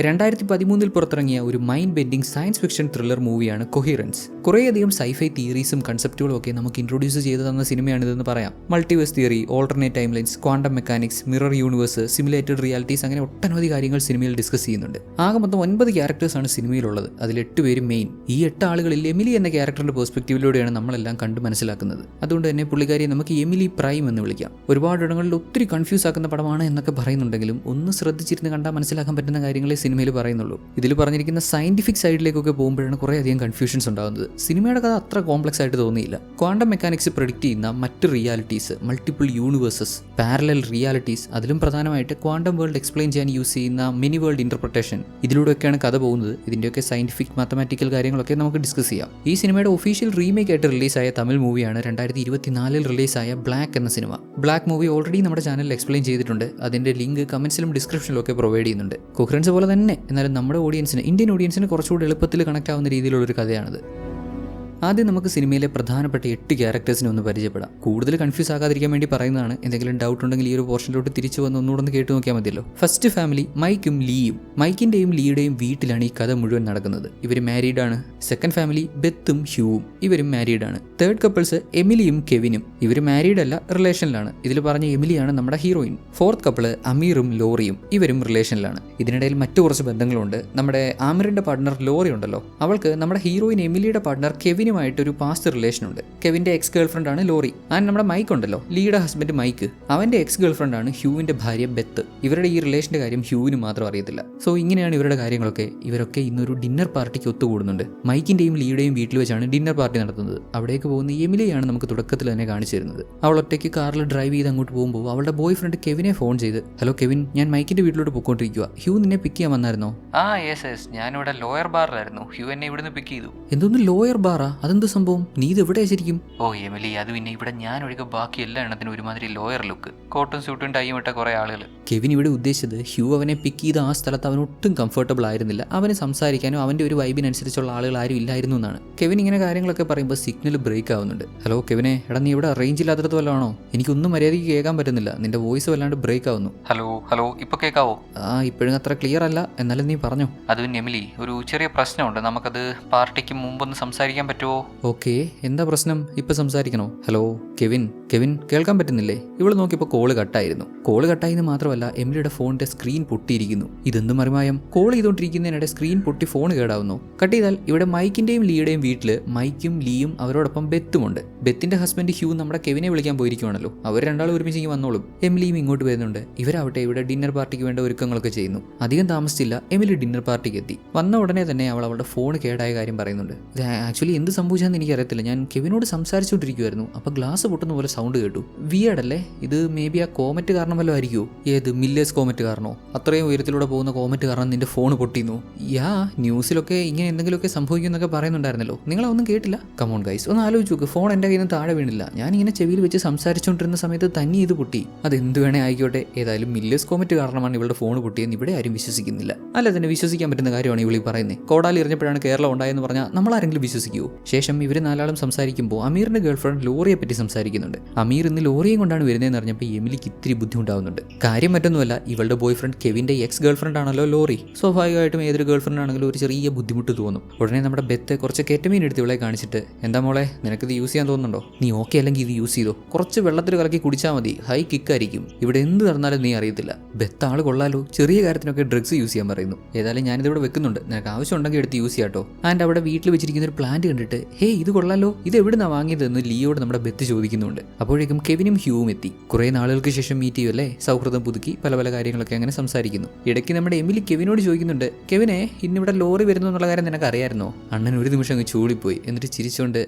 2013 പുറത്തിറങ്ങിയ ഒരു mind bending science fiction thriller മൂവിയാണ് കൊഹിറൻസ്. കുറേയധികം സൈഫൈ തിയറീസും കൺസെപ്റ്റുകളും ഒക്കെ നമുക്ക് ഇൻട്രൊഡ്യൂസ് ചെയ്തു തന്ന സിനിമയാണിതെന്ന് പറയാം. Multiverse theory, alternate time lines, quantum mechanics, mirror universe, simulated realities, അങ്ങനെ ഒട്ടനവധി കാര്യങ്ങൾ സിനിമയിൽ ഡിസ്കസ് ചെയ്യുന്നുണ്ട്. ആകെ മൊത്തം 9 ക്യാരക്ടേഴ്സാണ് സിനിമയിലുള്ളത്. അതിൽ 8 പേര് മെയിൻ. ഈ 8 ആളുകളിൽ എമിലി എന്ന ക്യാരക്ടറിന്റെ പെർസ്പെക്റ്റീവിലൂടെയാണ് നമ്മളെല്ലാം കണ്ടു മനസ്സിലാക്കുന്നത്. അതുകൊണ്ട് തന്നെ പുള്ളിക്കാരിയെ നമുക്ക് എമിലി പ്രൈം എന്ന് വിളിക്കാം. ഒരുപാട് ഇടങ്ങളിൽ ഒത്തിരി കൺഫ്യൂസ് ആക്കുന്ന പടമാണ് എന്നൊക്കെ പറയുന്നുണ്ടെങ്കിലും ഒന്ന് ശ്രദ്ധിച്ചിരുന്ന് കണ്ടാൽ മനസ്സിലാക്കാൻ പറ്റുന്ന കാര്യങ്ങളെ സിനിമയിൽ പറയുന്നുള്ളൂ. ഇതിൽ പറഞ്ഞിരിക്കുന്ന സയന്റിഫിക് സൈഡിലേക്കൊക്കെ പോകുമ്പോഴാണ് കുറേ അധികം കൺഫ്യൂഷൻസ് ഉണ്ടാകുന്നത്. സിനിമയുടെ കഥ അത്ര കോംപ്ലക്സ് ആയിട്ട് തോന്നിയില്ല. ക്വാണ്ടം മെക്കാനിക്സ് പ്രെഡിക്റ്റ് ചെയ്യുന്ന മറ്റ് realities, multiple universes, parallel realities, അതിലും പ്രധാനമായിട്ട് ക്വാണ്ടം വേൾഡ് എക്സ്പ്ലെയിൻ ചെയ്യാൻ യൂസ് ചെയ്യുന്ന മിനി വേൾഡ് ഇന്റർപ്രിട്ടേഷൻ, ഇതിലൂടെയൊക്കെയാണ് കഥ പോകുന്നത്. ഇതിൻ്റെയൊക്കെ സയന്റിഫിക് മാത്തമാറ്റിക്കൽ കാര്യങ്ങളൊക്കെ നമുക്ക് ഡിസ്കസ് ചെയ്യാം. ഈ സിനിമയുടെ ഒഫീഷ്യൽ റീമേക്ക് ആയിട്ട് റിലീസായ തമിഴ് മൂവിയാണ് 2024 റിലീസായ ബ്ലാക്ക് എന്ന സിനിമ. ബ്ലാക്ക് മൂവി ഓൾറെഡി നമ്മുടെ ചാനലിൽ എക്സ്പ്ലെയിൻ ചെയ്തിട്ടുണ്ട്. അതിന്റെ ലിങ്ക് കമന്റ്സിലും ഡിസ്ക്രിപ്ഷനിലും ഒക്കെ പ്രൊവൈഡ് ചെയ്യുന്നുണ്ട്. കൊഹിറൻസ് പോലെ തന്നെ എന്നാലും നമ്മുടെ ഓഡിയൻസിന്, ഇന്ത്യൻ ഓഡിയൻസിന് കുറച്ചുകൂടി എളുപ്പത്തിൽ കണക്ട് ആവുന്ന രീതിയിലുള്ളൊരു കഥയാണിത്. ആദ്യം നമുക്ക് സിനിമയിലെ പ്രധാനപ്പെട്ട 8 ക്യാരക്ടേഴ്സിനെ ഒന്ന് പരിചയപ്പെടാം. കൂടുതൽ കൺഫ്യൂസ് ആകാതിരിക്കാൻ വേണ്ടി പറയുന്നതാണ്. എന്തെങ്കിലും ഡൗട്ട് ഉണ്ടെങ്കിൽ ഈ ഒരു പോർഷനിലോട്ട് തിരിച്ചു വന്ന് ഒന്നുകൂടെ കേട്ട് നോക്കിയാൽ മതിയല്ലോ. First family മൈക്കും ലീയും. മൈക്കിന്റെയും ലീയുടെയും വീട്ടിലാണ് ഈ കഥ മുഴുവൻ നടക്കുന്നത്. ഇവർ മാരീഡ് ആണ്. സെക്കൻഡ് ഫാമിലി ബെത്തും ഹ്യൂവും. ഇവരും മാരീഡ് ആണ്. തേർഡ് കപ്പിൾസ് എമിലിയും കെവിനും. ഇവർ മാരീഡ് അല്ല, റിലേഷനിലാണ്. ഇതിൽ പറഞ്ഞ എമിലിയാണ് നമ്മുടെ ഹീറോയിൻ. ഫോർത്ത് കപ്പിള് അമീറും ലോറിയും. ഇവരും റിലേഷനിലാണ്. ഇതിനിടയിൽ മറ്റു കുറച്ച് ബന്ധങ്ങളുണ്ട്. നമ്മുടെ ആമിറിന്റെ പാർട്ട്ണർ ലോറി ഉണ്ടല്ലോ, അവൾക്ക് നമ്മുടെ ഹീറോയിൻ എമിലിയുടെ പാർട്ട്ണർ കെവിനുമായിട്ട് ഒരു പാസ്റ്റ് റിലേഷൻ ഉണ്ട്. കെവിന്റെ എക്സ് ഗേൾഫ്രണ്ട് ആണ് ലോറി. ആൻഡ് നമ്മുടെ മൈക്ക് ഉണ്ടല്ലോ, ലീയുടെ ഹസ്ബൻഡ് മൈക്ക്, അവന്റെ എക്സ് ഗേൾഫ്രണ്ട് ആണ് ഹ്യൂവിന്റെ ഭാര്യ ബെത്ത്. ഇവരുടെ ഈ റിലേഷന്റെ കാര്യം ഹ്യൂവിന് മാത്രം അറിയത്തില്ല. സോ ഇങ്ങനെയാണ് ഇവരുടെ കാര്യങ്ങളൊക്കെ. ഇവരൊക്കെ ഇന്നൊരു ഡിന്നർ പാർട്ടിക്ക് ഒത്തുകൂടുന്നുണ്ട്. മൈക്കിന്റെയും ലീയുടെയും വീട്ടിൽ വെച്ചാണ് ഡിന്നർ പാർട്ടി നടത്തുന്നത്. അവിടേക്ക് പോകുന്ന എമിലിയാണ് നമുക്ക് തുടക്കത്തിൽ തന്നെ കാണിച്ചു തരുന്നത്. അവൾ ഒറ്റയ്ക്ക് കാറിൽ ഡ്രൈവ് ചെയ്ത് അങ്ങോട്ട് പോകുമ്പോൾ അവളുടെ ബോയ് ഫ്രണ്ട് കെവിനെ ഫോൺ ചെയ്ത്, ഹലോ കെവിൻ, ഞാൻ മൈക്കിന്റെ വീട്ടിലോട്ട് പോയിക്കൊണ്ടിരിക്കുക. ഹ്യൂ നിന്നെ പിക്ക് ചെയ്യാൻ വന്നായിരുന്നോ? യെസ്, ഞാനിവിടെ ലോയർ ബാറിലായിരുന്നു. ഹ്യൂ എന്നെ ഇവിടുന്ന് പിക്ക് ചെയ്തു. എന്തോന്ന് ലോയർ ബാറാ? അതെന്ത് സംഭവം? നീ ഇത് എവിടെയാ ശരിക്കും? എമിലി, അത് പിന്നെ ഇവിടെ ഞാൻ ഒഴികെ ബാക്കി എല്ലാ എണ്ണത്തിനും ഒരുമാതിരി ലോയർ ലുക്ക്, കോട്ടും സൂട്ടും ടൈയും ഇട്ട കുറെ ആളുകൾ. കെവിൻ ഇവിടെ ഉദ്ദേശിച്ചത് ഹ്യൂ അവനെ പിക്ക് ചെയ്ത ആ സ്ഥലത്ത് അവൻ ഒട്ടും കംഫർട്ടബിൾ ആയിരുന്നില്ല. അവന് സംസാരിക്കാനോ അവന്റെ ഒരു വൈബിനനുസരിച്ചുള്ള ആളുകൾ ആരും ഇല്ലായിരുന്നു എന്നാണ്. കെവിൻ ഇങ്ങനെ കാര്യങ്ങളൊക്കെ പറയുമ്പോൾ സിഗ്നൽ ബ്രേക്ക് ആവുന്നുണ്ട്. ഹലോ കെവിനെ, എടാ നീ ഇവിടെ റേഞ്ച് ഇല്ലാത്തത് വല്ലതാണോ? എനിക്കൊന്നും മര്യാദയ്ക്ക് കേൾക്കാൻ പറ്റുന്നില്ല. നിന്റെ വോയിസ് വല്ലാണ്ട് ബ്രേക്ക് ആവുന്നു. ഹലോ ഇപ്പൊ കേൾക്കാവോ? ഇപ്പോഴും അത്ര ക്ലിയർ അല്ല, എന്നാലും നീ പറഞ്ഞോ. അത് പിന്നെ എമിലി, ഒരു ചെറിയ പ്രശ്നമുണ്ട്. നമുക്കത് പാർട്ടിക്ക് മുമ്പൊന്ന് സംസാരിക്കാൻ പറ്റുമോ? ഓക്കെ, എന്താ പ്രശ്നം? ഇപ്പൊ സംസാരിക്കണോ? ഹലോ കെവിൻ കേൾക്കാൻ പറ്റുന്നില്ലേ? ഇവള് നോക്കിയപ്പോൾ കോള് കട്ടായിരുന്നു. കോള് കട്ടായിന്ന് മാത്രമല്ല, എമിലിയുടെ ഫോണിന്റെ സ്ക്രീൻ പൊട്ടിയിരിക്കുന്നു. ഇതെന്തും മറിമായം. കോൾ ചെയ്തുകൊണ്ടിരിക്കുന്നതിനിടെ സ്ക്രീൻ പൊട്ടി ഫോൺ കേടാവുന്നു. കട്ട് ചെയ്താൽ ഇവിടെ മൈക്കിന്റെയും ലീയുടെയും വീട്ടില് മൈക്കും ലീയും അവരോടൊപ്പം ബെത്തുമുണ്ട്. ബെത്തിന്റെ ഹസ്ബൻഡ് ഹ്യൂ നമ്മുടെ കെവിനെ വിളിക്കാൻ പോയിരിക്കുവാണല്ലോ. അവർ രണ്ടാളും ഒരുമിച്ച് വന്നോളും. എമിലിയും ഇങ്ങോട്ട് വരുന്നുണ്ട്. ഇവരാവട്ടെ ഇവിടെ ഡിന്നർ പാർട്ടിക്ക് വേണ്ട ഒരുക്കങ്ങളൊക്കെ ചെയ്യുന്നു. അധികം താമസിച്ചില്ല, എമിലി ഡിന്നർ പാർട്ടിക്ക് എത്തി. വന്ന ഉടനെ തന്നെ അവൾ അവളുടെ ഫോൺ കേടായ കാര്യം പറയുന്നുണ്ട്. ഇത് ആക്ച്വലി എന്ത് സംഭവിച്ചാന്ന് എനിക്കറിയത്തില്ല. ഞാൻ കെവിനോട് സംസാരിച്ചുകൊണ്ടിരിക്കുവായിരുന്നു. അപ്പൊ ഗ്ലാസ് പൊട്ടുന്ന പോലെ സൗണ്ട് കേട്ടു. വിയർഡല്ലേ ഇത്? മേ ബി ആ കോമറ്റ് കാരണം വല്ലതും ആയിരിക്കുമോ? ഏത് മില്ലേഴ്സ് കോമറ്റ് കാരണോ? അത്രയും ഉയരത്തിലൂടെ പോകുന്ന കോമറ്റ് കാരണം നിന്റെ ഫോൺ പൊട്ടിന്നു? ന്യൂസിലൊക്കെ ഇങ്ങനെ എന്തെങ്കിലുമൊക്കെ സംഭവിക്കുന്നൊക്കെ പറയുന്നുണ്ടായിരുന്നല്ലോ. നിങ്ങളൊന്നും കേട്ടില്ല? കമോൺ ഗൈസ്, ഒന്ന് ആലോചിച്ച് നോക്ക്. ഫോൺ എൻ്റെ കയ്യിൽ നിന്ന് താഴെ വീണില്ല. ഞാൻ ഇങ്ങനെ ചെവിയിൽ വെച്ച് സംസാരിച്ചുകൊണ്ടിരുന്ന സമയത്ത് തന്നെ ഇത് പൊട്ടി. അത് എന്ത് വേണേ ആയിക്കോട്ടെ. ഏതായാലും മില്ലേഴ്സ് കോമറ്റ് കാരണമാണ് ഇവളുടെ ഫോൺ പൊട്ടിയെന്ന് ഇവിടെ ആരും വിശ്വസിക്കുന്നില്ല. അല്ല, തന്നെ വിശ്വസിക്കാൻ പറ്റുന്ന കാര്യമാണ് ഇവളീ പറയുന്നത്. കോടാലി എറിഞ്ഞപ്പോഴാണ് കേരളം ഉണ്ടായെന്ന് പറഞ്ഞാൽ നമ്മളാരെങ്കിലും വിശ്വസിക്കുമോ? ശേഷം ഇവർ നാലാളും സംസാരിക്കുമ്പോൾ അമീറിന്റെ ഗേൾഫ്രണ്ട് ലോറിയെ പറ്റി സംസാരിക്കുന്നുണ്ട്. അമീർ ഇന്ന് ലോറിയും കൊണ്ടാണ് വരുന്നതെന്ന് അറിഞ്ഞപ്പോൾ എമിലിക്ക് ഇത്തിരി ബുദ്ധിമുട്ടാവുന്നുണ്ട്. കാര്യം മറ്റൊന്നുമല്ല, ഇവളുടെ ബോയ് ഫ്രണ്ട് കെവിന്റെ എക്സ് ഗേൾഫ്രണ്ട് ആണല്ലോ ലോറി. സ്വാഭാവികമായിട്ടും ഏതൊരു ഗേൾഫ്രണ്ട് ആണെങ്കിലും ഒരു ചെറിയ ബുദ്ധിമുട്ട് തോന്നും. ഉടനെ നമ്മുടെ ബെത്ത് കുറച്ച് കെറ്റമീൻ എടുത്ത് ഇവളെ കാണിച്ചിട്ട്, എന്താ മോളെ, നിനക്കിത് യൂസ് ചെയ്യാൻ തോന്നുന്നുണ്ടോ? നീ ഓക്കെ അല്ലെങ്കിൽ ഇത് യൂസ് ചെയ്തോ. കുറച്ച് വെള്ളത്തിൽ കലക്കി കുടിച്ചാൽ മതി, ഹൈ കിക്കായിരിക്കും. ഇവിടെ എന്ത് നടന്നാലും നീ അറിയത്തില്ല. ബെത്ത് ആള് കൊള്ളാലോ. ചെറിയ കാര്യത്തിനൊക്കെ ഡ്രഗ്സ് യൂസ് ചെയ്യാൻ പറയുന്നു. ഏതായാലും ഞാനിതിവിടെ വെക്കുന്നുണ്ട്, നിനക്ക് ആവശ്യമുണ്ടെങ്കിൽ എടുത്ത് യൂസ് ചെയ്യാട്ടോ. ആൻഡ് അവിടെ വീട്ടിൽ വെച്ചിരിക്കുന്ന ഒരു പ്ലാന്റ് കണ്ടിട്ട്, ഹേ ഇത് കൊള്ളാലോ, ഇത് എവിടുന്നാ വാങ്ങിയതെന്ന് ലീയോട് നമ്മുടെ ബെത്ത് ചോദിക്കുന്നുണ്ട്. അപ്പോഴേക്കും കെവിനും ഹ്യൂവും എത്തി. കുറെ നാളുകൾക്ക് ശേഷം മീറ്റ് ചെയ്യുമല്ലേ, സൗഹൃദം പുതുക്കി പല പല കാര്യങ്ങളൊക്കെ അങ്ങനെ സംസാരിക്കുന്നു. ഇടയ്ക്ക് നമ്മുടെ എമിലി കെവിനോട് ചോദിക്കുന്നുണ്ട്, കെവിനെ ഇന്നിവിടെ ലോറി വരുന്നു എന്നുള്ള കാര്യം നിനക്ക് അറിയായിരുന്നോ? അണ്ണൻ ഒരു നിമിഷം അങ്ങ് ചൂളിപ്പോയി. എന്നിട്ട് ചിരിച്ചുകൊണ്ട്,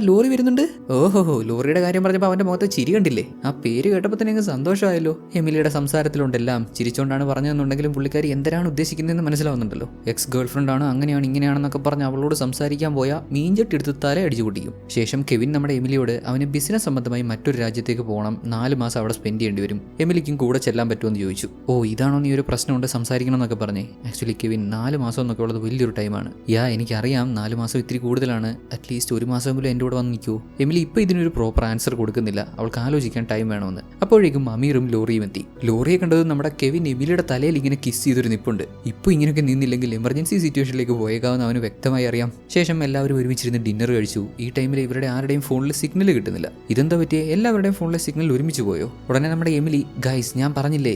ലോറി വരുന്നുണ്ട്. ഓഹോ, ലോറിയുടെ കാര്യം പറഞ്ഞപ്പോൾ അവന്റെ മുഖത്ത് ചിരി കണ്ടില്ലേ? ആ പേര് കേട്ടപ്പോൾ തന്നെ അങ്ങ് സന്തോഷമായല്ലോ. എമിലിയുടെ സംസാരത്തിലുണ്ടെല്ലാം ചിരിച്ചുകൊണ്ടാണ് പറഞ്ഞതെന്നുണ്ടെങ്കിലും പുള്ളിക്കാരി എന്തിനാണ് ഉദ്ദേശിക്കുന്നതെന്ന് മനസ്സിലാവുന്നുണ്ടല്ലോ. എക്സ് ഗേൾഫ്രണ്ട് ആണ്, അങ്ങനെയാണ് ഇങ്ങനെയാണെന്നൊക്കെ പറഞ്ഞ് അവളോട് സംസാരിക്കാൻ പോയാൽ മീൻചട്ടി എടുത്ത് തല അടിച്ചു പൊട്ടിക്കും. ശേഷം കെവിൻ നമ്മുടെ എമിലിയോട് അവന് ബിസിനസ് സംബന്ധമായി മറ്റൊരു രാജ്യത്തേക്ക് പോകണം, 4 മാസം അവിടെ സ്പെൻഡ് ചെയ്യേണ്ടി വരും, എമിലിക്കും കൂടെ ചെല്ലാൻ പറ്റുമെന്ന് ചോദിച്ചു. ഓ ഇതാണോ നീ ഒരു പ്രശ്നമുണ്ട് സംസാരിക്കണം എന്നൊക്കെ പറഞ്ഞേ. ആക്ച്വലി കെവിൻ 4 മാസം എന്നൊക്കെ ഉള്ളത് വലിയൊരു ടൈമാണ്. എനിക്കറിയാം 4 മാസം ഇത്തിരി കൂടുതലാണ്, അറ്റ്ലീസ്റ്റ് 1 മാസമെങ്കിലും എൻ്റെ കൂടെ വന്ന് നിൽക്കുമോ. എമിലി ഇപ്പോൾ ഇതിനൊരു പ്രോപ്പർ ആൻസർ കൊടുക്കുന്നില്ല, അവൾക്ക് ആലോചിക്കാൻ ടൈം വേണമെന്ന്. അപ്പോഴേക്കും അമീറും ലോറിയും എത്തി. ലോറിയെ കണ്ടത് നമ്മുടെ കെവിൻ എമിലിയുടെ തലയിൽ ഇങ്ങനെ കിസ് ചെയ്തൊരു നിപ്പുണ്ട്. ഇപ്പോൾ ഇങ്ങനെയൊക്കെ നിന്നില്ലെങ്കിൽ എമർജൻസി സിറ്റുവേഷനിലേക്ക് പോയേക്കാവുന്ന അവന് വ്യക്തമായി അറിയാം. ശേഷം എല്ലാവരും ഒരുമിച്ചിരുന്ന് ഡിന്നർ കഴിച്ചു. ഈ ടൈമിൽ ഇവരുടെ ആരുടെയും ഫോണിൽ സിഗ്നൽ കിട്ടുന്നില്ല. ഇതെന്താ പറ്റിയ, എല്ലാവരുടെയും ഫോണിലെ സിഗ്നൽ ഒരുമിച്ച് പോയോ? ഉടനെ നമ്മുടെ എമിലി, ഗൈസ് ഞാൻ പറഞ്ഞില്ലേ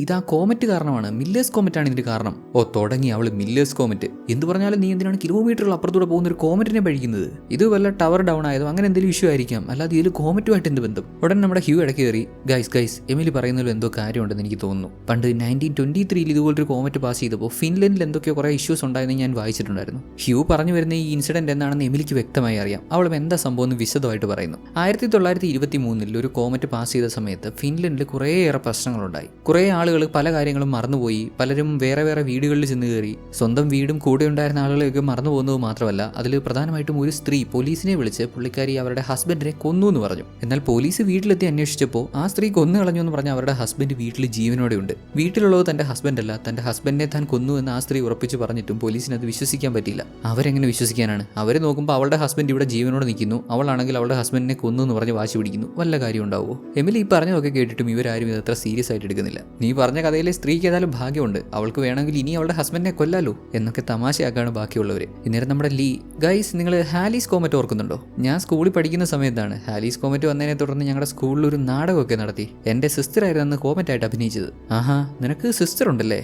ഇതാ കോമറ്റ് കാരണമാണ്, മില്ലേഴ്സ് കോമറ്റ് ആണ് ഇതിന്റെ കാരണം. തുടങ്ങി അവള് മില്ലേഴ്സ് കോമറ്റ്. എന്ത് പറഞ്ഞാലും നീ എന്തിനാണ് കിലോമീറ്ററുകൾ അപ്പുറത്തൂടെ പോകുന്ന ഒരു കോമറ്റിനെ പഴിക്കുന്നത്? ഇത് വല്ല ടവർ ഡൗൺ ആയതോ അങ്ങനെ എന്തെങ്കിലും ഇഷ്യൂ ആയിരിക്കാം, അല്ലാതെ ഇതിൽ കോമറ്റുമായിട്ട് എന്ത് ബന്ധം? ഉടനെ നമ്മുടെ ഹ്യൂ ഇടയ്ക്ക് കയറി, ഗൈസ് എമിലി പറയുന്നതിൽ എന്തോ കാര്യമുണ്ടെന്ന് എനിക്ക് തോന്നുന്നു. പണ്ട് 1923 ഇതുപോലൊരു കോമറ്റ് പാസ് ചെയ്തപ്പോൾ ഫിൻലൻഡിൽ എന്തൊക്കെയോ കുറേ ഇഷ്യൂസ് ഉണ്ടായെന്ന് ഞാൻ വായിച്ചിട്ടുണ്ടായിരുന്നു. ഹ്യൂ പറഞ്ഞു വരുന്ന ഈ ഇൻസിഡന്റ് എന്താണെന്ന് എമിലിക്ക് വ്യക്തമായി അറിയാം. അവളും എന്താ സംഭവം എന്ന് വിശദമായിട്ട് പറയുന്നു. 1923 ഒരു കോമറ്റ് പാസ് ചെയ്ത സമയത്ത് ഫിൻലൻഡിൽ കുറേയേറെ പ്രശ്നങ്ങളുണ്ടായി. കുറേ ആളുകൾ പല കാര്യങ്ങളും മറന്നുപോയി. പലരും വേറെ വേറെ വീടുകളിൽ ചെന്ന് കയറി. സ്വന്തം വീടും കൂടെ ഉണ്ടായിരുന്ന ആളുകളെയൊക്കെ മറന്നു പോകുന്നത് മാത്രമല്ല, അതിൽ പ്രധാനമായിട്ടും ഒരു സ്ത്രീ പോലീസിനെ വിളിച്ച് പുള്ളിക്കാരി അവരുടെ ഹസ്ബൻഡിനെ കൊന്നു എന്ന് പറഞ്ഞു. എന്നാൽ പോലീസ് വീട്ടിലെത്തി അന്വേഷിച്ചപ്പോൾ ആ സ്ത്രീ കൊന്നു കളഞ്ഞു എന്ന് പറഞ്ഞ അവരുടെ ഹസ്ബൻഡ് വീട്ടിൽ ജീവനോടെ ഉണ്ട്. വീട്ടിലുള്ളത് തന്റെ ഹസ്ബൻഡ് അല്ല, തന്റെ ഹസ്ബൻഡിനെ താൻ കൊന്നു എന്ന് ആ സ്ത്രീ ഉറപ്പിച്ച് പറഞ്ഞിട്ടും പോലീസിന് അത് വിശ്വസിക്കാൻ പറ്റില്ല. അവരെങ്ങനെ വിശ്വസിക്കാനാണ്? അവർ നോക്കുമ്പോൾ അവളുടെ ഹസ്ബൻഡ് ഇവിടെ ജീവനോടെ നിൽക്കുന്നു, അവളാണെങ്കിൽ അവളുടെ ഹസ്ബൻഡിനെ കൊന്നു എന്ന് പറഞ്ഞ് വാശി പിടിക്കുന്നു. വല്ല കാര്യം ഉണ്ടാവുമോ? എമിലി ഈ പറഞ്ഞതൊക്കെ കേട്ടിട്ടും ഇവരാരും ഇതത്ര സീരിയസ് ആയിട്ട് എടുക്കുന്നില്ല. നീ പറഞ്ഞ കഥയിലെ സ്ത്രീക്ക് ഏതായാലും ഭാഗ്യമുണ്ട്, അവൾക്ക് വേണമെങ്കിൽ ഇനി അവളുടെ ഹസ്ബൻഡിനെ കൊല്ലാലോ എന്നൊക്കെ തമാശയാക്കാണ് ബാക്കിയുള്ളവര്. ഇന്നേരം നമ്മുടെ ലീ, ഗൈസ് നിങ്ങൾ ഹാലീസ് കോമറ്റ് ഓർക്കുന്നുണ്ടോ? ഞാൻ സ്കൂളിൽ പഠിക്കുന്ന സമയത്താണ് ഹാലീസ് കോമറ്റ് വന്നതിനെ തുടർന്ന് ഞങ്ങളുടെ സ്കൂളിൽ ഒരു നാടകമൊക്കെ നടത്തി. എൻ്റെ സിസ്റ്റർ ആയിരുന്നു അന്ന് കോമറ്റ് ആയിട്ട് അഭിനയിച്ചത്. ആഹാ, നിനക്ക് സിസ്റ്റർ ഉണ്ടല്ലേ?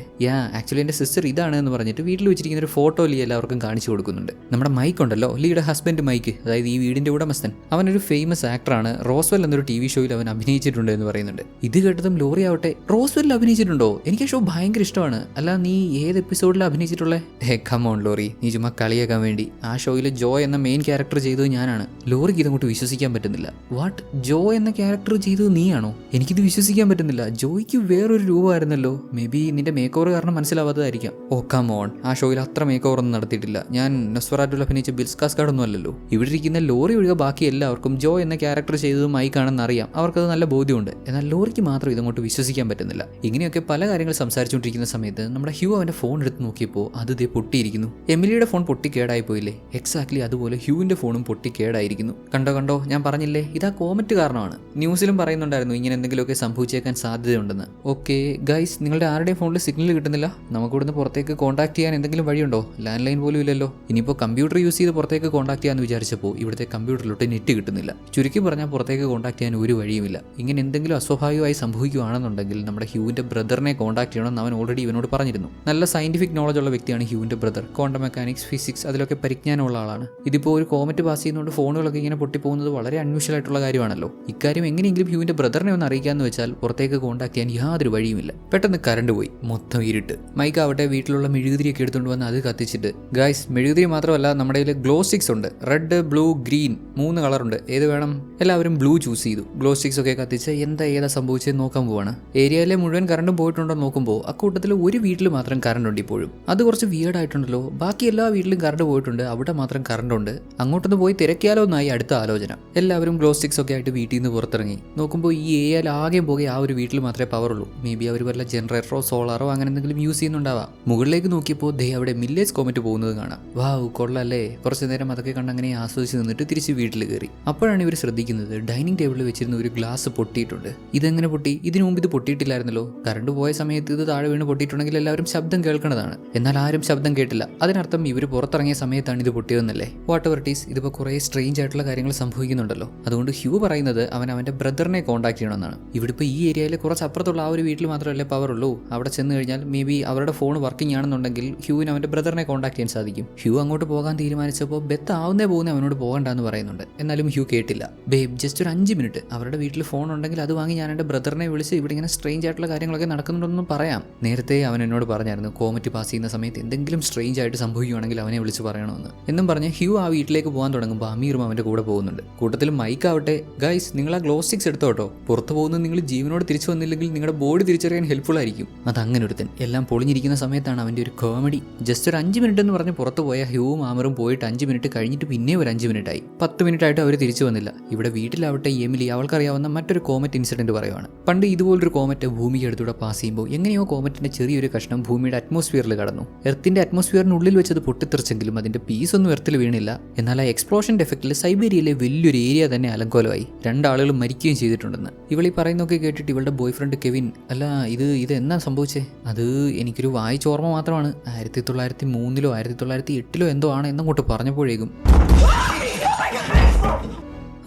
ആക്ച്വലി എൻ്റെ സിസ്റ്റർ ഇതാണ് എന്ന് പറഞ്ഞിട്ട് വീട്ടിൽ വെച്ചിരിക്കുന്ന ഒരു ഫോട്ടോ ലീ എല്ലാവർക്കും കാണിച്ചു കൊടുക്കുന്നുണ്ട്. നമ്മുടെ മൈക്ക് ഉണ്ടല്ലോ, ലീയുടെ ഹസ്ബൻഡ് മൈക്ക്, അതായത് ഈ വീടിന്റെ ഉടമസ്ഥൻ, അവനൊരു ഫേമസ് ആക്ടറാണ്. റോസ്വെൽ എന്നൊരു TV ഷോയിൽ അവൻ അഭിനയിച്ചിട്ടുണ്ട് എന്ന് പറയുന്നുണ്ട്. ഇത് കേട്ടതും ലോറി ആവട്ടെ, റോസ്വെല്ലിൽ അഭിനയിച്ചിട്ടുണ്ടോ? എനിക്ക് ആ ഷോ ഭയങ്കര ഇഷ്ടമാണ്. അല്ല നീ ഏത് എപ്പിസോഡിലാണ് അഭിനയിച്ചിട്ടുള്ളത്? കമോൺ ലോറി, നീ ചുമ്മാ കളിയാക്കാൻ വേണ്ടി. ആ ഷോയിൽ ജോ എന്ന മെയിൻ ക്യാരക്ടർ ചെയ്തത് ഞാനാണ്. ലോറിക്ക് ഇതങ്ങോട്ട് വിശ്വസിക്കാൻ പറ്റുന്നില്ല. വാട്ട്, ജോ എന്ന ക്യാരക്ടർ ചെയ്തത് നീയാണോ? എനിക്കിത് വിശ്വസിക്കാൻ പറ്റുന്നില്ല. ജോയ്ക്ക് വേറൊരു രൂപമായിരുന്നല്ലോ. മേ ബി നിന്റെ മേക്ക് ഓവർ കാരണം മനസ്സിലാവാത്തതായിരിക്കാം. കമോൺ, ആ ഷോയിൽ അത്ര മേക്ക് ഓവർ ഒന്നും നടത്തിയിട്ടില്ല. ഞാൻ നൊസ്ഫെറാറ്റുവിൽ അഭിനയിച്ച ബിൽ സ്കാർസ്ഗാർഡ് ഒന്നും അല്ലല്ലോ. ഇവിടെ ഇരിക്കുന്ന ലോറി ഒഴികെ ബാക്കി എല്ലാവർക്കും ജോ എന്ന ക്യാരക്ടർ ചെയ്തത് മൈക്കാണെന്ന് അറിയാം. അവർക്കത് നല്ല ബോധ്യമുണ്ട്. എന്നാൽ ലോറിക്ക് മാത്രം ഇതങ്ങോട്ട് വിശ്വസിക്കാൻ പറ്റുന്നില്ല. ഇങ്ങനെയൊക്കെ പല കാര്യങ്ങൾ സംസാരിച്ചുകൊണ്ടിരിക്കുന്ന സമയത്ത് നമ്മുടെ ഹ്യൂ അവന്റെ ഫോൺ എടുത്ത് നോക്കിയപ്പോൾ അത് ദേ പൊട്ടിയിരിക്കുന്നു. എമിലിയുടെ ഫോൺ പൊട്ടി കേടായി പോയില്ലേ? എക്സാക്ട്ലി അതുപോലെ ഹ്യൂവിന്റെ ഫോണും പൊട്ടി കേടായിരിക്കുന്നു. കണ്ടോ, ഞാൻ പറഞ്ഞില്ലേ ഇതാ കോമറ്റ് കാരണമാണ്. ന്യൂസിലും പറയുന്നുണ്ടായിരുന്നു ഇങ്ങനെ എന്തെങ്കിലുമൊക്കെ സംഭവിച്ചേക്കാൻ സാധ്യതയുണ്ടെന്ന്. ഓക്കെ ഗൈസ്, നിങ്ങളുടെ ആരുടെയും ഫോണിൽ സിഗ്നൽ കിട്ടുന്നില്ല. നമുക്ക് ഇവിടുന്ന് പുറത്തേക്ക് കോൺടാക്ട് ചെയ്യാൻ എന്തെങ്കിലും വഴിയുണ്ടോ? ലാൻഡ് ലൈൻ പോലും ഇല്ലല്ലോ. ഇനിയിപ്പോൾ കമ്പ്യൂട്ടർ യൂസ് ചെയ്ത് പുറത്തേക്ക് കോൺടാക്ട് ചെയ്യാന്ന് വിചാരിച്ചപ്പോൾ ഇവിടുത്തെ കമ്പ്യൂട്ടറിലോട്ട് നെറ്റ് കിട്ടുന്നില്ല. ചുരുക്കി പറഞ്ഞാൽ പുറത്തേക്ക് കോൺടാക്ട് ചെയ്യാൻ ഒരു വഴിയുമില്ല. ഇങ്ങനെ എന്തെങ്കിലും അസ്വാഭാവികമായി സംഭവിക്കുകയാണെന്നുണ്ടെങ്കിൽ നമ്മുടെ ഹ്യൂവിന്റെ ബ്രദറിനെ കോൺടാക്ട് ചെയ്യണമെന്ന് അവൻ ഓൾറെഡി ഇവനോട് പറഞ്ഞിരുന്നു. നല്ല സയന്റിഫിക് നോളജ് ഉള്ള വ്യക്തിയാണ് ഹ്യൂവിന്റെ ബ്രദർ. ക്വാണ്ടം മെക്കാനിക്സ്, ഫിസിക്സ് അതിലൊക്കെ പരിജ്ഞാനമുള്ള ആളാണ്. ഇതിപ്പോൾ ഒരു കോമറ്റ് പാസ് ചെയ്യുന്നതുകൊണ്ട് ഫോണുകളൊക്കെ ഇങ്ങനെ പൊട്ടിപ്പോകുന്നത് വളരെ അൺയൂഷ്വൽ ആയിട്ടുള്ള കാര്യമാണല്ലോ. ഇക്കാര്യം എങ്ങനെയെങ്കിലും ഹ്യൂവിന്റെ ബ്രദറിനെ ഒന്ന് അറിയിക്കാന്ന് വെച്ചാൽ പുറത്തേക്ക് കോൺടാക്ട് ചെയ്യാൻ യാതൊരു വഴിയുമില്ല. പെട്ടെന്ന് കറണ്ട് പോയി, മൊത്തം ഇരുട്ട്. മൈക്ക് ആവട്ടെ വീട്ടിലുള്ള മെഴുകുതിരിയൊക്കെ എടുത്തുകൊണ്ട് വന്ന് അത് കത്തിച്ചിട്ട്, ഗൈസ് മെഴുകുതിരി മാത്രമല്ല നമ്മുടെ കയ്യിൽ ഗ്ലോ സ്റ്റിക്സ് ഉണ്ട്. റെഡ്, ബ്ലൂ, ഗ്രീൻ 3 കളറുണ്ട്, ഏത് വേണം? എല്ലാവരും ബ്ലൂ ചൂസ് ചെയ്തു. ഗ്ലോ സ്റ്റിക്സ് ഒക്കെ കത്തിച്ച് ഏതാ സംഭവിച്ചത് നോക്കാൻ പോവാണ്. ഏരിയയിലെ മുഴുവൻ കറണ്ടും പോയിട്ടുണ്ടോ നോക്കുമ്പോൾ അക്കൂട്ടത്തിൽ ഒരു വീട്ടിൽ മാത്രം കറണ്ട് ഉണ്ട് ഇപ്പോഴും. അത് കുറച്ച് വിയേർഡ് ആയിട്ടുണ്ടല്ലോ. ബാക്കി എല്ലാ വീട്ടിലും കറണ്ട് പോയിട്ടുണ്ട്, അവിടെ മാത്രം കറണ്ട് ഉണ്ട്. അങ്ങോട്ടൊന്ന് പോയി തിരക്കിയാലോ എന്നായി അടുത്ത ആലോചന. എല്ലാവരും ഗ്ലോ സ്റ്റിക്സ് ഒക്കെ ആയിട്ട് വീട്ടിൽ നിന്ന് പുറത്തിറങ്ങി. നോക്കുമ്പോൾ ഈ ഏരിയയിൽ ആകെ പോകെ ആ ഒരു വീട്ടിൽ മാത്രമേ പവർ ഉള്ളൂ. മേ ബി അവർ വല്ല ജനറേറ്ററോ സോളാറോ അങ്ങനെ എന്തെങ്കിലും യൂസ് ചെയ്യുന്നുണ്ടാവാം. മുകളിലേക്ക് നോക്കിയപ്പോൾ അവിടെ മില്ലേഴ്സ് കോമറ്റ് പോകുന്നത് കാണാം. വാവ്, കൊള്ളാല്ലേ. കുറച്ചു നേരം അതൊക്കെ കണ്ട് അങ്ങനെ ആസ്വദിച്ച് നിന്നിട്ട് തിരിച്ച് വീട്ടിൽ കയറി. അപ്പോഴാണ് ഇവർ ശ്രദ്ധിക്കുന്നത് ഡൈനിങ് ടേബിളിൽ വെച്ചിരുന്ന ഒരു ഗ്ലാസ് പൊട്ടിയിട്ടുണ്ട്. ഇതെങ്ങനെ പൊട്ടി? ഇതിനു മുമ്പ് ഇത് പൊട്ടിയിട്ടില്ലായിരുന്നല്ലോ. കറണ്ട് പോയ സമയത്ത് ഇത് താഴെ വീണ് പൊട്ടിയിട്ടുണ്ടെങ്കിൽ എല്ലാവരും ശബ്ദം കേൾക്കുന്നതാണ്. എന്നാൽ ആരും ശബ്ദം കേട്ടില്ല. അതിനർത്ഥം ഇവർ പുറത്തിറങ്ങിയ സമയത്താണ് ഇത് പൊട്ടിയതെന്നല്ലേ. വാട്ട് എവർ ഇറ്റ് ഈസ്, ഇതിപ്പോൾ കുറേ സ്ട്രേഞ്ച് ആയിട്ടുള്ള കാര്യങ്ങൾ സംഭവിക്കുന്നുണ്ടല്ലോ. അതുകൊണ്ട് ഹ്യൂ പറയുന്നത് അവന്റെ ബ്രദറിനെ കോൺടാക്ട് ചെയ്യണമെന്നാണ്. ഇവിടെ ഇപ്പോൾ ഈ ഏരിയയിൽ കുറച്ച് അപ്പുറത്തുള്ള ആ ഒരു വീട്ടിൽ മാത്രമല്ലേ പവർ ഉള്ളൂ. അവിടെ ചെന്ന് കഴിഞ്ഞാൽ മേ ബി അവരുടെ ഫോൺ വർക്കിംഗ് ആണെന്നുണ്ടെങ്കിൽ ഹ്യൂവിന് അവന്റെ ബ്രദറിനെ കോൺടാക്ട് ചെയ്യാൻ സാധിക്കും. ഹ്യൂ അങ്ങോട്ട് പോകാൻ തീരുമാനിച്ചപ്പോൾ ബെത്ത് ആവുന്നേ അവനോട് പോകണ്ടെന്ന് പറയുന്നുണ്ട്. എന്നാലും ഹ്യൂ കേട്ടില്ല. ബേബ്, ജസ്റ്റ് ഒരു 5 മിനിറ്റ് അവരുടെ വീട്ടിൽ ഫോൺ ഉണ്ടെങ്കിൽ അത് വാങ്ങി ഞാൻ എൻ്റെ ബ്രദറിനെ വിളിച്ച് ഇവിടെ ഇങ്ങനെ സ്ട്രേഞ്ച് ആയിട്ടുള്ള കാര്യങ്ങളൊക്കെ നടക്കുന്നുണ്ടെന്ന് പറയാം. നേരത്തെ അവൻ എന്നോട് പറഞ്ഞായിരുന്നു കോമറ്റ് പാസ് ചെയ്യുന്ന സമയത്ത് എന്തെങ്കിലും സ്ട്രേഞ്ച് ആയിട്ട് സംഭവിക്കുകയാണെങ്കിൽ അവനെ വിളിച്ച് പറയണമെന്ന്. എന്നും പറഞ്ഞ് ഹ്യൂ ആ വീട്ടിലേക്ക് പോകാൻ തുടങ്ങുമ്പോൾ അമീറും അവൻ്റെ കൂടെ പോകുന്നുണ്ട്. കൂട്ടത്തിൽ മൈക്ക് ആവട്ടെ, ഗൈസ് നിങ്ങൾ ആ ഗ്ലോ സ്റ്റിക്സ് എടുത്തോട്ടോ. പുറത്ത് പോകുന്നത് നിങ്ങൾ ജീവനോട് തിരിച്ചു വന്നില്ലെങ്കിൽ നിങ്ങളുടെ ബോഡി തിരിച്ചറിയാൻ ഹെൽപ്ഫുൾ ആയിരിക്കും. അത് അങ്ങനെ ഒരുത്തൻ എല്ലാം പൊളിഞ്ഞിരിക്കുന്ന സമയത്താണ് അവൻ്റെ ഒരു കോമഡി. ജസ്റ്റ് ഒരു 5 മിനിറ്റ് എന്ന് പറഞ്ഞ് പുറത്ത് പോയ ഹ്യൂവും ആമറും പോയിട്ട് 5 മിനിറ്റ് കഴിഞ്ഞിട്ട് പിന്നെ ഒരു 5 മിനിറ്റായി. 10 മിനിറ്റ് ആയിട്ട് അവർ തിരിച്ചു വന്നില്ല. ഇവിടെ വീട്ടിൽ ആവട്ടെ എമിലി അവൾക്കറിയാവുന്ന മറ്റൊരു കോമറ്റ് ഇൻസിഡന്റ് പറയുവാണ്. പണ്ട് ഇതുപോലൊരു കോമറ്റ് ഭൂമിക്ക് അടുത്തൂടെ പാസ് ചെയ്യുമ്പോൾ എങ്ങനെയോ കോമറ്റിന്റെ ചെറിയൊരു കഷ്ണം ഭൂമിയുടെ അറ്റ്മോസ്ഫിയറിൽ കടന്നു. എർത്തിന്റെ അറ്റ്മോസ്ഫിയറിനുള്ളിൽ വെച്ചത് പൊട്ടിത്തെറിച്ചെങ്കിലും അതിന്റെ പീസൊന്നും എർത്തിൽ വീണില്ല. എന്നാൽ ആ എക്സ്പ്ലോഷന്റെ എഫക്റ്റിൽ സൈബീരിയയിലെ വലിയൊരു ഏരിയ തന്നെ അലങ്കോലമായി. 2 ആളുകളും മരിക്കുകയും ചെയ്തിട്ടുണ്ടെന്ന്. ഇവൾ ഈ പറയുന്നൊക്കെ കേട്ടിട്ട് ഇവളുടെ ബോയ് ഫ്രണ്ട് കെവിൻ, അല്ല ഇത് എന്നാ സംഭവിച്ചേ? അത് എനിക്കൊരു വായിച്ചോർമ്മ മാത്രമാണ്. 1903 1908 എന്തോ ആണ് എന്നങ്ങോട്ട് പറഞ്ഞപ്പോഴേക്കും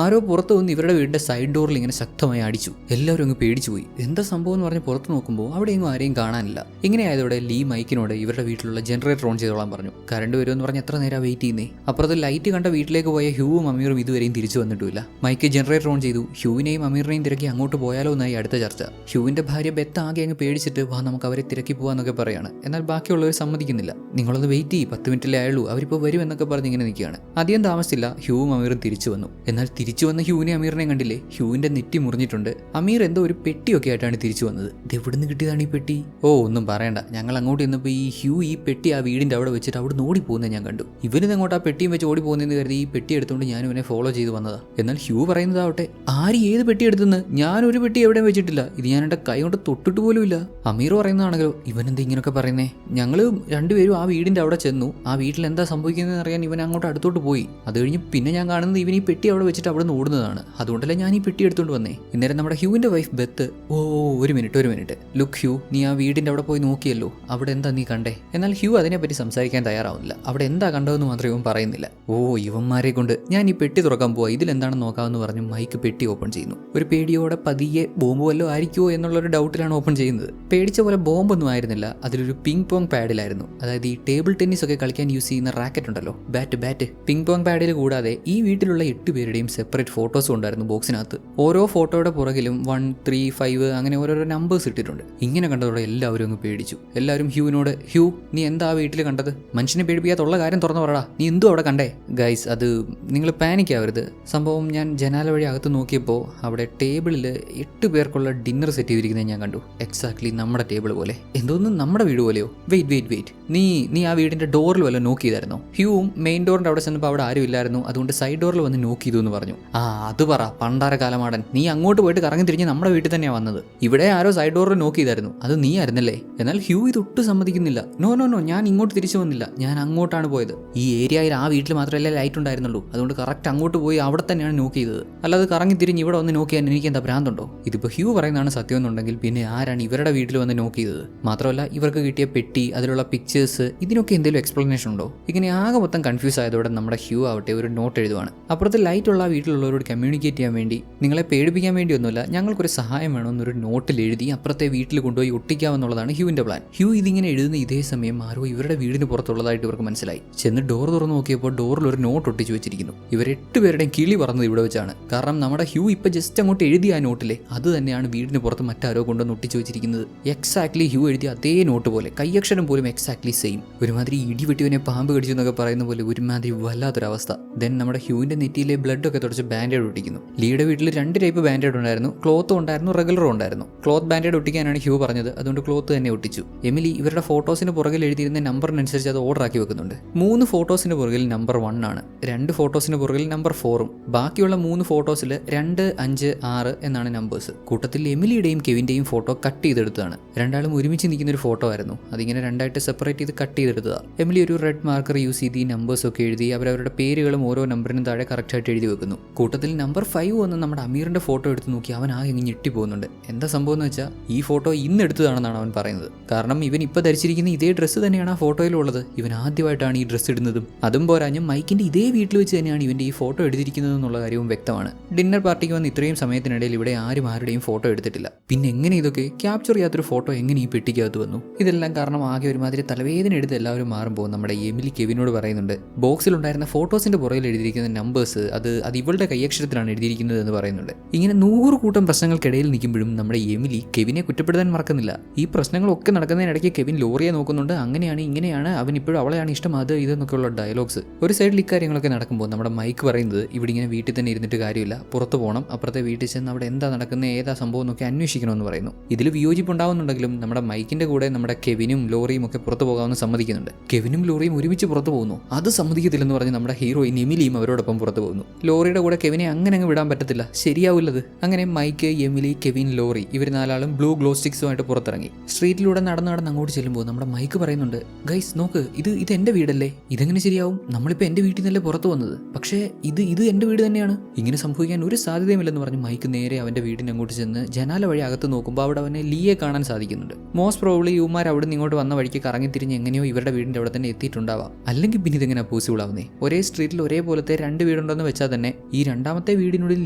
ആരോ പുറത്ത് വന്ന് ഇവരുടെ വീടിന്റെ സൈഡ് ഡോറിൽ ഇങ്ങനെ ശക്തമായി അടിച്ചു. എല്ലാവരും അങ്ങ് പേടിച്ചു പോയി. എന്താ സംഭവം എന്ന് പറഞ്ഞ് പുറത്ത് നോക്കുമ്പോൾ അവിടെയെങ്കിലും ആരെയും കാണാനില്ല. ഇങ്ങനെ ആയതോടെ ലീ മൈക്കിനോട് ഇവരുടെ വീട്ടിലുള്ള ജനറേറ്റർ ഓൺ ചെയ്തോളാൻ പറഞ്ഞു. കറണ്ട് വരുമെന്ന് പറഞ്ഞ് എത്ര നേരം വെയിറ്റ് ചെയ്യുന്നേ. അപ്പുറത്ത് ലൈറ്റ് കണ്ട വീട്ടിലേക്ക് പോയ ഹ്യൂവും അമീറും ഇതുവരെയും തിരിച്ചു വന്നിട്ടില്ല. മൈക്ക് ജനറേറ്റർ ഓൺ ചെയ്തു. ഹ്യൂവിനെയും അമീറിനെയും തിരക്കി അങ്ങോട്ട് പോയാലോ എന്നായി അടുത്ത ചർച്ച. ഹ്യൂവിന്റെ ഭാര്യ ബെത്ത് ആകെ അങ്ങ് പേടിച്ചിട്ട് വാ നമുക്ക് അവരെ തിരക്കി പോവാന്നൊക്കെ പറയാണ്. എന്നാൽ ബാക്കിയുള്ളവർ സമ്മതിക്കുന്നില്ല. നിങ്ങളൊന്ന് വെയിറ്റ് ചെയ്യ്, 10 മിനിറ്റിലേ ആയുള്ളൂ, അവരിപ്പോൾ വരും എന്നൊക്കെ പറഞ്ഞ് ഇങ്ങനെ നിൽക്കുകയാണ്. അധികം താമസിച്ചില്ല, ഹ്യൂവും അമീറും തിരിച്ചു വന്നു. എന്നാൽ തിരിച്ചു വന്ന ഹ്യൂവിനെ അമീറിനെ കണ്ടില്ലേ? ഹ്യൂവിന്റെ നെറ്റി മുറിഞ്ഞിട്ടുണ്ട്. അമീർ എന്തോ ഒരു പെട്ടിയൊക്കെ ആയിട്ടാണ് തിരിച്ചു വന്നത്. ഇത് എവിടുന്ന് കിട്ടിയതാണ് ഈ പെട്ടി? ഓ ഒന്നും പറയണ്ട, ഞങ്ങൾ അങ്ങോട്ട് ചെന്നപ്പോൾ ഈ ഹ്യൂ ഈ പെട്ടി ആ വീടിന്റെ അവിടെ വെച്ചിട്ട് അവിടെ ഓടി പോകുന്നത് ഞാൻ കണ്ടു. ഇവനിത് അങ്ങോട്ട് ആ പെട്ടിയും വെച്ച് ഓടി പോകുന്നതെന്ന് കരുതി ഈ പെട്ടി എടുത്തുകൊണ്ട് ഞാൻ ഇവനെ ഫോളോ ചെയ്ത് വന്നതാ. എന്നാൽ ഹ്യൂ പറയുന്നതാവട്ടെ, ആര് ഏത് പെട്ടി എടുത്തെന്ന്? ഞാനൊരു പെട്ടി എവിടെയും വെച്ചിട്ടില്ല, ഇത് ഞാൻ എൻ്റെ കൈ കൊണ്ട് തൊട്ടിട്ട് പോലും ഇല്ല. അമീർ പറയുന്നതാണെങ്കിലോ ഇവനെന്താ ഇങ്ങനെയൊക്കെ പറയുന്നേ? ഞങ്ങൾ രണ്ടുപേരും ആ വീടിന്റെ അവിടെ ചെന്നു. ആ വീട്ടിൽ എന്താ സംഭവിക്കുന്നതെന്ന് അറിയാൻ ഇവൻ അങ്ങോട്ട് അടുത്തോട്ട് പോയി. അത് കഴിഞ്ഞ് പിന്നെ ഞാൻ കാണുന്നത് ഇവൻ ഈ പെട്ടി അവിടെ വെച്ചിട്ട് അവിടെ നിന്ന് ഓടുന്നതാണ്. അതുകൊണ്ടല്ലേ ഞാൻ ഈ പെട്ടി എടുത്തുകൊണ്ട് വന്നേ. ഇന്നേരം നമ്മുടെ ഹ്യൂവിന്റെ വൈഫ് ബെത്ത്, ഓ ഒരു മിനിറ്റ് ലുക്ക് ഹ്യൂ, നീ ആ വീടിന്റെ അവിടെ പോയി നോക്കിയല്ലോ, അവിടെ എന്താ നീ കണ്ടേ? എന്നാൽ ഹ്യൂ അതിനെപ്പറ്റി സംസാരിക്കാൻ തയ്യാറാവുന്നില്ല. അവിടെ എന്താ കണ്ടതെന്ന് മാത്രം ഇവൻ പറയുന്നില്ല. ഓ ഇവന്മാരെ കൊണ്ട് ഞാൻ ഈ പെട്ടി തുറക്കാൻ പോവാ, ഇതിലെന്താണെന്ന് നോക്കാമെന്ന് പറഞ്ഞ് മൈക്ക് പെട്ടി ഓപ്പൺ ചെയ്യുന്നു. ഒരു പേടിയോടെ പതിയെ ബോംബ് വല്ലോ ആയിരിക്കുമോ എന്നുള്ളൊരു ഡൗട്ടിലാണ് ഓപ്പൺ ചെയ്യുന്നത്. പേടിച്ച പോലെ ബോംബൊന്നും ആയിരുന്നില്ല, അതിലൊരു പിങ് പോങ് പാഡിലായിരുന്നു. അതായത് ഈ ടേബിൾ ടെന്നീസ് ഒക്കെ കളിക്കാൻ യൂസ് ചെയ്യുന്ന റാക്കറ്റ് ഉണ്ടല്ലോ, ബാറ്റ്. പിങ് പോങ് പാഡിൽ കൂടാതെ ഈ വീട്ടിലുള്ള 8 പേരുടെയും സെപ്പറേറ്റ് ഫോട്ടോസും ഉണ്ടായിരുന്നു ബോക്സിനകത്ത്. ഓരോ ഫോട്ടോയുടെ പുറകിലും 1, 3, 5 അങ്ങനെ ഓരോരോ നമ്പേഴ്സ് ഇട്ടിട്ടുണ്ട്. ഇങ്ങനെ കണ്ടതോടെ എല്ലാവരും അങ്ങ് പേടിച്ചു. എല്ലാവരും ഹ്യൂവിനോട്, ഹ്യൂ നീ എന്താ ആ വീട്ടിൽ കണ്ടത്? മനുഷ്യനെ പേടിപ്പിക്കാത്തുള്ള കാര്യം തുറന്നു പറടാ, നീ എന്തോ അവിടെ കണ്ടേ? ഗൈസ്, അത് നിങ്ങൾ പാനിക് ആവരുത്. സംഭവം ഞാൻ ജനാല വഴി അകത്ത് നോക്കിയപ്പോൾ അവിടെ ടേബിളിൽ 8 പേർക്കുള്ള ഡിന്നർ സെറ്റ് ചെയ്തിരിക്കുന്നത് ഞാൻ കണ്ടു. എക്സാക്ട്ലി നമ്മുടെ ടേബിൾ പോലെ. എന്തോന്ന് നമ്മുടെ വീട് പോലെയോ? വെയിറ്റ്, നീ ആ വീടിന്റെ ഡോറിൽ വല്ല നോക്ക് ചെയ്തായിരുന്നോ? ഹ്യൂവും മെയിൻ ഡോറിന്റെ അവിടെ ചെന്നപ്പോൾ അവിടെ ആരും ഇല്ലായിരുന്നു, അതുകൊണ്ട് സൈഡ് ഡോറിൽ വന്ന് നോക്ക് ചെയ്തു എന്ന് പറഞ്ഞു. ആ അത് പറ പണ്ടാര കാലമാടൻ, നീ അങ്ങോട്ട് പോയിട്ട് കറങ്ങി തിരിഞ്ഞ് നമ്മുടെ വീട്ടിൽ തന്നെയാണ് വന്നത്. ഇവിടെ ആരോ സൈഡ് ഡോറിൽ നോക്ക് ചെയ്തായിരുന്നു, അത് നീ ആയിരുന്നല്ലേ? എന്നാൽ ഹ്യൂ ഇത് ഒട്ടും സമ്മതിക്കുന്നില്ല. നോ ഞാൻ ഇങ്ങോട്ട് തിരിച്ചു വന്നില്ല, ഞാൻ അങ്ങോട്ടാണ് പോയത്. ഈ ഏരിയയിൽ ആ വീട്ടിൽ മാത്രമല്ലേ ലൈറ്റ് ഉണ്ടായിരുന്നുള്ളൂ, അതുകൊണ്ട് കറക്റ്റ് അങ്ങോട്ട് പോയി അവിടെ തന്നെയാണ് നോക്ക് ചെയ്തത്. അല്ലാതെ കറങ്ങി തിരിഞ്ഞ് ഇവിടെ വന്ന് നോക്ക് ചെയ്യാൻ എനിക്ക് എന്താ ഭ്രാന്തുണ്ടോ? ഇതിപ്പോൾ ഹ്യൂ പറയുന്നതാണ് സത്യം എന്നുണ്ടെങ്കിൽ പിന്നെ ആരാണ് ഇവരുടെ വീട്ടിൽ വന്ന് നോക്ക് ചെയ്തത്? മാത്രമല്ല ഇവർക്ക് കിട്ടിയ പെട്ടി, അതിലുള്ള പിക്ചേഴ്സ്, ഇതിനൊക്കെ എന്തെങ്കിലും എക്സ്പ്ലനേഷൻ ഉണ്ടോ? ഇങ്ങനെ ആകെ മൊത്തം കൺഫ്യൂസ് ആയതോടെ നമ്മുടെ ഹ്യൂ ആവട്ടെ ഒരു നോട്ട് എഴുതുവാണ്. അപ്പുറത്ത് ലൈറ്റുള്ള വീട്ടിലുള്ളവരോട് കമ്മ്യൂണിക്കേറ്റ് ചെയ്യാൻ വേണ്ടി, നിങ്ങളെ പേടിപ്പിക്കാൻ വേണ്ടിയൊന്നുമില്ല, ഞങ്ങൾക്കൊരു സഹായം വേണമെന്നൊരു നോട്ടിൽ എഴുതി അപ്പുറത്തെ വീട്ടിൽ കൊണ്ടുപോയി ഒട്ടിക്കാമെന്നുള്ളതാണ് ഹ്യൂവിന്റെ പ്ലാൻ. ഹ്യൂ ഇതിങ്ങനെ എഴുതുന്ന ഇതേ സമയം ആരോ ഇവരുടെ വീടിന് പുറത്തുള്ളതായിട്ട് ഇവർക്ക് മനസ്സിലായി. ചെന്ന് ഡോർ തുറന്ന് നോക്കിയപ്പോൾ ഡോറിൽ ഒരു നോട്ട് ഒട്ടിച്ചു വെച്ചിരിക്കുന്നു. ഇവർ 8 പേരുടെയും കിളി പറന്നത് ഇവിടെ വെച്ചാണ്. കാരണം നമ്മുടെ ഹ്യൂ ഇപ്പൊ ജസ്റ്റ് അങ്ങോട്ട് എഴുതിയ ആ നോട്ടിലെ അത് തന്നെയാണ് വീടിന് പുറത്ത് മറ്റാരോ കൊണ്ടുവന്ന് ഒട്ടിച്ചു വെച്ചിരിക്കുന്നത്. എക്സാക്ട്ലി ഹ്യൂ എഴുതിയ അതേ നോട്ട് പോലെ, കൈയക്ഷരം പോലും എക്സാക്ട്ലി സെയിം. ഒരുമാതിരി ഇടിവെട്ടിവനെ പാമ്പ് കടിച്ചു എന്നൊക്കെ പറയുന്ന പോലെ ഒരുമാതിരി വല്ലാത്തൊരവസ്ഥ. ദെൻ നമ്മുടെ ഹ്യൂവിന്റെ നെറ്റിയിലെ ബ്ലഡ് ഒക്കെ തുടച്ച് ബാൻഡേഡ് ഒട്ടിക്കുന്നു. ലീയുടെ വീട്ടിൽ 2 ടൈപ്പ് ബാൻഡേഡ് ഉണ്ടായിരുന്നു, ക്ലോത്തും ഉണ്ടായിരുന്നു, റെഗുലറും ഉണ്ടായിരുന്നു. ക്ലോത്ത് ബാൻഡേഡ് ഒട്ടിക്കാനാണ് ഹ്യൂ പറഞ്ഞത്, അതുകൊണ്ട് ക്ലോത്ത് തന്നെ ഒട്ടിച്ചു. എമിലി ഇവരുടെ ഫോട്ടോസിന് പുറകിൽ എഴുതിയിരുന്ന നമ്പറിനനുസരിച്ച് അത് ഓർഡർ ആക്കി വെക്കുന്നുണ്ട്. 3 ഫോട്ടോസിന് പുറകിൽ നമ്പർ 1 ആണ്, 2 ഫോട്ടോസിന് പുറകിൽ നമ്പർ 4ഉം, ബാക്കിയുള്ള 3 ഫോട്ടോസിൽ 2, 5, 6 എന്നാണ് നമ്പേഴ്സ്. കൂട്ടത്തിൽ എമിലിയുടെയും കെവിന്റെയും ഫോട്ടോ കട്ട് ചെയ്തെടുത്തതാണ്. രണ്ടാളും ഒരുമിച്ച് നിൽക്കുന്ന ഒരു ഫോട്ടോ ആയിരുന്നു, അതിങ്ങനെ 2 ആയിട്ട് സെപ്പറേറ്റ് ചെയ്ത് കട്ട് ചെയ്തെടുത്തതാണ്. എമിലി ഒരു റെഡ് മാർക്കർ യൂസ് ചെയ്ത് ഈ നമ്പേഴ്സ് ഒക്കെ എഴുതി അവരവരുടെ പേരുകളും ഓരോ നമ്പറിനും താഴെ കറക്റ്റായിട്ട് എഴുതി വെക്കുന്നു. കൂട്ടത്തിൽ നമ്പർ 5 വന്ന് നമ്മുടെ അമീറിന്റെ ഫോട്ടോ എടുത്ത് നോക്കി അവൻ ആകെ ഇങ്ങനെ ഞെട്ടിപ്പോകുന്നുണ്ട്. എന്താ സംഭവം എന്ന് വെച്ചാൽ ഈ ഫോട്ടോ ഇന്ന് എടുത്തതാണെന്നാണ് അവൻ പറയുന്നത്. കാരണം ഇവൻ ഇപ്പോൾ ധരിച്ചിരിക്കുന്ന ഇതേ ഡ്രസ്സ് തന്നെയാണ് ആ ഫോട്ടോയിലുള്ളത്. ഇവൻ ആദ്യമായിട്ടാണ് ഈ ഡ്രസ്സ് ഇടുന്നതും. അതും പോരാഞ്ഞ് മൈക്കിന്റെ ഇതേ വീട്ടിൽ വെച്ച് തന്നെയാണ് ഇവന്റെ ഈ ഫോട്ടോ എടുത്തിരിക്കുന്നത് എന്നുള്ള കാര്യവും വ്യക്തമാണ്. ഡിന്നർ പാർട്ടിക്ക് വന്ന് ഇത്രയും സമയത്തിനിടയിൽ ഇവിടെ ആരുടെയും ഫോട്ടോ എടുത്തിട്ടില്ല. പിന്നെ എങ്ങനെ ഇതൊക്കെ ക്യാപ്ചർ ചെയ്യാത്തൊരു ഫോട്ടോ എങ്ങനെ ഈ പെട്ടിക്കകത്ത് വന്നു? ഇതെല്ലാം കാരണം ആകെ ഒരുമാതിരി തലവേദന എടുത്ത് എല്ലാവരും മാറുമ്പോൾ നമ്മുടെ എമിലി കെവിനോട് പറയുന്നുണ്ട്, ബോക്സിലുണ്ടായിരുന്ന ഫോട്ടോസിന്റെ പുറകിൽ എഴുതിയിരിക്കുന്ന നമ്പേഴ്സ് അത് ഇവളുടെ കൈയക്ഷരത്തിലാണ് എഴുതിയിരിക്കുന്നത് എന്ന് പറയുന്നുണ്ട്. ഇങ്ങനെ 100 കൂട്ടം പ്രശ്നങ്ങൾക്കിടയിൽ നിൽക്കുമ്പോഴും നമ്മുടെ എമിലി കെവിനെ കുറ്റപ്പെടുത്താൻ മറക്കുന്നില്ല. ഈ പ്രശ്നങ്ങളൊക്കെ നടക്കുന്നതിനിടയ്ക്ക് കെവിൻ ലോറിയെ നോക്കുന്നുണ്ട്. അങ്ങനെയാണ് ഇങ്ങനെയാണ്, അവൻ ഇപ്പോഴും അവളെയാണ് ഇഷ്ടം, അത് ഇതെന്നൊക്കെയുള്ള ഡയലോഗ്സ്. ഒരു സൈഡിൽ ഇക്കാര്യങ്ങളൊക്കെ നടക്കുമ്പോൾ നമ്മുടെ മൈക്ക് പറയുന്നത് ഇവിടെ ഇങ്ങനെ വീട്ടിൽ തന്നെ ഇരുന്നിട്ട് കാര്യമില്ല, പുറത്ത് പോകണം, അപ്പുറത്തെ വീട്ടിൽ ചെന്ന് അവിടെ എന്താ നടക്കുന്നത്, ഏതാ സംഭവം എന്നൊക്കെ അന്വേഷിക്കണമെന്ന് പറയുന്നു. ഇതിൽ വിയോജിപ്പുണ്ടാവുന്നുണ്ടെങ്കിലും നമ്മുടെ മൈക്കിന്റെ കൂടെ നമ്മുടെ കെവിനും ലോറിയും ഒക്കെ പുറത്തു പോകാമെന്ന് സമ്മതിക്കുന്നുണ്ട്. കെവിനും ലോറിയും ഒരുമിച്ച് പുറത്തു പോകുന്നു, അത് സമ്മതിക്കത്തില്ലെന്ന് പറഞ്ഞ് നമ്മുടെ ഹീറോയിൻ എമിലിയും അവരോടൊപ്പം പുറത്തു പോകുന്നു. ലോറിയുടെ ലോറിയുടെ കൂടെ കെവിനെ അങ്ങനെ അങ്ങ് വിടാൻ പറ്റത്തില്ല, ശരിയാവില്ലത്. അങ്ങനെ മൈക്ക്, എമിലി, കെവിൻ, ലോറി ഇവർ 4 ആളും ബ്ലൂ ഗ്ലോ സ്റ്റിക്സുമായിട്ട് പുറത്തിറങ്ങി. സ്ട്രീറ്റിലൂടെ നടന്ന് അങ്ങോട്ട് ചെല്ലുമ്പോൾ നമ്മുടെ മൈക്ക് പറയുന്നുണ്ട്, ഗൈസ് നോക്ക്, ഇത് എന്റെ വീടല്ലേ, ഇതെങ്ങനെ ശരിയാവും, നമ്മളിപ്പോൾ എന്റെ വീട്ടിൽ നിന്നല്ലേ പുറത്തു വന്നത്, പക്ഷേ ഇത് എന്റെ വീട് തന്നെയാണ്, ഇങ്ങനെ സംഭവിക്കാൻ ഒരു സാധ്യതയുമില്ലെന്ന് പറഞ്ഞ് മൈക്ക് നേരെ അവന്റെ വീടിന് അങ്ങോട്ട് ചെന്ന് ജനാല വഴി അകത്ത് നോക്കുമ്പോൾ അവിടെ അവനെ ലീയെ കാണാൻ സാധിക്കുന്നുണ്ട്. മോസ്റ്റ് പ്രോബ്ലി യുമാർ അവിടെ നിന്ന് ഇങ്ങോട്ട് വന്ന വഴിക്ക് കറങ്ങി തിരിഞ്ഞ് എങ്ങനെയോ ഇവരുടെ വീടിന്റെ അവിടെ തന്നെ എത്തിയിട്ടുണ്ടാവാം. അല്ലെങ്കിൽ പിന്നെ ഇതെങ്ങനെ പോസിബിൾ ആവുന്നേ? ഒരേ സ്ട്രീറ്റിൽ ഒരേപോലത്തെ 2 വീടുണ്ടെന്ന് വെച്ചാൽ തന്നെ ഈ രണ്ടാമത്തെ വീടിനുള്ളിൽ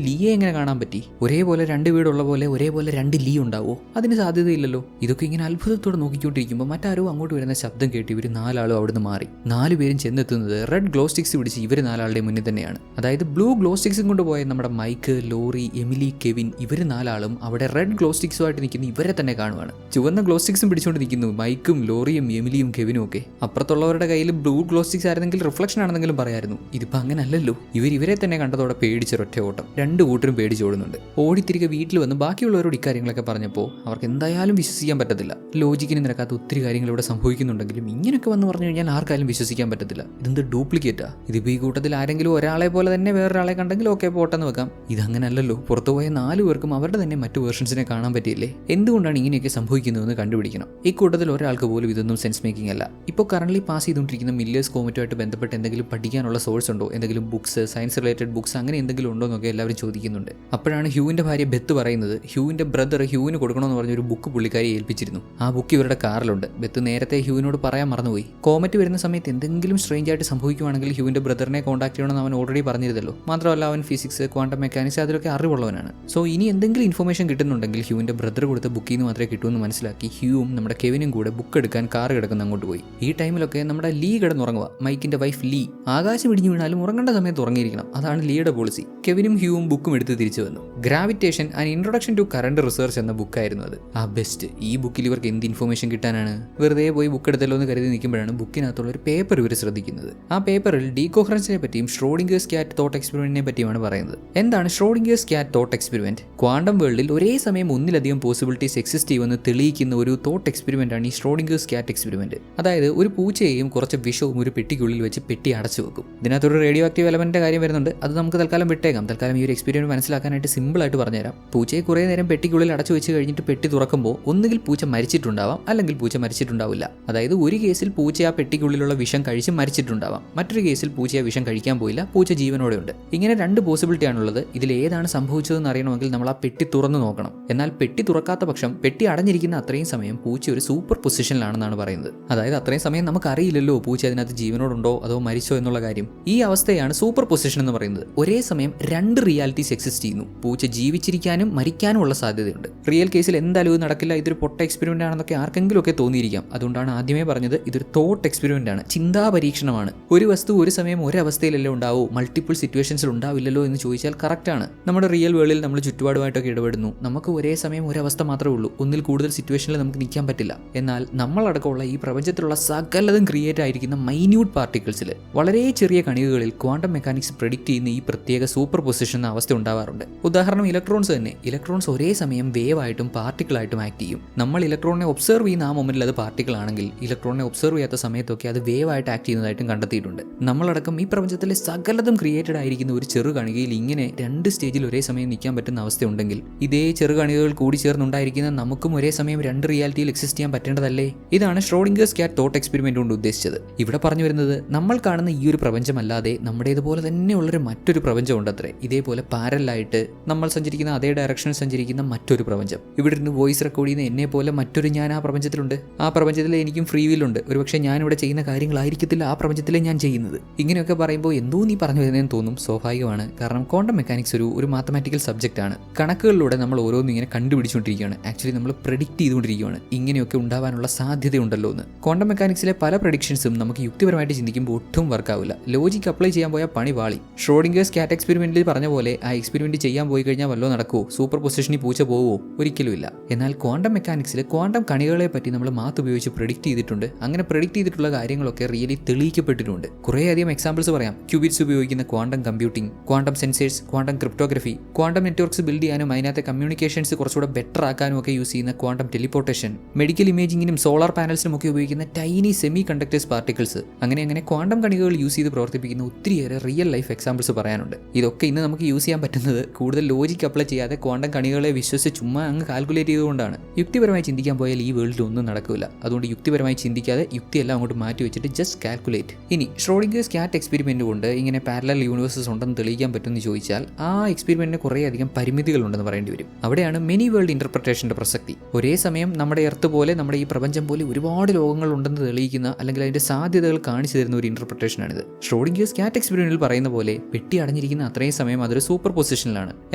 ലീയെ എങ്ങനെ കാണാൻ പറ്റി? ഒരേപോലെ 2 വീടുള്ള പോലെ ഒരേപോലെ 2 ലീ ഉണ്ടാവോ? അതിന് സാധ്യതയില്ലല്ലോ. ഇതൊക്കെ ഇങ്ങനെ അത്ഭുതത്തോടെ നോക്കിക്കൊണ്ടിരിക്കുമ്പോൾ മറ്റാരോ അങ്ങോട്ട് വരുന്ന ശബ്ദം കേട്ട് ഇവർ 4 ആളും അവിടുന്ന് മാറി. 4 പേരും ചെന്നെത്തുന്നത് റെഡ് ഗ്ലോ സ്റ്റിക്സ് പിടിച്ച് ഇവർ 4 ആളുടെ മുന്നിൽ തന്നെയാണ്. അതായത് ബ്ലൂ ഗ്ലോ സ്റ്റിക്സും കൊണ്ടുപോയ നമ്മുടെ മൈക്ക്, ലോറി, എമിലി, കെവിൻ ഇവർ 4 ആളും അവിടെ റെഡ് ഗ്ലോ സ്റ്റിക്സുമായിട്ട് നിൽക്കുന്ന ഇവരെ തന്നെ കാണുവാണ്. ചുവന്ന ഗ്ലോ സ്റ്റിക്സും പിടിച്ചുകൊണ്ട് നിൽക്കുന്നു മൈക്കും, ലോറിയും, എമിലിയും, കെവിനും ഒക്കെ. അപ്പുറത്തുള്ളവരുടെ കയ്യിൽ ബ്ലൂ ഗ്ലോ സ്റ്റിക്സ് ആയിരുന്നെങ്കിൽ റിഫ്ലക്ഷൻ ആണെന്നെങ്കിലും പറയായിരുന്നു. ഇതിപ്പോൾ അങ്ങനെ അല്ലല്ലോ. ഇവരെ തന്നെ കണ്ടതോടെ പേടിച്ചൊരൊറ്റ ഓട്ടം. 2 കൂട്ടരും പേടിച്ചോടുന്നുണ്ട്. ഓടിത്തിരികെ വീട്ടിൽ വന്ന് ബാക്കിയുള്ളവരോട് ഇക്കാര്യങ്ങളൊക്കെ പറഞ്ഞപ്പോൾ അവർക്ക് എന്തായാലും വിശ്വസിക്കാൻ പറ്റത്തില്ല. ലോജിക്കിന് നിരക്കാത്ത ഒത്തിരി കാര്യങ്ങൾ ഇവിടെ സംഭവിക്കുന്നുണ്ടെങ്കിലും ഇങ്ങനെയൊക്കെ വന്ന് പറഞ്ഞു കഴിഞ്ഞാൽ ആർക്കാലും വിശ്വസിക്കാൻ പറ്റത്തില്ല. ഇതെന്ത് ഡ്യൂപ്ലിക്കേറ്റാ? ഇതിപ്പോൾ ഈ കൂട്ടത്തിൽ ആരെങ്കിലും ഒരാളെ പോലെ തന്നെ വേറൊരാളെ കണ്ടെങ്കിൽ ഓക്കെ പോട്ടെന്ന് വെക്കാം. ഇതങ്ങനല്ലല്ലോ. പുറത്തുപോയ 4 പേർക്കും അവരുടെ തന്നെ മറ്റു വേർഷൻസിനെ കാണാൻ പറ്റിയില്ലേ? എന്തുകൊണ്ടാണ് ഇങ്ങനെയൊക്കെ സംഭവിക്കുന്നതെന്ന് കണ്ടുപിടിക്കണം. ഈ കൂട്ടത്തിൽ ഒരാൾക്ക് പോലും ഇതൊന്നും സെൻസ് മേക്കിംഗ് അല്ല. ഇപ്പോൾ കറന്റ് പാസ് ചെയ്തുകൊണ്ടിരിക്കുന്ന മില്ലേഴ്സ് കോമറ്റുമായിട്ട് ബന്ധപ്പെട്ട് എന്തെങ്കിലും പഠിക്കാനുള്ള സോഴ്സ് ഉണ്ടോ, എന്തെങ്കിലും ബുക്സ്, സയൻസ് റിലേറ്റഡ് ബുക്സ് അങ്ങനെ എന്തെങ്കിലും ഉണ്ടോ എന്നൊക്കെ എല്ലാവരും ചോദിക്കുന്നുണ്ട്. അപ്പോഴാണ് ഹ്യൂവിന്റെ ഭാര്യ ബെത്ത് പറയുന്നത് ഹ്യൂവിന്റെ ബ്രദർ ഹ്യൂവിന് കൊടുക്കണമെന്ന് പറഞ്ഞൊരു ബുക്ക് പുള്ളിക്കാരി ഏൽപ്പിച്ചിരുന്നു. ആ ബുക്ക് ഇവരുടെ കാറിലുണ്ട്. ബെത്ത് നേരത്തെ ഹ്യൂവിനോട് പറയാൻ മറന്നുപോയി. കോമറ്റ് വരുന്ന സമയത്ത് എന്തെങ്കിലും സ്ട്രേഞ്ച് ആയിട്ട് സംഭവിക്കുകയാണെങ്കിൽ ഹ്യൂവിന്റെ ബ്രദറിനെ കോൺടാക്ട് ചെയ്യണമെന്ന് അവൻ ഓൾറെഡി പറഞ്ഞിരുന്നല്ലോ. മാത്രമല്ല അവൻ ഫിസിക്സ്, ക്വാണ്ടം മെക്കാനിക്സ് അതിലൊക്കെ അറിവുള്ളവനാണ്. സോ ഇനി എന്തെങ്കിലും ഇൻഫർമേഷൻ കിട്ടുന്നുണ്ടെങ്കിൽ ഹ്യൂവിന്റെ ബ്രദർ കൊടുത്ത ബുക്കിൽ നിന്ന് മാത്രമേ കിട്ടുമെന്ന് മനസ്സിലാക്കി ഹ്യൂവും നമ്മുടെ കെവിനും കൂടെ ബുക്ക് എടുക്കാൻ കാർ കിടക്കുന്ന അങ്ങോട്ട് പോയി. ഈ ടൈമിലൊക്കെ നമ്മുടെ ലീ കിടന്നുറങ്ങുക. മൈക്കിന്റെ വൈഫ് ലീ ആകാശം ഇടിഞ്ഞു വീണാലും ഉറങ്ങേണ്ട സമയത്ത് ഉറങ്ങിയിരിക്കണം. അതാണ് ലീയുടെ പോളിസി. കെവിനും ഹ്യൂവും ബുക്കും എടുത്ത് തിരിച്ചു വന്നു. Gravitation and introduction to current research എന്ന ബുക്കായിരുന്നു അത്. ആ ബെസ്റ്റ്. ഈ ബുക്കിൽ ഇവർക്ക് എന്ത് ഇൻഫർമേഷൻ കിട്ടാനാണ്? വെറുതെ പോയി ബുക്ക് എടുത്തല്ലോ എന്ന് കരുതി നിൽക്കുമ്പോഴാണ് ബുക്കിനകത്തുള്ള ഒരു പേപ്പർ ഇവർ ശ്രദ്ധിക്കുന്നത്. ആ പേപ്പറിൽ ഡീകോഹറൻസിനെ പറ്റിയും ഷ്രോഡിംഗേഴ്സ് ക്യാറ്റ് തോട്ട് എക്സ്പെരിമെന്റിനെ പറ്റിയുമാണ് പറയുന്നത്. എന്താണ് ഷ്രോഡിംഗേഴ്സ് ക്യാറ്റ് തോട്ട് എക്സ്പെരിമെന്റ്? ക്വാണ്ടം വേൾഡിൽ ഒരേ സമയം ഒന്നിലധികം പോസിബിലിറ്റീസ് എക്സിസ്റ്റ് ചെയ്യുമെന്ന് തെളിയിക്കുന്ന ഒരു തോട്ട് എക്സ്പെരിമെന്റ് ആണ് ഈ ഷ്രോഡിംഗേഴ്സ് ക്യാറ്റ് എക്സ്പെരിമെന്റ്. അതായത് ഒരു പൂച്ചയെയും കുറച്ച് വിഷവും ഒരു പെട്ടിക്കുള്ളിൽ വെച്ച് പെട്ടി അടച്ചു വെക്കും. ഇതിനകത്തൊരു റേഡിയോ ആക്റ്റീവ് എലമെന്റിന്റെ കാര്യം വരുന്നുണ്ട്. അത് നമുക്ക് തൽക്കാലം വിട്ടേക്കാം. തൽക്കാലം ഈ ഒരു എക്സ്പെരിമെന്റ് മനസ്സിലാക്കാനായിട്ട് സിമ്പിൾ ആയിട്ട് പറഞ്ഞുതരാം. പൂച്ചയെ കുറേ നേരം പെട്ടിക്കുള്ളിൽ അടച്ചു വെച്ച് കഴിഞ്ഞിട്ട് പെട്ടി തുറക്കുമ്പോൾ ഒന്നുകിൽ പൂച്ച മരിച്ചിട്ടുണ്ടാവാം, അല്ലെങ്കിൽ പൂച്ച മരിച്ചിട്ടുണ്ടാവില്ല. അതായത് ഒരു കേസിൽ പൂച്ച ആ പെട്ടിക്കുള്ളിലുള്ള വിഷം കഴിച്ച് മരിച്ചിട്ടുണ്ടാവാം, മറ്റൊരു കേസിൽ പൂച്ച ആ വിഷം കഴിക്കാൻ പോയില്ല, പൂച്ച ജീവനോടെ ഉണ്ട്. ഇങ്ങനെ 2 പോസിബിലിറ്റി ആണുള്ളത്. ഇതിൽ ഏതാണ് സംഭവിച്ചതെന്ന് അറിയണമെങ്കിൽ നമ്മൾ ആ പെട്ടി തുറന്നു നോക്കണം. എന്നാൽ പെട്ടി തുറക്കാത്ത പക്ഷം പെട്ടി അടഞ്ഞിരിക്കുന്ന അത്രയും സമയം പൂച്ച ഒരു സൂപ്പർ പൊസിഷനിലാണെന്നാണ് പറയുന്നത്. അതായത് അത്രയും സമയം നമുക്ക് അറിയില്ലല്ലോ പൂച്ച അതിനകത്ത് ജീവനോടുണ്ടോ അതോ മരിച്ചോ എന്നുള്ള കാര്യം. ഈ അവസ്ഥയാണ് സൂപ്പർ പൊസിഷൻ എന്ന് പറയുന്നത്. ഒരേ സമയം 2 റിയാലിറ്റീസ് എക്സിസ്റ്റ് ചെയ്യുന്നു. പൂച്ച ജീവിച്ചിരിക്കാനും മരിക്കാനും ഉള്ള സാധ്യതയുണ്ട്. റിയൽ കേസിൽ എന്തായാലും ഇത് നടക്കില്ല, ഇതൊരു പൊട്ട എക്സ്പെരിമെന്റ് ആണെന്നൊക്കെ ആർക്കെങ്കിലും ഒക്കെ തോന്നിയിരിക്കാം. അതുകൊണ്ടാണ് ആദ്യമേ പറഞ്ഞത് ഇതൊരു തോട്ട് എക്സ്പെരിമെന്റ് ആണ്, ചിന്താ പരീക്ഷണമാണ്. ഒരു വസ്തു ഒരു സമയം ഒരവസ്ഥയിലല്ലേ ഉണ്ടാവൂ, മൾട്ടിപ്പിൾ സിറ്റുവേഷൻസിൽ ഉണ്ടാവില്ലല്ലോ എന്ന് ചോദിച്ചാൽ കറക്റ്റ് ആണ്. നമ്മുടെ റിയൽ വേൾഡിൽ നമ്മൾ ചുറ്റുപാടുമായിട്ടൊക്കെ ഇടപെടുന്നു. നമുക്ക് ഒരേ സമയം ഒരവസ്ഥ മാത്രമേ ഉള്ളൂ, ഒന്നിൽ കൂടുതൽ സിറ്റുവേഷനിൽ നമുക്ക് നിൽക്കാൻ പറ്റില്ല. എന്നാൽ നമ്മളടക്കമുള്ള ഈ പ്രപഞ്ചത്തിലുള്ള സകലതും ക്രിയേറ്റ് ആയിരിക്കുന്ന മൈന്യൂട്ട് പാർട്ടിക്കിൾസിൽ വളരെ ചെറിയ കണികകളിൽ ക്വാണ്ടം മെക്കാനിക്സ് പ്രെഡിക്റ്റ് ചെയ്യുന്ന ഈ പ്രത്യേക സൂപ്പർ പൊസിഷൻ എന്ന അവസ്ഥ ഉണ്ടാവാറുണ്ട്. ഉദാഹരണം ഇലക്ട്രോൺസ് തന്നെ. ഇലക്ട്രോൺസ് ഒരേ സമയം വേവ് ആയിട്ടും പാർട്ടിക്കിൾ ആയിട്ടും ആക്ട് ചെയ്യും. നമ്മൾ ഇലക്ട്രോണിനെ ഒബ്സർവ് ചെയ്യുന്ന ആ മൊമെന്റിൽ അത് പാർട്ടിക്കിൾ ആണെങ്കിൽ ഇലക്ട്രോണിനെ ഒബ്സർവ് ചെയ്യാത്ത സമയത്തൊക്കെ അത് വേവ് ആയിട്ട് ആക്ട് ചെയ്യുന്നതായിട്ടും കണ്ടെത്തിയിട്ടുണ്ട്. നമ്മളടക്കം ഈ പ്രപഞ്ചത്തിലെ സകലതും ക്രിയേറ്റഡ് ആയിരിക്കുന്ന ഒരു ചെറു കണികയിൽ ഇങ്ങനെ 2 സ്റ്റേജിൽ ഒരേ സമയം നിൽക്കാൻ പറ്റുന്ന അവസ്ഥയുണ്ടെങ്കിൽ ഇതേ ചെറു കണികകൾ കൂടി ചേർന്നുണ്ടായിരിക്കുന്ന നമുക്കും ഒരേ സമയം 2 റിയാലിറ്റിയിൽ എക്സിസ്റ്റ് ചെയ്യാൻ പറ്റേണ്ടതല്ലേ? ഇതാണ് ഷ്രോഡിംഗേഴ്സ് ക്യാറ്റ് തോട്ട് എക്സ്പെരിമെന്റ് കൊണ്ട് ഉദ്ദേശിച്ചത്. ഇവിടെ പറഞ്ഞു വരുന്നത് നമ്മൾ കാണുന്ന ഈ ഒരു പ്രപഞ്ചമല്ലാതെ നമ്മുടേതുപോലെ തന്നെയുള്ളൊരു മറ്റൊരു പ്രപഞ്ചമുണ്ട് അത്രേ. ഇതേപോലെ പാരലായിട്ട് നമ്മൾ സഞ്ചരിക്കുന്ന അതേ ഡയറക്ഷനിൽ സഞ്ചരിക്കുന്ന മറ്റൊരു പ്രപഞ്ചം. ഇവിടെ ഇരുന്ന് വോയിസ് റെക്കോർഡ് ചെയ്യുന്ന എന്നെ പോലെ മറ്റൊരു ഞാൻ ആ പ്രപഞ്ചത്തിലുണ്ട്. ആ പ്രപഞ്ചത്തിൽ എനിക്കും ഫ്രീ വില്ലുണ്ട്. ഒരുപക്ഷെ ഞാനിവിടെ ചെയ്യുന്ന കാര്യങ്ങളായിരിക്കത്തില്ല ആ പ്രപഞ്ചത്തിലെ ഞാൻ ചെയ്യുന്നത്. ഇങ്ങനെയൊക്കെ പറയുമ്പോൾ എന്തോ നീ പറഞ്ഞു വരുന്നതെന്ന് തോന്നും. സ്വാഭാവികമാണ്. കാരണം ക്വാണ്ടം മെക്കാനിക്സ് ഒരു മാത്തമാറ്റിക്കൽ സബ്ജക്റ്റ് ആണ്. കണക്കുകളിലൂടെ നമ്മൾ ഓരോന്നും ഇങ്ങനെ കണ്ടുപിടിച്ചുകൊണ്ടിരിക്കുകയാണ്. ആക്ച്വലി നമ്മൾ പ്രെഡിക്റ്റ് ചെയ്തുകൊണ്ടിരിക്കുകയാണ് ഇങ്ങനെയൊക്കെ ഉണ്ടാവാനുള്ള സാധ്യതയുണ്ടല്ലോ എന്ന്. ക്വാണ്ടം മെക്കാനിക്സിലെ പല പ്രഡിക്ഷൻസും നമുക്ക് യുക്തിപരമായിട്ട് ചിന്തിക്കുമ്പോൾ ഒട്ടും വർക്കാവില്ല. ലോജിക്ക് അപ്ലൈ ചെയ്യാൻ പോയാൽ പണി വാളി. ഷ്രോഡിംഗേഴ്സ് ക്യാറ്റ് എക്സ്പെരിമെന്റിൽ പറഞ്ഞ പോലെ ആ എക്സ്പെരിമെന്റ് ചെയ്യാൻ പോയി കഴിഞ്ഞാൽ വല്ലോ നടക്കുമോ? സൂപ്പർ പൊസിഷനിൽ പൂച്ച പോവോ? ഒരിക്കലുമില്ല. എന്നാൽ ക്വാണ്ടം മെക്കാനിക്സിൽ ക്വാണ്ടം കണികളെ പറ്റി നമ്മൾ മാത്ത് ഉപയോഗിച്ച് പ്രെഡിക്റ്റ് ചെയ്തിട്ടുണ്ട്. അങ്ങനെ പ്രെഡിക്റ്റ് ചെയ്തിട്ടുള്ള കാര്യങ്ങളൊക്കെ റിയലി തെളിയിക്കപ്പെട്ടിട്ടുണ്ട്. കുറേയധികം എക്സാമ്പിൾസ് പറയാം. ക്യൂബിറ്റ്സ് ഉപയോഗിക്കുന്ന quantum computing, quantum sensors, quantum cryptography, quantum networks build ചെയ്യാനും അതിനകത്തെ കമ്മ്യൂണിക്കേഷൻസ് കുറച്ചുകൂടെ ബെറ്റർ ആക്കാനും ഒക്കെ യൂസ് ചെയ്യുന്ന ക്വാണ്ടം ടെലിപ്പോർട്ടേഷൻ, മെഡിക്കൽ ഇമേജിങ്ങിനും സോളാർ പാനൽസിനും ഒക്കെ ഉപയോഗിക്കുന്ന ടൈനി സെമി കണ്ടക്ടേഴ്സ് പാർട്ടിക്കിൾസ്, അങ്ങനെ ക്വാണ്ടം കണികകൾ യൂസ് ചെയ്ത് പ്രവർത്തിപ്പിക്കുന്ന ഒത്തിരിയേറെ റിയൽ ലൈഫ് എക്സാമ്പിൾസ് പറയാനുണ്ട്. പറയാനുണ്ട്. ഇതൊക്കെ ഇന്ന് നമുക്ക് യൂസ് ചെയ്യാൻ പറ്റുന്നത് കൂടുതൽ ലോജിക് അപ്ലൈ ചെയ്യാതെ ക്വാണ്ടം കണികളെ വിശ്വസിച്ച് ചുമ്മാ അങ്ങ് കാൽക്കുലേറ്റ് ചെയ്തുകൊണ്ടാണ്. യുക്തിപരമായി ചിന്തിക്കാൻ പോയാൽ ഈ വേൾഡിൽ ഒന്നും നടക്കില്ല. അതുകൊണ്ട് യുക്തിപരമായി ചിന്തിക്കാതെ യുക്തിയെല്ലാം അങ്ങോട്ട് മാറ്റി വെച്ചിട്ട് ജസ്റ്റ് കാൽക്കുലേറ്റ്. ഇനി ഷ്രോഡിംഗേഴ്സ് ക്യാറ്റ് എക്സ്പെരിമെന്റ് കൊണ്ട് ഇങ്ങനെ പാരലൽ യൂണിവേഴ്സസ് ഉണ്ടെന്ന് തെളിയിക്കാൻ പറ്റുമെന്ന് ചോദിച്ചാൽ ആ എക്സ്പെരിമെന്റിന് കുറേയധികം പരിമിതികളുണ്ടെന്ന് പറയേണ്ടി വരും. അവിടെയാണ് മെനി വേൾഡ് ഇന്റർപ്രിട്ടേഷന്റെ പ്രസക്തി. ഒരേ സമയം നമ്മുടെ എർത്ത് പോലെ നമ്മുടെ ഈ പ്രപഞ്ചം പോലെ ഒരുപാട് ലോകങ്ങൾ ഉണ്ടെന്ന് തെളിയിക്കുന്ന അല്ലെങ്കിൽ അതിന്റെ സാധ്യതകൾ കാണിച്ചു തരുന്ന ഒരു ഇന്റർപ്രിട്ടേഷനാണിത്. ഷ്രോഡിംഗേഴ്സ് ക്യാറ്റ് എക്സ്പെരിമെന്റിൽ പറയുന്ന പോലെ പെട്ടി അടഞ്ഞിരിക്കുന്ന അത്രയും സമയം അതൊരു സൂപ്പർ പൊസിഷനിലാണ്.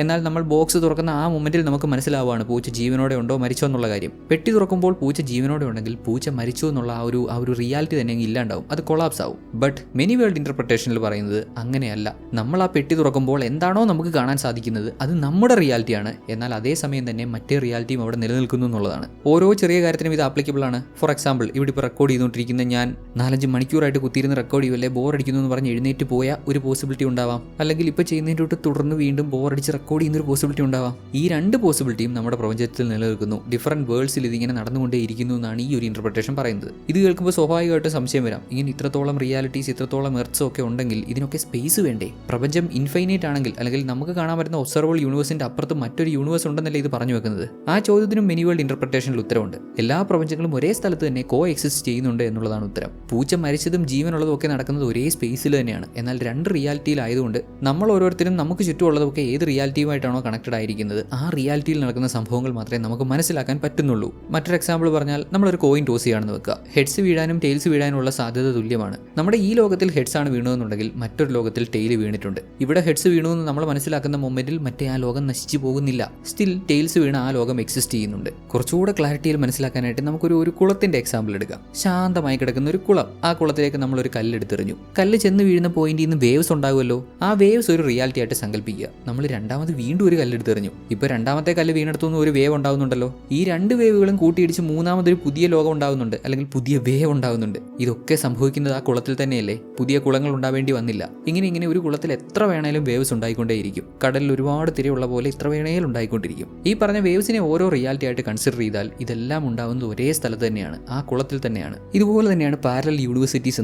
എന്നാൽ നമ്മൾ ബോക്സ് തുറക്കുന്ന ആ മൊമെന്റിൽ നമുക്ക് മനസ്സിലാവുകയാണ് പൂച്ച ജീവനോടെ ഉണ്ടോ മരിച്ചോ എന്നുള്ള കാര്യം. പെട്ടി തുറക്കുമ്പോൾ പൂച്ച ജീവനോടെ ഉണ്ടെങ്കിൽ പൂച്ച മരിച്ചു എന്നുള്ള ആ ഒരു റിയാലിറ്റി തന്നെ ഇല്ലാണ്ടാവും, അത് കൊളാപ്സ് ആവും. ബട്ട് മെനി വേൾഡ് ഇന്റർപ്രിട്ടേഷനിൽ പറയുന്നത് അങ്ങനെയല്ല. നമ്മൾ ആ പെട്ടി തുറക്കുമ്പോൾ എന്താണോ നമുക്ക് കാണാൻ സാധിക്കുന്നത് അത് നമ്മുടെ റിയാലിറ്റിയാണ്. എന്നാൽ അതേസമയം തന്നെ മറ്റേ റിയാലിറ്റിയും അവിടെ നിലനിൽക്കുന്നു എന്നുള്ളതാണ്. ഓരോ ചെറിയ കാര്യത്തിനും ഇത് ആപ്ലിക്കബിൾ ആണ്. ഫോർ എക്സാമ്പിൾ, ഇവിടെ ഇപ്പോൾ റെക്കോർഡ് ചെയ്തുകൊണ്ടിരിക്കുന്ന ഞാൻ 4-5 മണിക്കൂറായിട്ട് കുത്തിയിരുന്ന് റെക്കോർഡ് ചെയ്യുമല്ലേ, ബോർ അടിക്കുന്നു എന്ന് പറഞ്ഞ് എഴുന്നേറ്റ് പോയ ഒരു പോസിബിലിറ്റി ഉണ്ടാവാം. അല്ലെങ്കിൽ ഇപ്പോൾ ചെയ്യുന്നതിൻ്റെ തൊട്ട് തുടർന്ന് വീണ്ടും ബോർ അടിച്ച് റെക്കോർഡ് ചെയ്യുന്നൊരു പോസിബിലിറ്റി ഉണ്ടാവാം. ഈ രണ്ട് പോസിബിലിറ്റിയും നമ്മുടെ പ്രപഞ്ചത്തിൽ നിലനിൽക്കുന്നു. ഡിഫറൻറ്റ് വേൾഡ്സിൽ ഇതിങ്ങനെ നടന്നുകൊണ്ടേ ഇരിക്കുന്നു എന്നാണ് ഈ ഒരു ഇന്റർപ്രിട്ടേഷൻ പറയുന്നത്. ഇത് കേൾക്കുമ്പോൾ സ്വാഭാവികമായിട്ട് സംശയം വരാം. ഇങ്ങനെ ഇത്രത്തോളം റിയാലിറ്റീസ്, ഇത്രത്തോളം എർത്ത്സ് ഒക്കെ ഉണ്ടെങ്കിൽ ഇതിനൊക്കെ സ്പേസ് വേണ്ടേ? പ്രപഞ്ചം ഇൻഫൈനൈറ്റ് ആണെങ്കിൽ അല്ലെങ്കിൽ നമുക്ക് കാണാൻ പറ്റുന്ന ഒബ്സർവബിൾ യൂണിവേഴ്സിന്റെ അപ്പുറത്ത് മറ്റൊരു യൂണിവേഴ്സ് ഉണ്ടെന്നല്ലേ ഇത് പറഞ്ഞു വെക്കുന്നത്? ആ ചോദ്യത്തിനും മെനി വേൾഡ് ഇന്റർപ്രിട്ടേഷനിൽ ഉത്തരവുണ്ട്. എല്ലാ പ്രപഞ്ചങ്ങളും ഒരേ സ്ഥലത്ത് തന്നെ കോ എക്സിസ്റ്റ് ചെയ്യുന്നുണ്ട് എന്നുള്ളതാണ് ഉത്തരം. പൂച്ച മരിച്ചതും ജീവനുള്ളതും ഒക്കെ നടക്കുന്നത് ഒരേ സ്പേസിൽ തന്നെയാണ്. എന്നാൽ രണ്ട് റിയാലിറ്റിയിലായതുകൊണ്ട് നമ്മൾ ഓരോരുത്തരും നമുക്ക് ചുറ്റുമുള്ളതൊക്കെ ഏത് റിയാലിറ്റിയുമായിട്ടാണോ കണക്റ്റഡ് ആയിരിക്കുന്നത് ആ റിയാലിറ്റിയിൽ നടക്കുന്ന സംഭവങ്ങൾ മാത്രമേ നമുക്ക് മനസ്സിലാക്കാൻ പറ്റുന്നുള്ളൂ. മറ്റൊരു എക്സാമ്പിൾ പറഞ്ഞാൽ, നമ്മളൊരു കോയിൻ ടോസ് ചെയ്യാണെന്ന് വെക്കുക. ഹെഡ്സ് വീഴാനും ടെയിൽസ് വീഴാനുള്ള സാധ്യത തുല്യമാണ്. നമ്മുടെ ഈ ലോകത്തിൽ ഹെഡ്സ് ആണ് വീണതെന്നുണ്ടെങ്കിൽ മറ്റൊരു ലോകത്തിൽ ടെയിൽ വീണിട്ടുണ്ട്. ഇവിടെ ഹെഡ്സ് വീണുവെന്ന് നമ്മൾ മനസ്സിലാക്കുന്ന മൊമെന്റിൽ മറ്റേ ആ ലോകം നശിച്ചു പോകുന്നില്ല. സ്റ്റിൽ ടെയിൽസ് വീണ ആ ലോകം എക്സിസ്റ്റ് ചെയ്യുന്നുണ്ട്. കുറച്ചുകൂടെ ക്ലാരിറ്റിയിൽ മനസ്സിലാക്കാനായിട്ട് നമുക്കൊരു കുളത്തിന്റെ എക്സാമ്പിൾ എടുക്കാം. ശാന്തമായി കിടക്കുന്ന ഒരു കുളം. ആ കുളത്തിലേക്ക് നമ്മളൊരു കല്ലെടുത്തെറിഞ്ഞു. കല്ല് ചെന്ന് വീഴുന്ന പോയിന്റിൽ നിന്ന് വേവ്സ് ഉണ്ടാകുമല്ലോ. ആ വേവ്സ് ഒരു റിയാലിറ്റി ആയിട്ട് സങ്കല്പിക്കുക. നമ്മൾ രണ്ടാമത് വീണ്ടും ഒരു കല്ലെടുത്തെറിഞ്ഞു. ഇപ്പോൾ രണ്ടാമത്തെ കല്ല് വീണെടുത്തുനിന്ന് ഒരു വേവ് ഉണ്ടാകുന്നുണ്ടല്ലോ. ഈ രണ്ട് വേവുകളും കൂട്ടിയിടിച്ച് മൂന്നാമതൊരു പുതിയ ലോകം ഉണ്ടാകുന്നുണ്ട്, അല്ലെങ്കിൽ പുതിയ വേവ് ഉണ്ടാകുന്നുണ്ട്. ഇതൊക്കെ സംഭവിക്കുന്നത് ആ കുളത്തിൽ തന്നെയല്ലേ? പുതിയ കുളങ്ങൾ ഉണ്ടാവേണ്ടി വന്നില്ല. ഇങ്ങനെ ഒരു കുളത്തിൽ എത്ര വേണേലും വേവ്സ് ഉണ്ടായിക്കൊണ്ടേയിരിക്കും. കടലിൽ ഒരുപാട് തിരയുള്ള പോലെ ഇത്ര വേണേലും ഉണ്ടായിക്കൊണ്ടിരിക്കും. ഈ പറഞ്ഞ വേവ്സിനെ ഓരോ റിയാലിറ്റി ആയിട്ട് കൺസിഡർ ചെയ്താൽ ഇതെല്ലാം ഉണ്ടാകുന്നത് ഒരേ സ്ഥലത്ത് തന്നെയാണ്, ആ കുളത്തിൽ തന്നെയാണ്. ഇതുപോലെ തന്നെയാണ് പാരലൽ യൂണിവേഴ്സിറ്റീസ്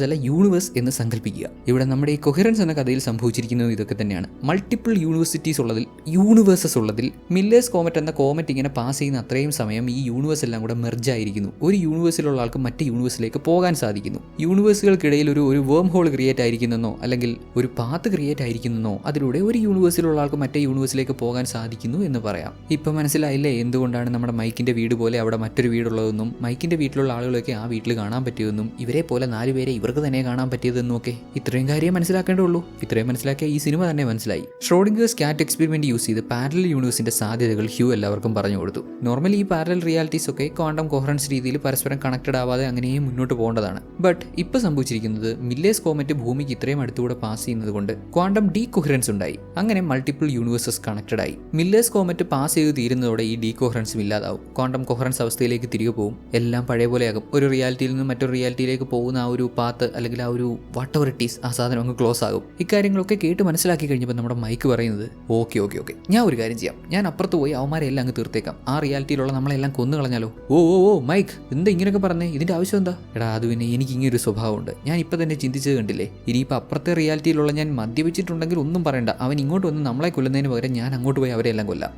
അല്ല യൂണിവേഴ്സ് എന്ന് സങ്കല്പിക്കുക. ഇവിടെ നമ്മുടെ ഈ കൊഹിറൻസ് എന്ന കഥയിൽ സംഭവിച്ചിരിക്കുന്നത് ഇതൊക്കെ തന്നെയാണ്. മൾട്ടിപ്പിൾ യൂണിവേഴ്സിറ്റീസ് ഉള്ളതിൽ, യൂണിവേഴ്സസ് ഉള്ളതിൽ മില്ലേഴ്സ് കോമറ്റ് എന്ന കോമറ്റ് ഇങ്ങനെ പാസ് ചെയ്യുന്ന അത്രയും സമയം ഈ യൂണിവേഴ്സ് എല്ലാം കൂടെ മെർജ് ആയിരിക്കുന്നു. ഒരു യൂണിവേഴ്സിലുള്ള ആൾക്ക് മറ്റു യൂണിവേഴ്സിലേക്ക് പോകാൻ സാധിക്കുന്നു. യൂണിവേഴ്സുകൾക്കിടയിൽ ഒരു വേം ഹോൾ ക്രിയേറ്റ് ആയിരിക്കുന്നെന്നോ അല്ലെങ്കിൽ ഒരു പാത്ത് ക്രിയേറ്റ് ആയിരിക്കുന്നെന്നോ അതിലൂടെ ഒരു യൂണിവേഴ്സിലുള്ള ആൾക്ക് മറ്റേ യൂണിവേഴ്സിലേക്ക് പോകാൻ സാധിക്കുന്നു എന്ന് പറയാം. ഇപ്പം മനസ്സിലായില്ലേ എന്തുകൊണ്ടാണ് നമ്മുടെ മൈക്കിന്റെ വീട് പോലെ അവിടെ മറ്റൊരു വീടുള്ളതെന്നും മൈക്കിന്റെ വീട്ടിലുള്ള ആളുകളൊക്കെ ആ വീട്ടിൽ കാണാൻ പറ്റിയതെന്നും ഇവരെ പോലെ 4 പേരെ ഇവർക്ക് തന്നെ കാണാൻ പറ്റിയതെന്നും ഒക്കെ. ഇത്രയും കാര്യം മനസ്സിലാക്കേണ്ടുള്ളൂ. ഇത്രയും മനസ്സിലാക്കിയ ഈ സിനിമ തന്നെ മനസ്സിലായി. ഷ്രോഡിംഗേഴ്സ് ക്യാറ്റ് എക്സ്പെരിമെന്റ് യൂസ് ചെയ്ത് പാരലൽ യൂണിവേഴ്സിന്റെ സാധ്യതകൾ ഹ്യൂ എല്ലാവർക്കും പറഞ്ഞു കൊടുത്തു. നോർമലി ഈ പാരലൽ റിയാലിറ്റീസ് ഒക്കെ ക്വാണ്ടം കൊഹറൻസ് രീതിയിൽ പരസ്പരം കണക്റ്റഡ് ആവാതെ അങ്ങനെയും മുന്നോട്ട് പോകേണ്ടതാണ്. ബട്ട് ഇപ്പോൾ സംഭവിച്ചിരിക്കുന്നത് മില്ലേഴ്സ് കോമറ്റ് ഭൂമിക്ക് ഇത്രയും അടുത്തുകൂടെ പാസ് ചെയ്യുന്നത് കൊണ്ട് ക്വാണ്ടം ഡീകൊഹറൻസ് ഉണ്ടായി. അങ്ങനെ മൾട്ടിപ്പിൾ യൂണിവേഴ്സസ് കണക്റ്റഡ് ആയി. മില്ലേഴ്സ് കോമറ്റ് പാസ് ചെയ്ത് തീരുന്നതോടെ ഈ ഡീകൊഹറൻസും ഇല്ലാതാവും. ക്വാണ്ടം കൊഹറൻസ് അവസ്ഥയിലേക്ക് തിരികെ പോകും. എല്ലാം പഴയ പോലെയാകും. ഒരു റിയാലിറ്റിയിൽ നിന്ന് മറ്റൊരു റിയാലിറ്റിയിലേക്ക് പോകുന്ന ആ ഒരു പാത്ത് അല്ലെങ്കിൽ ആ ഒരു വാട്ട് എവർ ഇറ്റ് ഈസ്, ആ സാധനം അങ്ങ് ക്ലോസ് ആകും. ഇക്കാര്യങ്ങളൊക്കെ കേട്ട് മനസ്സിലാക്കി കഴിഞ്ഞപ്പോൾ നമ്മുടെ മൈക്ക് പറയുന്നത് ഓക്കെ ഞാൻ ഒരു കാര്യം ചെയ്യാം. ഞാൻ അപ്പുറത്ത് പോയി അവന്മാരെ എല്ലാം അങ്ങ് തീർത്തേക്കാം. ആ റിയാലിറ്റിയിലുള്ള നമ്മളെല്ലാം കൊന്നു കളഞ്ഞാലോ? ഓ മൈക്ക്, എന്താ ഇങ്ങനെയൊക്കെ പറഞ്ഞേ? ഇതിന്റെ ആവശ്യം എന്താ? എടാ, അത് പിന്നെ എനിക്ക് ഇങ്ങനൊരു സ്വഭാവമുണ്ട്. ഞാൻ ഇപ്പം തന്നെ ചിന്തിച്ചത് കണ്ടില്ലേ? ഇനിയിപ്പോൾ അപ്പുറത്തെ റിയാലിറ്റിയിലുള്ള ഞാൻ മദ്യപിച്ചിട്ടുണ്ടെങ്കിൽ ഒന്നും പറയണ്ട. അവൻ ഇങ്ങോട്ട് വന്ന് നമ്മളെ കൊല്ലുന്നതിന് പകരം ഞാൻ അങ്ങോട്ട് പോയി അവരെല്ലാം കൊല്ലാം.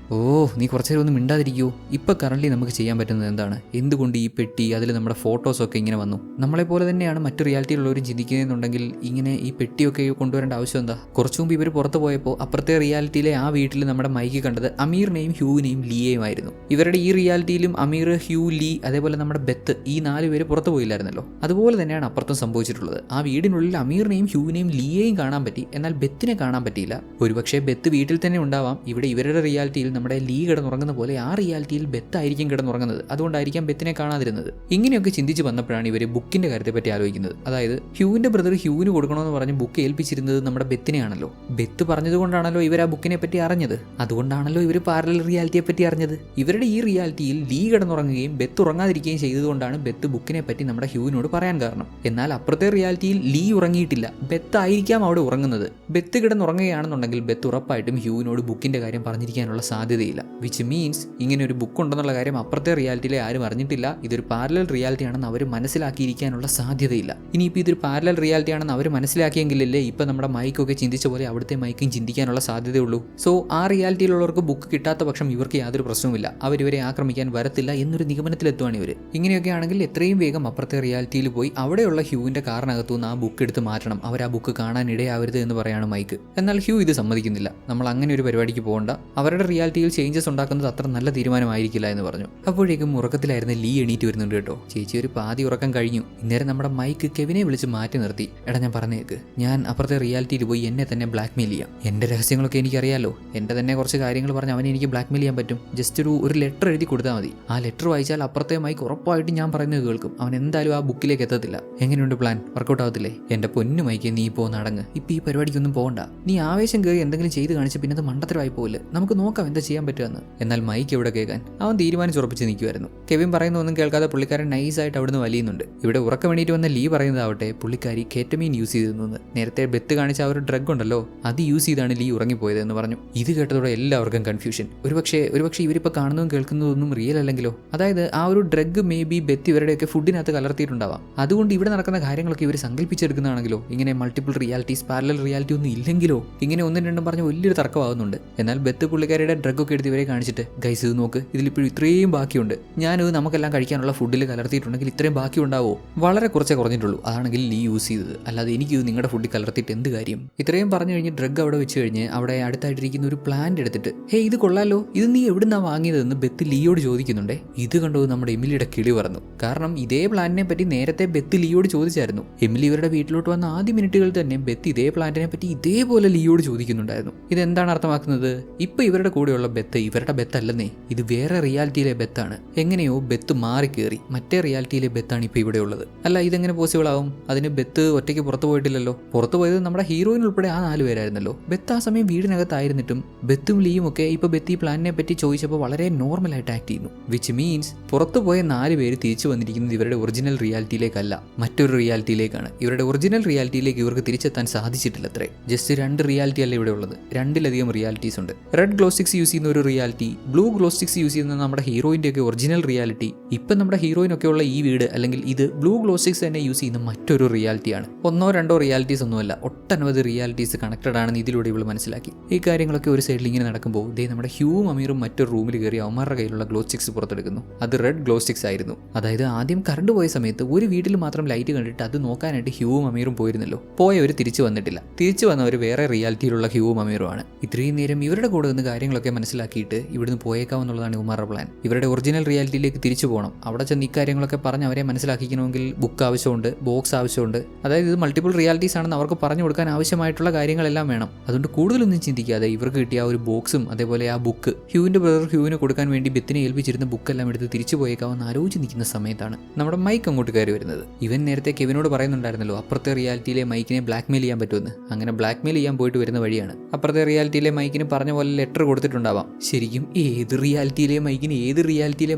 നീ കുറച്ചു നേരം ഒന്നും മിണ്ടാതിരിക്കുമോ? ഇപ്പം കറന്റ് നമുക്ക് ചെയ്യാൻ പറ്റുന്നത് എന്താണ്? എന്തുകൊണ്ട് ഈ പെട്ടി, അതിൽ നമ്മുടെ ഫോട്ടോസൊക്കെ ഇങ്ങനെ വന്നു? നമ്മളെപ്പോലെ തന്നെയാണ് മറ്റു റിയാലിറ്റിയിലുള്ളവരും ചിന്തിക്കുന്നതെന്നുണ്ടെങ്കിൽ ഇങ്ങനെ ഈ പെട്ടിയൊക്കെ കൊണ്ടുവരേണ്ട ആവശ്യം എന്താ? കുറച്ചു മുമ്പ് ഇവർ പുറത്ത് പോയപ്പോൾ അപ്പുറത്തെ റിയാലിറ്റിയിലെ ആ വീട്ടിൽ നമ്മുടെ മൈക്ക് കണ്ടത് അമീറിനെയും ഹ്യൂവിനെയും ലിയയും ആയിരുന്നു. ഇവരുടെ ഈ റിയാലിറ്റിയിലും അമീർ, ഹ്യൂ, ലീ, അതേപോലെ നമ്മുടെ ബെത്ത്, ഈ 4 പേര് പുറത്ത് പോയില്ലായിരുന്നല്ലോ. അതുപോലെ തന്നെയാണ് അപ്പുറത്തും സംഭവിച്ചിട്ടുള്ളത്. ആ വീടിനുള്ളിൽ അമീറിനെയും ഹ്യൂവിനെയും ലിയയും കാണാൻ പറ്റി, എന്നാൽ ബെത്തിനെ കാണാൻ പറ്റിയില്ല. ഒരുപക്ഷെ ബെത്ത് വീട്ടിൽ തന്നെ ഉണ്ടാവാം. ഇവിടെ ഇവരുടെ റിയാലിറ്റിയിൽ നമ്മുടെ ലീ കിടന്നുറങ്ങുന്ന പോലെ ആ റിയാലിറ്റിയിൽ ബെത്ത് ആയിരിക്കും കിടന്നുറങ്ങുന്നത്. അതുകൊണ്ടായിരിക്കാം ബെത്തിനെ കാണാതിരുന്നത്. ഇങ്ങനെയൊക്കെ ചിന്തിച്ച് വന്നപ്പോഴാണ് ഇവർ ബുക്കിന്റെ കാര്യത്തെ പറ്റി ആലോചിക്കുന്നത്. അതായത് ഹ്യൂവിന്റെ ബ്രദർ ഹ്യൂവിന് കൊടുക്കണമെന്ന് പറഞ്ഞ് ബുക്ക് ഏൽപ്പിച്ചിരുന്നത് നമ്മുടെ ബെത്തിനെയാണല്ലോ. ബെത്ത് പറഞ്ഞതുകൊണ്ടാണല്ലോ ഇവർ ആ ബുക്കിനെ പറ്റി അറിഞ്ഞത്. അതുകൊണ്ടാണല്ലോ ഇവർ പാരലൽ റിയാലിറ്റിയെ പറ്റി അറിഞ്ഞത്. ഇവരുടെ ഈ റിയാലിറ്റിയിൽ ലീ കിടന്നുറങ്ങുകയും ബെത്ത് ഉറങ്ങാതിരിക്കുകയും ചെയ്തതുകൊണ്ടാണ് ബെത്ത് ബുക്കിനെ പറ്റി നമ്മുടെ ഹ്യൂവിനോട് പറയാൻ കാരണം. എന്നാൽ അപ്പുറത്തെ റിയാലിറ്റിയിൽ ലീ ഉറങ്ങിയിട്ടില്ല. ബെത്ത് ആയിരിക്കാം അവിടെ ഉറങ്ങുന്നത്. ബെത്ത് കിടന്നുറങ്ങുകയാണെന്നുണ്ടെങ്കിൽ ബെത്ത് ഉറപ്പായിട്ടും ഹ്യൂവിനോട് ബുക്കിന്റെ കാര്യം പറഞ്ഞിരിക്കാനുള്ള സാധ്യതയില്ല. വിച്ച് മീൻസ് ഇങ്ങനെ ഒരു ബുക്ക് ഉണ്ടെന്നുള്ള കാര്യം അപ്പുറത്തെ റിയാലിറ്റിയിലെ ആരും അറിഞ്ഞിട്ടില്ല. ഇതൊരു പാരലൽ റിയാലിറ്റി ആണെന്ന് അവർ മനസ്സിലാക്കിയിരിക്കാനുള്ള സാധ്യതയില്ല. ഇനിയിപ്പോൾ ഇതൊരു പാരലൽ റിയാലിറ്റി ആണെന്ന് അവർ മനസ്സിലാക്കിയെങ്കിലല്ലേ ഇപ്പം നമ്മുടെ മൈക്കൊക്കെ ചിന്തിച്ച പോലെ അവിടുത്തെ മൈക്കും ചിന്തിക്കാനുള്ള സാധ്യതയുള്ളൂ. സോ ആ റിയാലിറ്റിയിലുള്ളവർക്ക് ബുക്ക് കിട്ടാത്ത പക്ഷം ഇവർക്ക് യാതൊരു പ്രശ്നവുമില്ല, അവരിവരെ ആക്രമിക്കാൻ വരത്തില്ല എന്നൊരു നിഗമനത്തിലെത്തുവാണ് ഇവർ. ഇങ്ങനെയൊക്കെ ആണെങ്കിൽ എത്രയും വേഗം അപ്പുറത്തെ റിയാലിറ്റിയിൽ പോയി അവിടെയുള്ള ഹ്യൂവിന്റെ കാറിനകത്തുനിന്ന് ആ ബുക്ക് എടുത്ത് മാറ്റണം, അവർ ആ ബുക്ക് കാണാൻ ഇടയാവരുത് എന്ന് പറയാണ് മൈക്ക്. എന്നാൽ ഹ്യൂ ഇത് സമ്മതിക്കുന്നില്ല. നമ്മൾ അങ്ങനെ ഒരു പരിപാടിക്ക് പോകണ്ട, അവരുടെ റിയാലിറ്റിയിൽ ചേഞ്ചസ് ഉണ്ടാക്കുന്നത് അത്ര നല്ല തീരുമാനമായിരിക്കില്ല എന്ന് പറഞ്ഞു. അപ്പോഴേക്കും ഉറക്കത്തിലായിരുന്ന ലീ എണീറ്റ് വരുന്നുണ്ട് കേട്ടോ. ചേച്ചി ഒരു പാതി ഉറക്കം കഴിഞ്ഞു. ഇന്നേരം നമ്മുടെ മൈക്ക് കെവിനെ വിളിച്ച് മാറ്റി നിർത്തി. എടാ ഞാൻ പറഞ്ഞേക്ക്, ഞാൻ അപ്പുറത്തെ റിയാലിറ്റിയിൽ പോയി എന്നെ തന്നെ ബ്ലാക്ക്മെയിൽ ചെയ്യാം. എന്റെ രഹസ്യങ്ങളൊക്കെ എനിക്കറിയാലോ, എന്റെ തന്നെ കുറച്ച് കാര്യങ്ങൾ പറഞ്ഞ് അവനെ എനിക്ക് ബ്ലാക്ക്മെയിൽ ചെയ്യാൻ പറ്റും. ജസ്റ്റ് ഒരു ലെറ്റർ എഴുതി കൊടുത്താൽ മതി. ആ ലെറ്റർ വായിച്ചാൽ അപ്പുറത്തെ മൈക്ക് ഉറപ്പായിട്ട് ഞാൻ പറയുന്നത് കേൾക്കും. അവൻ എന്തായാലും ആ ബുക്കിലേക്ക് എത്തത്തില്ല. എങ്ങനെയുണ്ട് പ്ലാൻ? വർക്കൗട്ട് ആവത്തില്ലേ? എന്റെ പൊന്നു മൈക്ക്, നീ ഇപ്പോൾ നടങ്ങ്. ഇപ്പം ഈ പരിപാടിക്കൊന്നും പോകണ്ട. നീ ആവേശം കയറി എന്തെങ്കിലും ചെയ്ത് കാണിച്ച് പിന്നെ അത് മണ്ടത്തരമായി പോകില്ല. നമുക്ക് നോക്കാം എന്താ ചെയ്യാൻ പറ്റുമെന്ന്. എന്നാൽ മൈക്ക് എവിടെ കേൾക്കാൻ? അവൻ തീരുമാനിച്ചുറപ്പിച്ച് നിൽക്കുമായിരുന്നു. കെവിൻ പറയുന്നതൊന്നും കേൾക്കാതെ പുള്ളിക്കാരൻ നൈസായിട്ട് അവിടുന്ന് വലിയുന്നുണ്ട്. ഇവിടെ ഉറക്കം വേണ്ടിയിട്ട് വന്ന ലീ പറയുന്നതാവട്ടെ പുള്ളിക്കാരി കേറ്റമീൻ യൂസ് ചെയ്തിരുന്നു. നേരത്തെ ബെത്ത് കാണിച്ച ആ ഒരു ഡ്രഗ് ഉണ്ടല്ലോ, അത് യൂസ് ചെയ്താണ് ലീ ഉറങ്ങിപ്പോയത് എന്ന് പറഞ്ഞു. ഇത് കേട്ടതോടെ എല്ലാവർക്കും കൺഫ്യൂഷൻ. ഒരുപക്ഷെ ഇവരിപ്പോൾ കാണുന്നതും കേൾക്കുന്നതൊന്നും റിയൽ അല്ലെങ്കിലോ? അതായത് ആ ഒരു ഡ്രഗ് മേ ബി ബെത്ത് ഇവരുടെയൊക്കെ ഫുഡിനകത്ത് കലർത്തിയിട്ടുണ്ടാവാം. അതുകൊണ്ട് ഇവിടെ നടക്കുന്ന കാര്യങ്ങളൊക്കെ ഇവർ സങ്കല്പിച്ചെടുക്കുന്നതാണെങ്കിലോ? ഇങ്ങനെ മൾട്ടിപ്പിൾ റിയാലിറ്റീസ്, പാരലൽ റിയാലിറ്റി ഒന്നും ഇല്ലെങ്കിലോ? ഇങ്ങനെ ഒന്നും രണ്ടും പറഞ്ഞ് വലിയൊരു തർക്കമാകുന്നുണ്ട്. എന്നാൽ ബെത്ത് പുള്ളിക്കാരുടെ ഡ്രഗ് ഒക്കെ എടുത്ത് ഇവരെ കാണിച്ചിട്ട്, ഗൈസ് ഇത് നോക്ക്, ഇതിലിപ്പോഴും ഇത്രയും ബാക്കിയുണ്ട്. ഞാനിത് നമുക്കെല്ലാം കഴിക്കാനുള്ള ഫുഡിൽ കലർത്തിയിട്ടുണ്ടെങ്കിൽ ഇത്രയും ബാക്കി ഉണ്ടാവോ? വളരെ കുറച്ചേ കുറഞ്ഞിട്ടുള്ളൂ. അതാണെങ്കിൽ ലീ യൂസ് ചെയ്തത്, അല്ലാതെ എനിക്കിത് നിങ്ങളുടെ ഫുഡിൽ കലർത്തിയിട്ട് എന്ത് കാര്യം? ഇത്രയും പറഞ്ഞു കഴിഞ്ഞ് ഡ്രഗ് അവിടെ വെച്ച് കഴിഞ്ഞ് അവിടെ അടുത്തായിട്ടിരിക്കുന്ന ഒരു പ്ലാന്റ് എടുത്തിട്ട്, ഹേ ഇത് കൊള്ളാലോ, ഇത് നീ എവിടുന്നാ വാങ്ങിയതെന്ന് ബെത്ത് ലീയോട് ചോദിക്കുന്നുണ്ടേ. ഇത് കണ്ടോ നമ്മുടെ എമിലിയുടെ കിളി പറന്നു. കാരണം ഇതേ പ്ലാന്റിനെ പറ്റി നേരത്തെ ബെത്ത് ലീയോട് ചോദിച്ചായിരുന്നു. എമിലി ഇവരുടെ വീട്ടിലോട്ട് വന്ന ആദ്യ മിനിറ്റുകളിൽ തന്നെ ബെത്ത് ഇതേ പ്ലാന്റിനെ പറ്റി ഇതേപോലെ ലീയോട് ചോദിക്കുന്നുണ്ടായിരുന്നു. ഇതെന്താണ് അർത്ഥമാക്കുന്നത്? ഇപ്പൊ ഇവരുടെ കൂടെയുള്ള ബെത്ത് ഇവരുടെ ബെത്ത് അല്ലെന്നേ, ഇത് വേറെ റിയാലിറ്റിയിലെ ബെത്താണ്. എങ്ങനെയോ ബെത്ത് മാറി കയറി മറ്റേ റിയാലിറ്റിയിലെ ബെത്താണ് ഇപ്പൊ ഇവിടെ ഉള്ളത്. അല്ല ഇതെങ്ങനെ പോസിബിൾ ആവും? അതിന് ബെത്ത് ഒറ്റയ്ക്ക് പുറത്തു പോയിട്ടില്ലല്ലോ. പുറത്തു പോയത് നമ്മുടെ ഹീറോയിൻ ഉൾപ്പെടെ ആ 4 പേരായിരുന്നല്ലോ. ബെത്ത് ആ സമയം വീടിനകത്തായിരുന്നിട്ടും ബെത്തും ലീയും ഒക്കെ ഇപ്പൊ ബെത്ത് ഈ പ്ലാനിനെ പറ്റി ചോദിച്ചപ്പോൾ വളരെ നോർമലായിട്ട് ആക്ട് ചെയ്യുന്നു. വിച്ച് മീൻസ് പുറത്തു പോയ 4 പേര് തിരിച്ചു വന്നിരിക്കുന്നത് ഇവരുടെ ഒറിജിനൽ റിയാലിറ്റിയിലേക്കല്ല, മറ്റൊരു റിയാലിറ്റിയിലേക്കാണ്. ഇവരുടെ ഒറിജിനൽ റിയാലിറ്റിയിലേക്ക് ഇവർക്ക് തിരിച്ചെത്താൻ സാധിച്ചിട്ടില്ല അത്രേ. ജസ്റ്റ് 2 റിയാലിറ്റി അല്ല ഇവിടെ ഉള്ളത്, 2-ലധികം റിയാലിറ്റീസ് ഉണ്ട്. റെഡ് ഗ്ലോ സ്റ്റിക്സ് യൂസ് ചെയ്യുന്ന ഒരു reality, blue glow sticks use ചെയ്യുന്ന നമ്മുടെ ഹീറോയിന്റെ ഒക്കെ ഒറിജിനൽ റിയാലിറ്റി. ഇപ്പം നമ്മുടെ ഹീറോയിനൊക്കെ ഉള്ള ഈ വീട് അല്ലെങ്കിൽ ഇത് ബ്ലൂ ഗ്ലോ സ്റ്റിക്സ് തന്നെ യൂസ് ചെയ്യുന്ന മറ്റൊരു റിയാലിറ്റിയാണ്. 1-2 റിയാലിറ്റീസ് ഒന്നുമല്ല, ഒട്ടനവധി റിയാലിറ്റീസ് കണക്റ്റഡ് ആണെന്ന് ഇതിലൂടെ ഇവൾ മനസ്സിലാക്കി. ഈ കാര്യങ്ങളൊക്കെ ഒരു സൈഡിൽ ഇങ്ങനെ നടക്കുമ്പോൾ ദേ നമ്മുടെ ഹ്യൂവും അമീറും മറ്റൊരു റൂമിൽ കയറി അവന്മാരുടെ കയ്യിലുള്ള ഗ്ലോ സ്റ്റിക്സ് പുറത്തെടുക്കുന്നു. അത് റെഡ് ഗ്ലോ സ്റ്റിക്സ് ആയിരുന്നു. അതായത് ആദ്യം കറണ്ട് പോയ സമയത്ത് ഒരു വീട്ടിൽ മാത്രം ലൈറ്റ് കണ്ടിട്ട് അത് നോക്കാനായിട്ട് ഹ്യൂവും അമീറും പോയിരുന്നല്ലോ. പോയവർ തിരിച്ചു വന്നിട്ടില്ല. തിരിച്ചു വന്നവർ വേറെ റിയാലിറ്റിയിലുള്ള ഹ്യൂവും അമീറുമാണ്. ഇത്രയും നേരം ഇവരുടെ കൂടെ നിന്ന് കാര്യങ്ങളൊക്കെ മനസ്സിലാക്കിയിട്ട് ഇവിടുന്ന് പോയേക്കാമെന്നുള്ളതാണ് ഇവന്മാരുടെ പ്ലാൻ. ഇവരുടെ ഒറിജിനൽ റിയാലിറ്റിയിലേക്ക് തിരിച്ചു പോകണം. അവിടെ ചെന്ന് ഈ കാര്യങ്ങളൊക്കെ പറഞ്ഞ് അവരെ മനസ്സിലാക്കിക്കണമെങ്കിൽ ബുക്ക് ആവശ്യമുണ്ട്, ബോക്സ് ആവശ്യമുണ്ട്. അതായത് ഇത് മൾട്ടിപ്പിൾ റിയാലിറ്റീസ് ആണെന്ന് അവർക്ക് പറഞ്ഞു കൊടുക്കാൻ ആവശ്യമായിട്ടുള്ള കാര്യങ്ങളെല്ലാം വേണം. അതുകൊണ്ട് കൂടുതലൊന്നും ചിന്തിക്കാതെ ഇവർക്ക് കിട്ടിയ ആ ഒരു ബോക്സും അതേപോലെ ആ ബുക്ക് ഹ്യൂവിന്റെ ബ്രദർ ഹ്യൂവിന് കൊടുക്കാൻ വേണ്ടി ബെത്തിനെ ഏൽപ്പിച്ചിരുന്ന ബുക്കെല്ലാം എടുത്ത് തിരിച്ചു പോയേക്കാമെന്ന് ആലോചിച്ച് നിൽക്കുന്ന സമയത്താണ് നമ്മുടെ മൈക്ക് അങ്ങോട്ട് കയറി വരുന്നത്. ഇവൻ നേരത്തെ കെവിനോട് പറയുന്നുണ്ടായിരുന്നല്ലോ അപ്പുറത്തെ റിയാലിറ്റിയിലെ മൈക്കിനെ ബ്ലാക്ക്മെയിൽ ചെയ്യാൻ പറ്റുമെന്ന്. അങ്ങനെ ബ്ലാക്ക്മെയിൽ ചെയ്യാൻ പോയിട്ട് വരുന്ന വഴിയാണ്. അപ്പുറത്തെ റിയാലിറ്റിയിലെ മൈക്കിന് പറഞ്ഞ പോലെ ലെറ്റർ കൊടുത്തിട്ടുണ്ടാവാം. ശരിക്കും ഏത് റിയാലിറ്റിയിലെ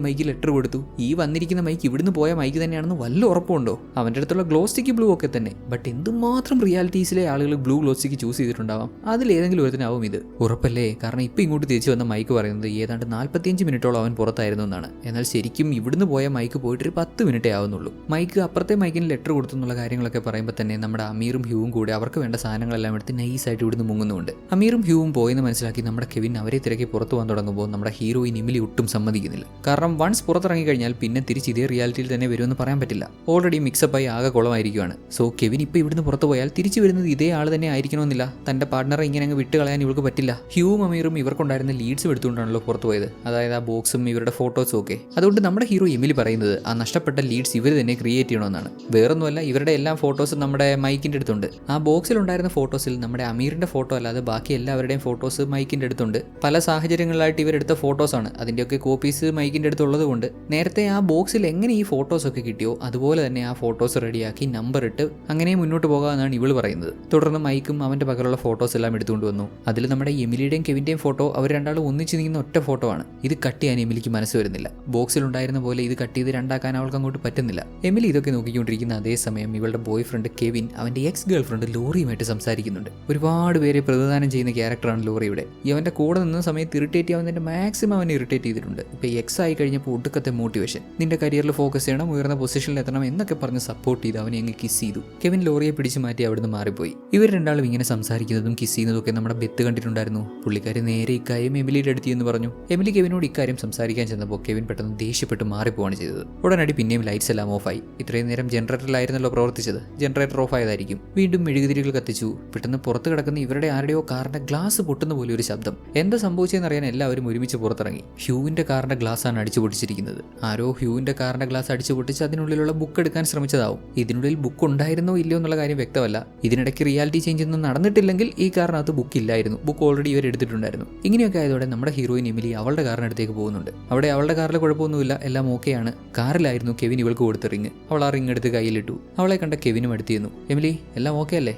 മൈക്ക് ലെറ്റർ കൊടുത്തു? ഈ വന്നിരിക്കുന്ന മൈക്ക് ഇവിടുന്ന് പോയ മൈക്ക് തന്നെയാണെന്ന് വല്ല ഉറപ്പുണ്ടോ? അവൻ്റെ അടുത്തുള്ള ഗ്ലോ സ്റ്റിക്ക് ബ്ലൂ ഒക്കെ തന്നെ. ബട്ട് എന്തുമാത്രം റിയാലിറ്റീസിലെ ആളുകൾ ബ്ലൂ ഗ്ലോ സ്റ്റിക്ക് ചൂസ് ചെയ്തിട്ടുണ്ടാവാം. അതിലേതെങ്കിലും ഒരുത്തിനാവും ഇത്. ഉറപ്പല്ലേ? കാരണം ഇപ്പം ഇങ്ങോട്ട് തിരിച്ചു വന്ന മൈക്ക് പറയുന്നത് ഏതാണ്ട് 45 മിനിറ്റോളം അവൻ പുറത്തായിരുന്നു എന്നാണ്. എന്നാൽ ശരിക്കും ഇവിടുന്ന് പോയ മൈക്ക് പോയിട്ടൊരു 10 മിനിറ്റേ ആവുന്നുള്ളൂ. മൈക്ക് അപ്പുറത്തെ മൈക്കിന് ലെറ്റർ കൊടുത്തു എന്നുള്ള കാര്യങ്ങളൊക്കെ പറയുമ്പോൾ തന്നെ നമ്മുടെ അമീറും ഹ്യൂവും കൂടെ അവർക്ക് വേണ്ട സാധനങ്ങളെല്ലാം എടുത്ത് നൈസായിട്ട് ഇവിടുന്ന് മുങ്ങുന്നുണ്ട്. അമീറും ഹ്യൂവും പോയെന്ന് മനസ്സിലാക്കി നമ്മുടെ കെവിൻ അവരെ തിരക്കി പുറത്തു പോകാൻ തുടങ്ങുമ്പോൾ നമ്മുടെ ഹീറോയിൻ എമിലി ഒട്ടും സമ്മതിക്കുന്നില്ല. കാരണം വൺസ് പുറത്തിറങ്ങി കഴിഞ്ഞാൽ പിന്നെ തിരിച്ച് ഇതേ റിയാലിറ്റിയിൽ തന്നെ വരുമെന്ന് പറയാൻ പറ്റില്ല. ഓൾറെഡി മിക്സപ്പായി ആകെ കുളമായിരിക്കുകയാണ്. സോ കെവിൻ ഇപ്പോൾ ഇവിടുന്ന് പുറത്തു പോയാൽ തിരിച്ചു വരുന്നത് ഇതേ ആൾ തന്നെ ആയിരിക്കണമെന്നില്ല. തന്റെ പാർട്ണറെ ഇങ്ങനെ അങ്ങ് വിട്ട് കളയാൻ ഇവർക്ക് പറ്റില്ല. ഹ്യൂവും അമീറും ഇവർക്കുണ്ടായിരുന്ന ലീഡ്സ് എടുത്തുകൊണ്ടാണല്ലോ പുറത്തു പോയത്, അതായത് ആ ബോക്സും ഇവരുടെ ഫോട്ടോസും ഒക്കെ. അതുകൊണ്ട് നമ്മുടെ ഹീറോ എമിലി പറയുന്നത് ആ നഷ്ടപ്പെട്ട ലീഡ്സ് ഇവർ തന്നെ ക്രിയേറ്റ് ചെയ്യണമെന്നാണ്. വേറൊന്നുമല്ല, ഇവരുടെ എല്ലാ ഫോട്ടോസും നമ്മുടെ മൈക്കിന്റെ അടുത്തുണ്ട്. ആ ബോക്സിൽ ഉണ്ടായിരുന്ന ഫോട്ടോസിൽ നമ്മുടെ അമീറിന്റെ ഫോട്ടോ അല്ലാതെ ബാക്കി എല്ലാവരുടെയും ഫോട്ടോസ് മൈക്കിന്റെ അടുത്തുണ്ട്. പല സാഹചര്യങ്ങളിലായിട്ട് ഇവരെടുത്ത ഫോട്ടോസാണ്. അതിൻ്റെയൊക്കെ കോപ്പീസ് മൈക്കിന്റെ അടുത്തുള്ളത് കൊണ്ട് നേരത്തെ ആ ബോക്സിൽ എങ്ങനെ ഈ ഫോട്ടോസൊക്കെ കിട്ടിയോ അതുപോലെ തന്നെ ആ ഫോട്ടോസ് റെഡിയാക്കി നമ്പർ ഇട്ട് അങ്ങനെ മുന്നോട്ട് പോകാമെന്നാണ് ഇവൾ പറയുന്നത്. തുടർന്ന് മൈക്കും അവന്റെ പകലുള്ള ഫോട്ടോസ് എല്ലാം എടുത്തുകൊണ്ട് വന്നു. അതിൽ നമ്മുടെ എമിലിയുടെയും കെവിന്റെയും ഫോട്ടോ അവർ രണ്ടാളും ഒന്നിച്ച് നിൽക്കുന്ന ഒറ്റ ഫോട്ടോ ആണ്. ഇത് കട്ട് ചെയ്യാൻ എമിലിക്ക് മനസ്സ് വരുന്നില്ല. ബോക്സിലുണ്ടായിരുന്ന പോലെ ഇത് കട്ട് ചെയ്ത് രണ്ടാക്കാൻ അവൾക്ക് അങ്ങോട്ട് പറ്റുന്നില്ല. എമിലി ഇതൊക്കെ നോക്കിക്കൊണ്ടിരിക്കുന്ന അതേ സമയം ഇവളുടെ ബോയ് ഫ്രണ്ട് കെവിൻ അവന്റെ എക്സ് ഗേൾ ഫ്രണ്ട് ലോറിയുമായിട്ട് സംസാരിക്കുന്നുണ്ട്. ഒരുപാട് പേരെ പ്രതിദാനം ചെയ്യുന്ന ക്യാരക്ടറാണ് ലോറിയുടെ. ഇവന്റെ കൂടെ നിന്ന സമയത്ത് ഇറിറ്റേറ്റ് ആവുന്നതിന്റെ മാക്സിമം അവനെ ഇറിറ്റേറ്റ് ചെയ്തിട്ടുണ്ട്. ഇപ്പൊ എക്സ് ആയി കഴിഞ്ഞപ്പോൾ ഒടുക്കത്തെ മോട്ടിവേഷൻ, നിന്റെ കരിയറിൽ ഫോക്കസ് ചെയ്യണം, ഉയർന്ന പൊസിഷനിൽ എത്തണം എന്നൊക്കെ പറഞ്ഞ് സപ്പോർട്ട് ചെയ്ത് അവനെ അങ്ങ് കിസ് ചെയ്തു. കെവിൻ ലോറിയെ പിടിച്ചു മാറ്റി അവിടുന്ന് മാറിപ്പോയി. ഇവർ രണ്ടാളും ഇങ്ങനെ സംസാരിക്കുന്നതും കിസ് ചെയ്യുന്നതും ഒക്കെ നമ്മുടെ ബെത്ത് കണ്ടിട്ടുണ്ടായിരുന്നു. പുള്ളിക്കാരി നേരെ ഇക്കാര്യം എമിലിയുടെ അടുത്ത് എന്ന് പറഞ്ഞു. എമിലി കെവിനോട് ഇക്കാര്യം സംസാരിക്കാൻ ചെന്നപ്പോൾ കെവിൻ പെട്ടെന്ന് ദേഷ്യപ്പെട്ട് മാറിപ്പോവാണ് ചെയ്തത്. ഉടനടി പിന്നെയും ലൈറ്റ്സ് എല്ലാം ഓഫായി. ഇത്രയും നേരം ജനറേറ്ററിലായിരുന്നല്ലോ പ്രവർത്തിച്ചത്, ജനറേറ്റർ ഓഫ് ആയതായിരിക്കും. വീണ്ടും മെഴുകുതിരികൾ കത്തിച്ചു. പെട്ടെന്ന് പുറത്ത് കിടക്കുന്ന ഇവരുടെ ആരുടെയോ കാറിന്റെ ഗ്ലാസ് പൊട്ടുന്ന പോലെ ഒരു ശബ്ദം. എന്താ സംഭവിച്ചതെന്ന് അറിയാൻ എല്ലാവരും ഒരുമിച്ച് പുറത്തിറങ്ങി. ഹ്യൂവിന്റെ കാറിന്റെ ഗ്ലാസ് ആണ് അടിച്ചു പൊട്ടിച്ചിരിക്കുന്നത്. ആരോ ഹ്യൂവിന്റെ കാറിന്റെ ഗ്ലാസ് അടിച്ചു പൊട്ടിച്ച് അതിനുള്ളിലുള്ള ബുക്ക് എടുക്കാൻ ശ്രമിച്ചതാവും. ഇതിനുള്ളിൽ ബുക്ക് ഉണ്ടായിരുന്നോ ഇല്ലയോ എന്നുള്ള കാര്യം വ്യക്തമല്ല. ഇതിനിടയ്ക്ക് റിയാലിറ്റി ചേഞ്ച് ഒന്നും നടന്നിട്ടില്ലെങ്കിൽ ഈ കാറിനകത്ത് ബുക്ക് ഇല്ലായിരുന്നു. ബുക്ക് ഓൾറെഡി ഇവർ എടുത്തിട്ടുണ്ടായിരുന്നു. ഇങ്ങനെയൊക്കെ ആയതോടെ നമ്മുടെ ഹീറോയിൻ എമിലി അവളുടെ കാറിനടുത്തേക്ക് പോകുന്നുണ്ട്. അവിടെ അവളുടെ കാറിൽ കുഴപ്പമൊന്നുമില്ല, എല്ലാം ഓക്കെയാണ്. കാറിലായിരുന്നു കെവിൻ ഇവൾക്ക് കൊടുത്ത റിങ്. അവൾ ആ റിങ് എടുത്ത് കയ്യിലിട്ടു. അവളെ കണ്ട കെവിനും അടുത്തിരുന്നു. എമിലി, എല്ലാം ഓക്കെ അല്ലേ?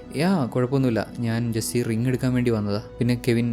കുഴപ്പമൊന്നുമില്ല, ഞാൻ ജസ്റ്റ് ഈ റിങ് എടുക്കാൻ വേണ്ടി വന്നതാ. പിന്നെ കെവിൻ,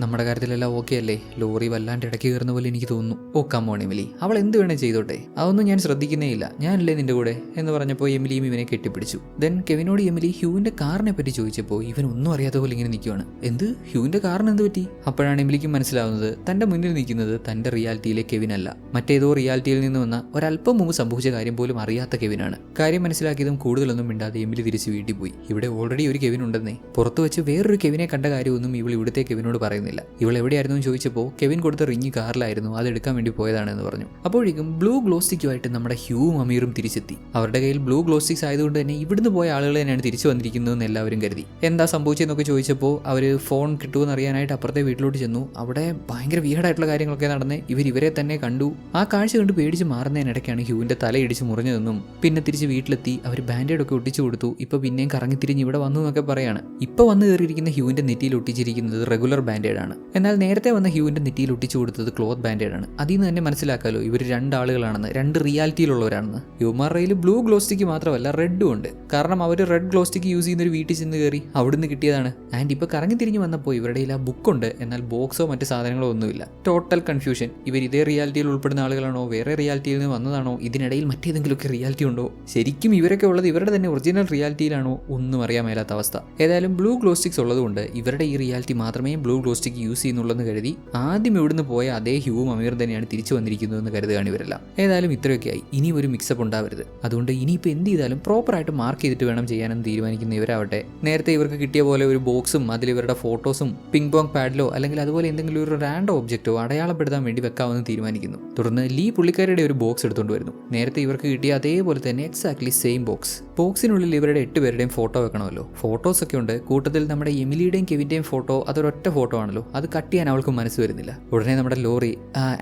നമ്മുടെ കാര്യത്തിലെല്ലാം ഓക്കെ അല്ലേ? ലോറി വല്ലാണ്ട് ഇടയ്ക്ക് കയറുന്ന പോലെ എനിക്ക് തോന്നുന്നു. ഓ കമ്മോൺ എമിലി, അവൾ എന്ത് വേണേ ചെയ്തോട്ടെ, അതൊന്നും ഞാൻ ശ്രദ്ധിക്കുന്നേ ഇല്ല, ഞാനല്ലേ നിന്റെ കൂടെ എന്ന് പറഞ്ഞപ്പോൾ എമിലിയും ഇവനെ കെട്ടിപ്പിടിച്ചു. ദെൻ കെവിനോട് എമിലി ഹ്യൂവിന്റെ കാറിനെ പറ്റി ചോദിച്ചപ്പോൾ ഇവൻ ഒന്നും അറിയാത്ത പോലെ ഇങ്ങനെ നിൽക്കുവാണ്. എന്ത്, ഹ്യൂവിന്റെ കാറിന് എന്ത് പറ്റി? അപ്പോഴാണ് എമിലിക്ക് മനസ്സിലാവുന്നത് തന്റെ മുന്നിൽ നിൽക്കുന്നത് തന്റെ റിയാലിറ്റിയിലെ കെവിൻ അല്ല, മറ്റേതോ റിയാലിറ്റിയിൽ നിന്ന് വന്ന ഒരല്പം മുമ്പ് സംഭവിച്ച കാര്യം പോലും അറിയാത്ത കെവിനാണ്. കാര്യം മനസ്സിലാക്കിയതും കൂടുതലൊന്നും മിണ്ടാതെ എമിലി തിരിച്ച് വീട്ടിൽ പോയി. ഇവിടെ ഓൾറെഡി ഒരു കെവിൻ ഉണ്ടെന്നേ. പുറത്ത് വെച്ച് വേറൊരു കെവിനെ കണ്ട കാര്യമൊന്നും ഇവൾ ഇവിടുത്തെ കെവിനോട് പറയുന്നില്ല. ഇവൾ എവിടെയായിരുന്നു എന്ന് ചോദിച്ചപ്പോൾ കെവിൻ കൊടുത്ത റിങ് കാറിലായിരുന്നു, അത് എടുക്കാൻ വേണ്ടി പോയതാണെന്ന് പറഞ്ഞു. അപ്പോഴേക്കും ബ്ലൂ ഗ്ലോ സ്റ്റിക്കുമായിട്ട് നമ്മുടെ ഹ്യൂവും അമീറും തിരിച്ചെത്തി. അവരുടെ കയ്യിൽ ബ്ലൂ ഗ്ലോ സ്റ്റിക്സ് ആയതുകൊണ്ട് തന്നെ ഇവിടുന്ന് പോയ ആളുകൾ തന്നെയാണ് തിരിച്ചു വന്നിരിക്കുന്നതെന്ന് എല്ലാവരും കരുതി. എന്താ സംഭവിച്ചതെന്നൊക്കെ ചോദിച്ചപ്പോൾ അവർ ഫോൺ കിട്ടുമെന്ന് അറിയാനായിട്ട് അപ്പുറത്തെ വീട്ടിലോട്ട് ചെന്നു. അവിടെ ഭയങ്കര വിയർഡായിട്ടുള്ള കാര്യങ്ങളൊക്കെ നടന്ന് ഇവരെ തന്നെ കണ്ടു. ആ കാഴ്ച കണ്ട് പേടിച്ച് മാറുന്നതിനിടയ്ക്കാണ് ഹ്യൂവിന്റെ തല ഇടിച്ച് മുറിഞ്ഞതെന്നും പിന്നെ തിരിച്ച് വീട്ടിലെത്തി അവർ ബാൻഡേഡ് ഒക്കെ ഒട്ടിച്ചു കൊടുത്തു. ഇപ്പൊ പിന്നെയും കറങ്ങിത്തിരിഞ്ഞ് ഇവിടെ വന്നു എന്നൊക്കെ പറയാണ്. ഇപ്പൊ വന്ന് കയറിയിരിക്കുന്ന ഹ്യൂവിന്റെ നെറ്റിയിൽ ഒട്ടിച്ചിരിക്കുന്നത് റെഗുലർ ബാൻഡേഡ് ആണ്. എന്നാൽ നേരത്തെ വന്ന ഹ്യൂവിന്റെ നെറ്റിയിൽ ഒട്ടിച്ചു കൊടുത്തത് ക്ലോത്ത് ബാൻഡേഡ് ആണ്. അതിൽ നിന്ന് തന്നെ മനസ്സിലാക്കാലോ ഇവർ രണ്ടാളുകളാണെന്ന്, രണ്ട് റിയാലിറ്റിയിലുള്ളവരാണെന്ന്. ഹ്യൂമാറയിൽ ബ്ലൂ ഗ്ലോ സ്റ്റിക്ക് മാത്രമല്ല റെഡും ഉണ്ട്. കാരണം അവർ റെഡ് ഗ്ലോ സ്റ്റിക്ക് യൂസ് ചെയ്യുന്ന ഒരു വീട്ടിൽ ചെന്ന് കയറി അവിടുന്ന് കിട്ടിയതാണ്. ആൻഡ് ഇപ്പൊ കറങ്ങി തിരിഞ്ഞ് വന്നപ്പോൾ ഇവരുടെ ആ ബുക്കുണ്ട്, എന്നാൽ ബോക്സോ മറ്റ് സാധനങ്ങളോ ഒന്നുമില്ല. Total confusion. ഇവർ ഇതേ റിയാലിറ്റിയിൽ ഉൾപ്പെടുന്ന ആളുകളാണോ, വേറെ റിയാലിറ്റിയിൽ നിന്ന് വന്നതാണോ, ഇതിനിടയിൽ മറ്റേതെങ്കിലുമൊക്കെ റിയാലിറ്റി ഉണ്ടോ, ശരിക്കും ഇവരൊക്കെ ഉള്ളത് ഇവരുടെ തന്നെ ഒറിജിനൽ റിയാലിറ്റിയിലാണോ, ഒന്നും അറിയാൻ മേലാത്ത അവസ്ഥ. ഏതായാലും ബ്ലൂ ഗ്ലോ സ്റ്റിക്സ് ഉള്ളതുകൊണ്ട് ഇവരുടെ ഈ റിയാലിറ്റി മാത്രമേ ബ്ലൂ ഗ്ലോ സ്റ്റിക്ക് യൂസ് ചെയ്യുന്നുള്ളെന്ന് കരുതി ആദ്യം ഇവിടുന്ന് പോയ അതേ ഹ്യൂവും അമീറും തന്നെയാണ് തിരിച്ചു വന്നിരിക്കുന്നതെന്ന് കരുതുകയാണ് ഇവരെല്ലാം. ഏതായാലും ഇത്രയൊക്കെയായി, ഇനി ഒരു മിക്സപ്പ് ഉണ്ടാവരുത്. അതുകൊണ്ട് ഇനിയിപ്പോൾ എന്ത് ചെയ്താലും പ്രോപ്പറായിട്ട് മാർക്ക് ചെയ്തിട്ട് വേണം ചെയ്യാനെന്ന് തീരുമാനിക്കുന്ന ഇവരാവട്ടെ നേരത്തെ ഇവർക്ക് കിട്ടിയ പോലെ ഒരു ബോക്സും അതിൽ ഇവരുടെ ഫോട്ടോസും പിങ് പോങ് പാഡിലോ അല്ലെങ്കിൽ അതുപോലെ എന്തെങ്കിലും ഒരു റാൻഡോ ഒബ്ജക്റ്റോ അടയാളപ്പെടുത്താൻ വേണ്ടി വെക്കാമെന്ന് തീരുമാനിക്കുന്നു. തുടർന്ന് ലീ പുള്ളിക്കാരുടെ ഒരു ബോക്സ് എടുത്തുകൊണ്ട് വരുന്നു. നേരത്തെ ഇവർക്ക് കിട്ടിയ അതേപോലെ തന്നെ എക്സാക്ട്ലി സെയിം ബോക്സ്. ബോക്സിനുള്ളിൽ ഇവരുടെ 8 പേരുടെയും ഫോട്ടോ വെക്കണമല്ലോ. ഫോട്ടോസ് ഒക്കെ ഉണ്ട്. കൂട്ടത്തിൽ നമ്മുടെ എമിലിയുടെയും കെവിന്റെയും ഫോട്ടോ, അതൊരൊറ്റ ഫോട്ടോ ആണല്ലോ, അത് കട്ട് ചെയ്യാൻ അവൾക്ക് മനസ്സ് വരുന്നില്ല. ഉടനെ നമ്മുടെ ലോറി,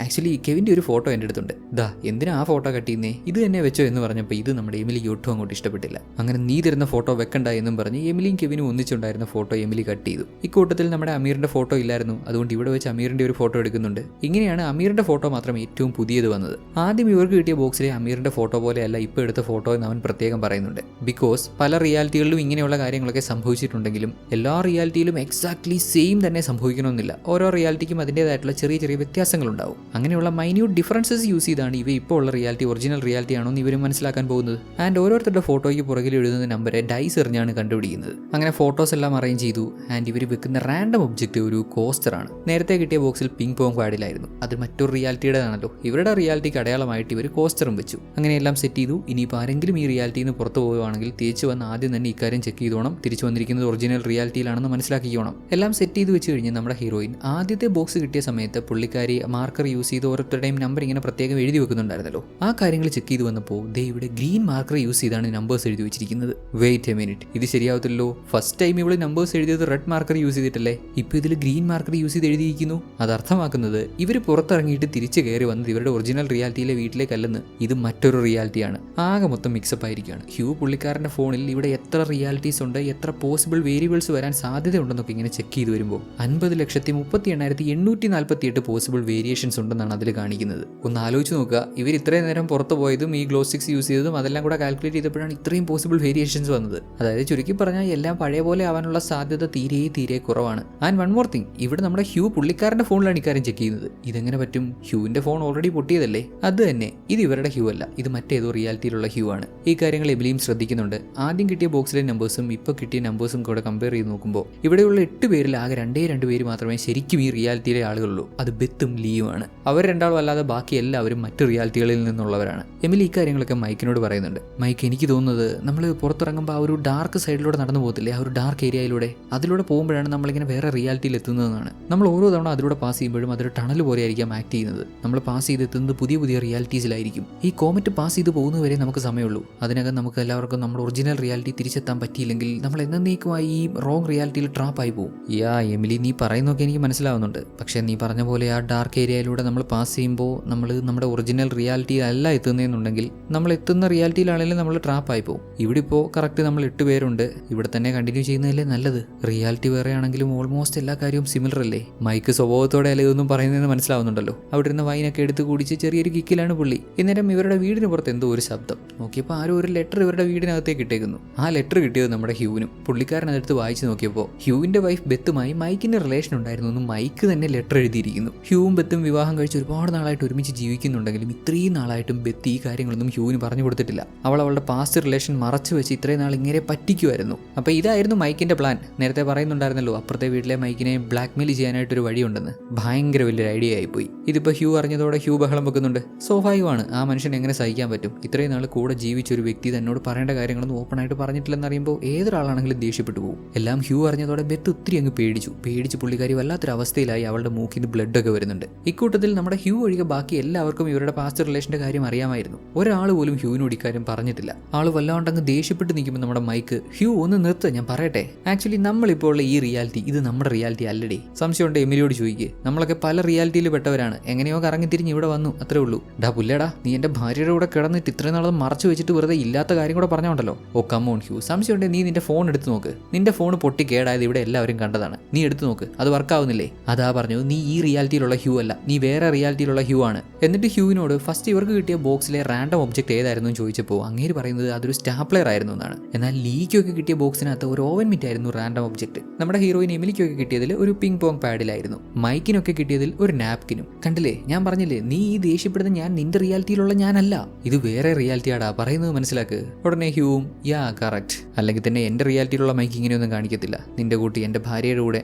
ആക്ച്വലി കെവിന്റെ ഒരു ഫോട്ടോ എൻ്റെ അടുത്തുണ്ട്, ദാ എന്തിനാ ആ ഫോട്ടോ കട്ട് ചെയ്യുന്നേ, ഇത് തന്നെ വെച്ചോ എന്ന് പറഞ്ഞപ്പോൾ ഇത് നമ്മുടെ എമിലിക്ക് ഒട്ടും അങ്ങോട്ട് ഇഷ്ടപ്പെട്ടില്ല. അങ്ങനെ നീ തരുന്ന ഫോട്ടോ വെക്കണ്ട എന്നും പറഞ്ഞ് എമിലിയും കെവിനും ഒന്നിച്ചുണ്ടായിരുന്ന ഫോട്ടോ എമിലി കട്ട് ചെയ്തു. ഇക്കൂട്ടത്തിൽ നമ്മുടെ അമീറിന്റെ ഫോട്ടോ ഇല്ലായിരുന്നു. അതുകൊണ്ട് ഇവിടെ വെച്ച് അമീറിന്റെ ഒരു ഫോട്ടോ എടുക്കുന്നുണ്ട്. ഇങ്ങനെയാണ് അമീറിന്റെ ഫോട്ടോ മാത്രം ഏറ്റവും പുതിയത് വന്നത്. ആദ്യം ഇവർക്ക് കിട്ടിയ ബോക്സിലെ അമീറിന്റെ ഫോട്ടോ പോലെയല്ല ഇപ്പോൾ എടുത്ത ഫോട്ടോ എന്ന് അവൻ പ്രത്യേകം പറയുന്നുണ്ട്. ബിക്കോസ് പല റിയാലിറ്റികളിലും ഇങ്ങനെയുള്ള കാര്യങ്ങളൊക്കെ സംഭവിച്ചിട്ടുണ്ടെങ്കിലും എല്ലാ റിയാലിറ്റിയിലും എക്സാക്ട്ലി സെയിം തന്നെ സംഭവിക്കണമെന്നില്ല. ഓരോ റിയാലിറ്റിക്കും അതിൻ്റെതായിട്ടുള്ള ചെറിയ ചെറിയ വ്യത്യാസങ്ങളുണ്ടാവും. അങ്ങനെയുള്ള മൈന്യൂട്ട് ഡിഫറൻസസ് യൂസ് ചെയ്താണ് ഇവ ഇപ്പോൾ ഉള്ള റിയാലിറ്റി ഒറിജിനൽ റിയാലിറ്റി ആണോ എന്ന് ഇവരും മനസ്സിലാക്കാൻ പോകുന്നത്. ആൻഡ് ഓരോരുത്തരുടെ ഫോട്ടോയ്ക്ക് പുറകിൽ എഴുതുന്ന നമ്പറെ ഡൈസ് എറിഞ്ഞാണ് കണ്ടുപിടിക്കുന്നത്. അങ്ങനെ ഫോട്ടോസ് എല്ലാം അറേഞ്ച് ചെയ്തു. ആൻഡ് ഇവർ വെക്കുന്ന റാൻഡം ഒബ്ജക്റ്റ് ഒരു കോസ്റ്ററാണ്. നേരത്തെ കിട്ടിയ ബോക്സിൽ പിങ് പോങ് പാഡിലായിരുന്നു, അത് മറ്റൊരു റിയാലിറ്റിയുടേതാണല്ലോ. ഇവരുടെ റിയാലിറ്റിക്ക് അടയാളമായിട്ട് ഇവർ കോസ്റ്ററും വെച്ചു. അങ്ങനെയെല്ലാം സെറ്റ് ചെയ്തു. ഇനിയിപ്പോൾ ആരെങ്കിലും ഈ റിയാലിറ്റിയിൽ നിന്ന് പുറത്തു പോവുകയാണെങ്കിൽ തിരിച്ചു വന്ന് ആദ്യം തന്നെ ഇക്കാര്യം ചെക്ക് ചെയ്തോണം, തിരിച്ചു വന്നിരിക്കുന്നത് ഒറിജിനൽ റിയാലിറ്റിയിലാണെന്ന് മനസ്സിലാക്കിക്കോണം. എല്ലാം സെറ്റ് ചെയ്ത് വെച്ച് കഴിഞ്ഞ് നമ്മുടെ ഹീറോയിൻ ആദ്യത്തെ ബോക്സ് കിട്ടിയ സമയത്ത് പുള്ളിക്കാരി മാർക്കർ യൂസ് ചെയ്ത് ഓരോരുത്തരുടെയും നമ്പർ ഇങ്ങനെ പ്രത്യേകം എഴുതി വെക്കുന്നുണ്ടായിരുന്നല്ലോ. ആ കാര്യങ്ങൾ ചെക്ക് ചെയ്ത് വന്നപ്പോൾ ദേ ഇവിടെ ഗ്രീൻ മാർക്കർ യൂസ് ചെയ്താണ് നമ്പേഴ്സ് എഴുതി വെച്ചിരിക്കുന്നത്. വെയിറ്റ് എ മിനിറ്റ്, ഇത് ശരിയാവത്തില്ലല്ലോ. ഫസ്റ്റ് ടൈം ഇവിടെ നമ്പേഴ്സ് എഴുതിയത് റെഡ് മാർക്കർ യൂസ് ചെയ്തിട്ടല്ലേ, ഇപ്പോൾ ഇതിൽ ഗ്രീൻ മാർക്കർ യൂസ് ചെയ്ത് എഴുതിയിരിക്കുന്നു. അത് അർത്ഥമാക്കുന്നത് ഇവർ പുറത്തിറങ്ങിയിട്ട് തിരിച്ചു കയറി വന്നത് ഇവരുടെ ഒറിജിനൽ റിയാലിറ്റിയിലെ വീട്ടിലേക്കല്ലെന്ന്, ഇത് മറ്റൊരു റിയാലിറ്റിയാണ്. ആകെ മൊത്തം മിക്സപ്പ് ആയിരിക്കുകയാണ്. ഹ്യൂ പുള്ളിക്കാരൻ്റെ ഫോണിൽ ഇവിടെ എത്ര റിയാലിറ്റീസ് ഉണ്ട്, എത്ര പോസിബിൾ വേരിയബിൾസ് വരാൻ സാധ്യതയുണ്ടെന്നൊക്കെ ഇങ്ങനെ ചെക്ക് ചെയ്ത് വരുമ്പോൾ 50,38,848 പോസിബിൾ വേരിയേഷൻസ് ഉണ്ടെന്നാണ് അതിൽ കാണിക്കുന്നത്. ഒന്ന് ആലോചിച്ച് നോക്കുക, ഇവർ ഇത്രയും നേരം പുറത്ത് പോയതും ഈ ഗ്ലോ സ്റ്റിക്സ് യൂസ് ചെയ്തതും അതെല്ലാം കൂടെ കാൽക്കുലേറ്റ് ചെയ്തപ്പോഴാണ് ഇത്രയും പോസിബിൾ വേരിയേഷൻസ് വന്നത്. അതായത് ചുരുക്കി പറഞ്ഞാൽ എല്ലാം പഴയ പോലെ ആവാനുള്ള സാധ്യത തീരെ കുറവാണ്. ആൻഡ് വൺ മോർ തിങ്, ഇവിടെ നമ്മുടെ ഹ്യൂ പുള്ളിക്കാരൻ്റെ ഫോണിലാണ് ഇക്കാര്യം ചെക്ക് ചെയ്യുന്നത്. ഇതെങ്ങനെ പറ്റും? ഹ്യൂവിൻ്റെ ഫോൺ ഓൾറെഡി പൊട്ടിയതല്ലേ. അത് തന്നെ, ഇത് ഇവരുടെ ഹ്യൂ അല്ല, ഇത് മറ്റേതോ റിയാലിറ്റിയിലുള്ള ഹ്യൂ ആണ്. ഈ കാര്യങ്ങൾ എമിലിയും ശ്രദ്ധിക്കുന്നുണ്ട്. ആദ്യം കിട്ടിയ ബോക്സിലെ നമ്പേഴ്സും ഇപ്പോൾ കിട്ടിയ നമ്പേഴ്സും കൂടെ കമ്പയർ ചെയ്ത് നോക്കുമ്പോൾ ഇവിടെയുള്ള 8 പേരിൽ ആകെ 2 പേര് മാത്രമേ ശരിക്കും ഈ റിയാലിറ്റിയിലെ ആളുകളുള്ളൂ. അത് ബെത്തും ലീയുമാണ്. അവർ രണ്ടാളും അല്ലാതെ ബാക്കി എല്ലാവരും മറ്റു റിയാലിറ്റികളിൽ നിന്നുള്ളവരാണ്. എമിലി ഈ കാര്യങ്ങളൊക്കെ മൈക്കിനോട് പറയുന്നുണ്ട്. മൈക്ക്, എനിക്ക് തോന്നുന്നത് നമ്മൾ പുറത്തിറങ്ങുമ്പോൾ ആ ഒരു ഡാർക്ക് സൈഡിലൂടെ നടന്നു നടന്നു പോകത്തില്ലേ ആ ഒരു ഡാർക്ക് ഏരിയയിലൂടെ, അതിലൂടെ പോകുമ്പോഴാണ് നമ്മളിങ്ങനെ വേറെ റിയാലിറ്റിയിൽ എത്തുന്നതെന്നാണ്. നമ്മൾ ഓരോ തവണ അതിലൂടെ പാസ് ചെയ്യുമ്പോഴും അതൊരു ടണൽ പോലെ ആയിരിക്കും ആക്ട് ചെയ്യുന്നത്. നമ്മൾ പാസ് ചെയ്ത് എത്തുന്നത് പുതിയ പുതിയ റിയാലിറ്റീസിലായിരിക്കും. ഈ കോമറ്റ് പാസ് ചെയ്ത് പോകുന്നവരെ നമുക്ക് സമയമുള്ളൂ. അതിനകം നമുക്ക് എല്ലാവർക്കും നമ്മുടെ ഒറിജിനൽ റിയാലിറ്റി തിരിച്ചെത്താൻ പറ്റിയില്ലെങ്കിൽ നമ്മൾ എന്നേക്കുമായി ഈ റോങ് റിയാലിറ്റിയിൽ ട്രാപ്പായി പോകും. എമിലി, നീ പറയുന്നതൊക്കെ എനിക്ക് മനസ്സിലാവുന്നുണ്ട്. പക്ഷേ നീ പറഞ്ഞ പോലെ ആ ഡാർക്ക് ഏരിയയിലൂടെ നമ്മൾ പാസ് ചെയ്യുമ്പോൾ നമ്മൾ നമ്മുടെ ഒറിജിനൽ റിയാലിറ്റിയിലല്ല എത്തുന്നതെന്നുണ്ടെങ്കിൽ നമ്മൾ എത്തുന്ന റിയാലിറ്റിയിലാണെങ്കിലും നമ്മൾ ട്രാപ്പായി പോകും. ഇവിടെ ഇപ്പോൾ കറക്റ്റ് നമ്മൾ 8 പേരുണ്ട്. ഇവിടെ തന്നെ കണ്ടിന്യൂ ചെയ്യുന്നതല്ലേ നല്ലത്. റിയാലിറ്റി വേറെ ആണെങ്കിലും ഓൾമോസ്റ്റ് എല്ലാ കാര്യവും സിമിലർ അല്ലേ. മൈക്ക് സ്വഭാവത്തോടെ അല്ല ഇതൊന്നും പറയുന്നതെന്ന് മനസ്സിലാവുന്നുണ്ടല്ലോ. അവിടെ ഇരുന്ന് വൈനൊക്കെ എടുത്ത് കുടിച്ച് ചെറിയൊരു കിക്കിലാണ് പുള്ളി. ഇന്നേരം ഇവരുടെ വീടിന് പുറത്ത് എന്തോ ഒരു ശബ്ദം. നോക്കിയപ്പോൾ ആരോ ഒരു ലെറ്റർ ഇവരുടെ വീടിനകത്തേക്ക് ഇട്ടേക്കുന്നു. ആ ലെറ്റർ കിട്ടിയത് നമ്മുടെ ഹ്യൂവിനും. പുള്ളിക്കാരൻ അതെടുത്ത് വായിച്ച് നോക്കിയപ്പോൾ ഹ്യൂവിന്റെ വൈഫ് ബെത്തുമായി മൈക്കിന്റെ റിലേഷൻ ഉണ്ടായിരുന്നു എന്ന് മൈക്ക് തന്നെ ലെറ്റർ എഴുതിയിരിക്കുന്നു. ഹ്യൂവും ബെത്തും വിവാഹം കഴിച്ച് ഒരുപാട് നാളായിട്ട് ഒരുമിച്ച് ജീവിക്കുന്നുണ്ടെങ്കിലും ഇത്രയും നാളായിട്ടും ബെത്ത് ഈ കാര്യങ്ങളൊന്നും ഹ്യൂവിന് പറഞ്ഞു കൊടുത്തിട്ടില്ല. അവളുടെ പാസ്റ്റ് റിലേഷൻ മറച്ചു വെച്ച് ഇത്രയും നാൾ ഇങ്ങനെ പറ്റിക്കുമായിരുന്നു. അപ്പോൾ ഇതായിരുന്നു മൈക്കിന്റെ പ്ലാൻ. നേരത്തെ പറയുന്നുണ്ടായിരുന്നല്ലോ അപ്പുറത്തെ വീട്ടിലെ മൈക്കിനെ ബ്ലാക്ക്മെയിൽ ചെയ്യാനായിട്ടൊരു വഴിയുണ്ടെന്ന്. ഭയങ്കര വലിയൊരു ഐഡിയ ആയിപ്പോയി. ഇതിപ്പോൾ ഹ്യൂ അറിഞ്ഞതോടെ ഹ്യൂ ബഹളം വെക്കുന്നുണ്ട്. സ്വാഭാവികമാണ്, ആ മനുഷ്യൻ എങ്ങനെ സഹിക്കാൻ പറ്റും? ഇത്രയും നാൾ കൂടെ ജീവിച്ചൊരു വ്യക്തി തന്നോട് പറയേണ്ട കാര്യങ്ങളൊന്നും ഓപ്പണായിട്ട് പറഞ്ഞിട്ടില്ലെന്നറിയുമ്പോൾ ഏതൊരാളാണെങ്കിലും ദേഷ്യപ്പെട്ടു പോകും. എല്ലാം ഹ്യൂ അറിഞ്ഞതോടെ ബെത്ത് ഒത്തിരി അങ്ങ് പേടിച്ച് പുള്ളിക്കാരി വല്ലാത്തൊരു അവസ്ഥയിലായി. അവളുടെ മൂക്കിൽ നിന്ന് ബ്ലഡൊക്കെ വരുന്നുണ്ട്. ഇക്കൂട്ടത്തിൽ നമ്മുടെ ഹ്യൂ ഒഴികെ ബാക്കി എല്ലാവർക്കും ഇവരുടെ പാസ്റ്റ് റിലേഷന്റെ കാര്യം അറിയാമായിരുന്നു. ഒരാൾ പോലും ഹ്യൂവിനോട് ഇക്കാര്യം പറഞ്ഞിട്ടില്ല. ആള് വല്ലാണ്ടങ്ങ് ദേഷ്യപ്പെട്ട് നിൽക്കുമ്പോൾ നമ്മുടെ മൈക്ക്, ഹ്യൂ ഒന്ന് നിർത്ത്, ഞാൻ പറയട്ടെ. ആക്ച്വലി നമ്മളിപ്പോൾ ഉള്ള ഈ റിയാലിറ്റി ഇത് നമ്മുടെ റിയാലിറ്റി അല്ലടേ. സംശയമുണ്ട് എമിലിയോട് ചോദിക്കുക. നമ്മളൊക്കെ പല റിയാലിറ്റിയിൽ പെട്ടവരാണ്. എങ്ങനെയോ കറങ്ങി തിരിഞ്ഞ് ഇവിടെ വന്നു, അത്രേ ഉള്ളൂ. പുല്ലേടാ, നീ എന്റെ ഭാര്യയുടെ കൂടെ കിടന്നിട്ട് ഇത്രയും നാളെ മറച്ചു വെച്ചിട്ട് വെറുതെ ഇല്ലാത്ത കാര്യം കൂടെ പറഞ്ഞോണ്ടല്ലോ. ഓ കമ്മോൺ ഹ്യൂ, സംശയമുണ്ട് നീ നിന്റെ ഫോൺ എടുത്ത് നോക്ക്. നിന്റെ ഫോൺ പൊട്ടി കേടായത് ഇവിടെ എല്ലാവരും കണ്ടതാണ്. നീ എടുത്ത് നോക്ക്, അത് വർക്കാവുന്നില്ലേ? അതാ പറഞ്ഞു, നീ ഈ റിയാലിറ്റിയിലുള്ള ഹ്യൂ അല്ല, നീ വേറെ റിയാലിറ്റിയിലുള്ള ഹ്യൂ ആണ്. എന്നിട്ട് ഹ്യൂവിനോട് ഫസ്റ്റ് ഇവർക്ക് കിട്ടിയ ബോക്സിലെ റാൻഡം ഒബ്ജക്ട് ഏതായിരുന്നു ചോദിച്ചപ്പോൾ അങ്ങേര് പറയുന്നത് അതൊരു സ്റ്റാപ്ലർ ആയിരുന്നു എന്നാണ്. എന്നാൽ ലീക്കൊക്കെ കിട്ടിയ ബോക്സിനകത്ത് ഒരു ഓവൻ മിറ്റ് ആയിരുന്നു റാൻഡം ഒബ്ജക്ട്. നമ്മുടെ ഹീറോയിൻ എമിലിക്കൊക്കെ കിട്ടിയതിൽ ഒരു പിങ് പോങ് പാഡിലായിരുന്നു. മൈക്കിനൊക്കെ കിട്ടിയതിൽ ഒരു നാപ്കിനും. കണ്ടില്ലേ, ഞാൻ പറഞ്ഞില്ലേ നീ ഈ ദേഷ്യപ്പെടുന്ന ഞാൻ നിന്റെ റിയാലിറ്റിയിലുള്ള ഞാനല്ല, ഇത് വേറെ റിയാലിറ്റിയാടാ, പറയുന്നത് മനസ്സിലാക്ക്. ഉടനെ ഹ്യൂവും കറക്റ്റ്, അല്ലെങ്കിൽ തന്നെ എന്റെ റിയാലിറ്റിയിലുള്ള മൈക്ക് ഇങ്ങനെയൊന്നും കാണിക്കത്തില്ല. നിന്റെ കൂട്ടി എന്റെ ഭാര്യയുടെ കൂടെ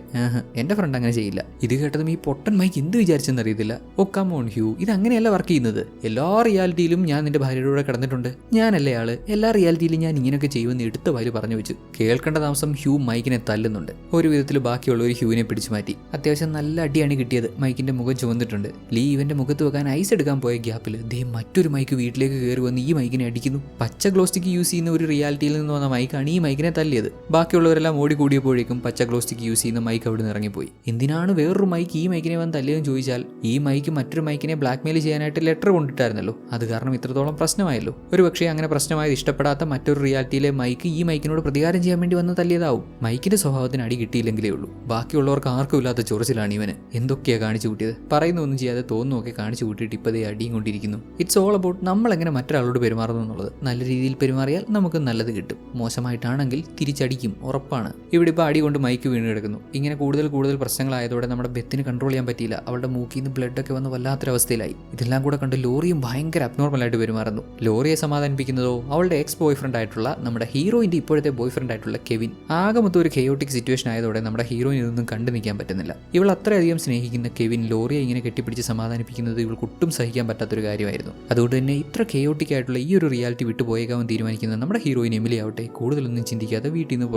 എന്റെ ഫ്രണ്ട് അങ്ങനെ ചെയ്യില്ല. ഇത് കേട്ടതും ഈ പൊട്ടൻ മൈക്ക് എന്ത് വിചാരിച്ചെന്നറിയത്തില്ല. ഓ കമോൺ ഹ്യൂ, ഇത് അങ്ങനെയല്ല വർക്ക് ചെയ്യുന്നത്. എല്ലാ റിയാലിറ്റിയിലും ഞാൻ നിന്റെ ഭാര്യയുടെ കൂടെ കിടന്നിട്ടുണ്ട്. ഞാനല്ലേ ആള്, എല്ലാ റിയാലിറ്റിയിലും ഞാൻ ഇങ്ങനെയൊക്കെ ചെയ്യുമെന്ന് എടുത്ത വായിൽ പറഞ്ഞു വെച്ചു. കേൾക്കേണ്ട താമസം ഹ്യൂ മൈക്കിനെ തല്ലുന്നുണ്ട്. ഒരു വിധത്തിൽ ബാക്കിയുള്ള ഒരു ഹ്യൂവിനെ പിടിച്ചു മാറ്റി. അത്യാവശ്യം നല്ല അടിയാണ് കിട്ടിയത്. മൈക്കിന്റെ മുഖം ചുവന്നിട്ടുണ്ട്. ലീ ഇവന്റെ മുഖത്ത് വെക്കാൻ ഐസ് എടുക്കാൻ പോയ ഗ്യാപ്പിൽ ദേ മറ്റൊരു മൈക്ക് വീട്ടിലേക്ക് കയറി വന്ന് ഈ മൈക്കിനെ അടിക്കുന്നു. പച്ച ഗ്ലോസ്റ്റിക്ക് യൂസ് ചെയ്യുന്ന ഒരു റിയാലിറ്റിയിൽ നിന്ന് വന്ന മൈക്കാണ് ഈ മൈക്കിനെ തല്ലിയത്. ബാക്കിയുള്ളവരെല്ലാം ഓടിക്കൂടിയപ്പോഴേക്കും പച്ച ഗ്ലോസ്റ്റിക്ക് യൂസ് ചെയ്യുന്ന മൈക്ക് അവിടെ നിന്ന് ഇറങ്ങിപ്പോയി. എന്തിനാണ് വേറൊരു മൈക്ക് ഈ മൈക്കിനെ വന്ന് തല്ലിയെന്ന് ചോദിച്ചാൽ ഈ മൈക്ക് മറ്റൊരു മൈക്കിനെ ബ്ലാക്ക്മെയിൽ ചെയ്യാനായിട്ട് ലെറ്റർ കൊണ്ടിട്ടായിരുന്നല്ലോ. അത് കാരണം ഇത്രത്തോളം പ്രശ്നമായല്ലോ. ഒരു പക്ഷേ അങ്ങനെ പ്രശ്നമായത് ഇഷ്ടപ്പെടാത്ത മറ്റൊരു റിയാലിറ്റിയിലെ മൈക്ക് ഈ മൈക്കിനോട് പ്രതികാരം ചെയ്യാൻ വേണ്ടി വന്ന് തല്ലിയതാവും. മൈക്കിന്റെ സ്വഭാവത്തിന് അടി കിട്ടിയില്ലെങ്കിലേ ഉള്ളൂ. ബാക്കിയുള്ളവർക്ക് ആർക്കും ഇല്ലാത്ത ചൊറിച്ചിലാണ് ഇവന്. എന്തൊക്കെയാ കാണിച്ചു കൂട്ടിയത്? പറയുന്നൊന്നും ചെയ്യാതെ തോന്നുന്നൊക്കെ കാണിച്ചു കൂട്ടിയിട്ട് ഇപ്പതേ അടിയും കൊണ്ടിരിക്കുന്നു. ഇറ്റ്സ് ഓൾ അബൌട്ട് നമ്മൾ എങ്ങനെ മറ്റൊരാളോട് പെരുമാറുന്നു എന്നുള്ളത്. നല്ല രീതിയിൽ പെരുമാറിയാൽ നമുക്ക് നല്ലത് കിട്ടും. മോശമായിട്ടാണെങ്കിൽ തിരിച്ചടിക്കും, ഉറപ്പാണ്. ഇവിടെ ഇപ്പോൾ അടി കൊണ്ട് മൈക്ക് വീണ് കിടക്കുന്നു. ഇങ്ങനെ കൂടുതൽ പ്രശ്നങ്ങളായതോടെ നമ്മുടെ ബെത്തിന് കൺട്രോൾ ചെയ്യാൻ പറ്റിയില്ല. അവളുടെ മൂക്കിൽ നിന്ന് ബ്ലഡൊക്കെ വന്ന് വല്ലാത്തൊരവസ്ഥയിലായി. ഇതെല്ലാം കൂടെ കണ്ട് ലോറിയും ഭയങ്കര അബ്നോർമലായിട്ട് പെരുമാറുന്നു. ലോറിയെ സമാധാനിപ്പിക്കുന്നതോ അവളുടെ എക്സ് ബോയ് ഫ്രണ്ട് ആയിട്ടുള്ള നമ്മുടെ ഹീറോയിന്റെ ഇപ്പോഴത്തെ ബോയ് ഫ്രണ്ട് ആയിട്ടുള്ള കെവിൻ. ആകെ മൊത്തം ഒരു കെയോട്ടിക് സിറ്റുവേഷൻ ആയതോടെ നമ്മുടെ ഹീറോയിൻ ഇതൊന്നും കണ്ടു നിൽക്കാൻ പറ്റുന്നില്ല. ഇവൾ അത്രയധികം സ്നേഹിക്കുന്ന കെവിൻ ലോറിയെ ഇങ്ങനെ കെട്ടിപ്പിടിച്ച് സമാധാനിപ്പിക്കുന്നത് ഇവൾക്ക് ഒട്ടും സഹിക്കാൻ പറ്റാത്തൊരു കാര്യമായിരുന്നു. അതുകൊണ്ട് തന്നെ ഇത്ര കെയോട്ടിക് ആയിട്ടുള്ള ഈ ഒരു റിയാലിറ്റി വിട്ടുപോയേക്കാമെന്ന് തീരുമാനിക്കുന്ന നമ്മുടെ ഹീറോയിൻ എമിലി ആവട്ടെ കൂടുതലൊന്നും ചിന്തിക്കാതെ വീട്ടിൽ നിന്ന്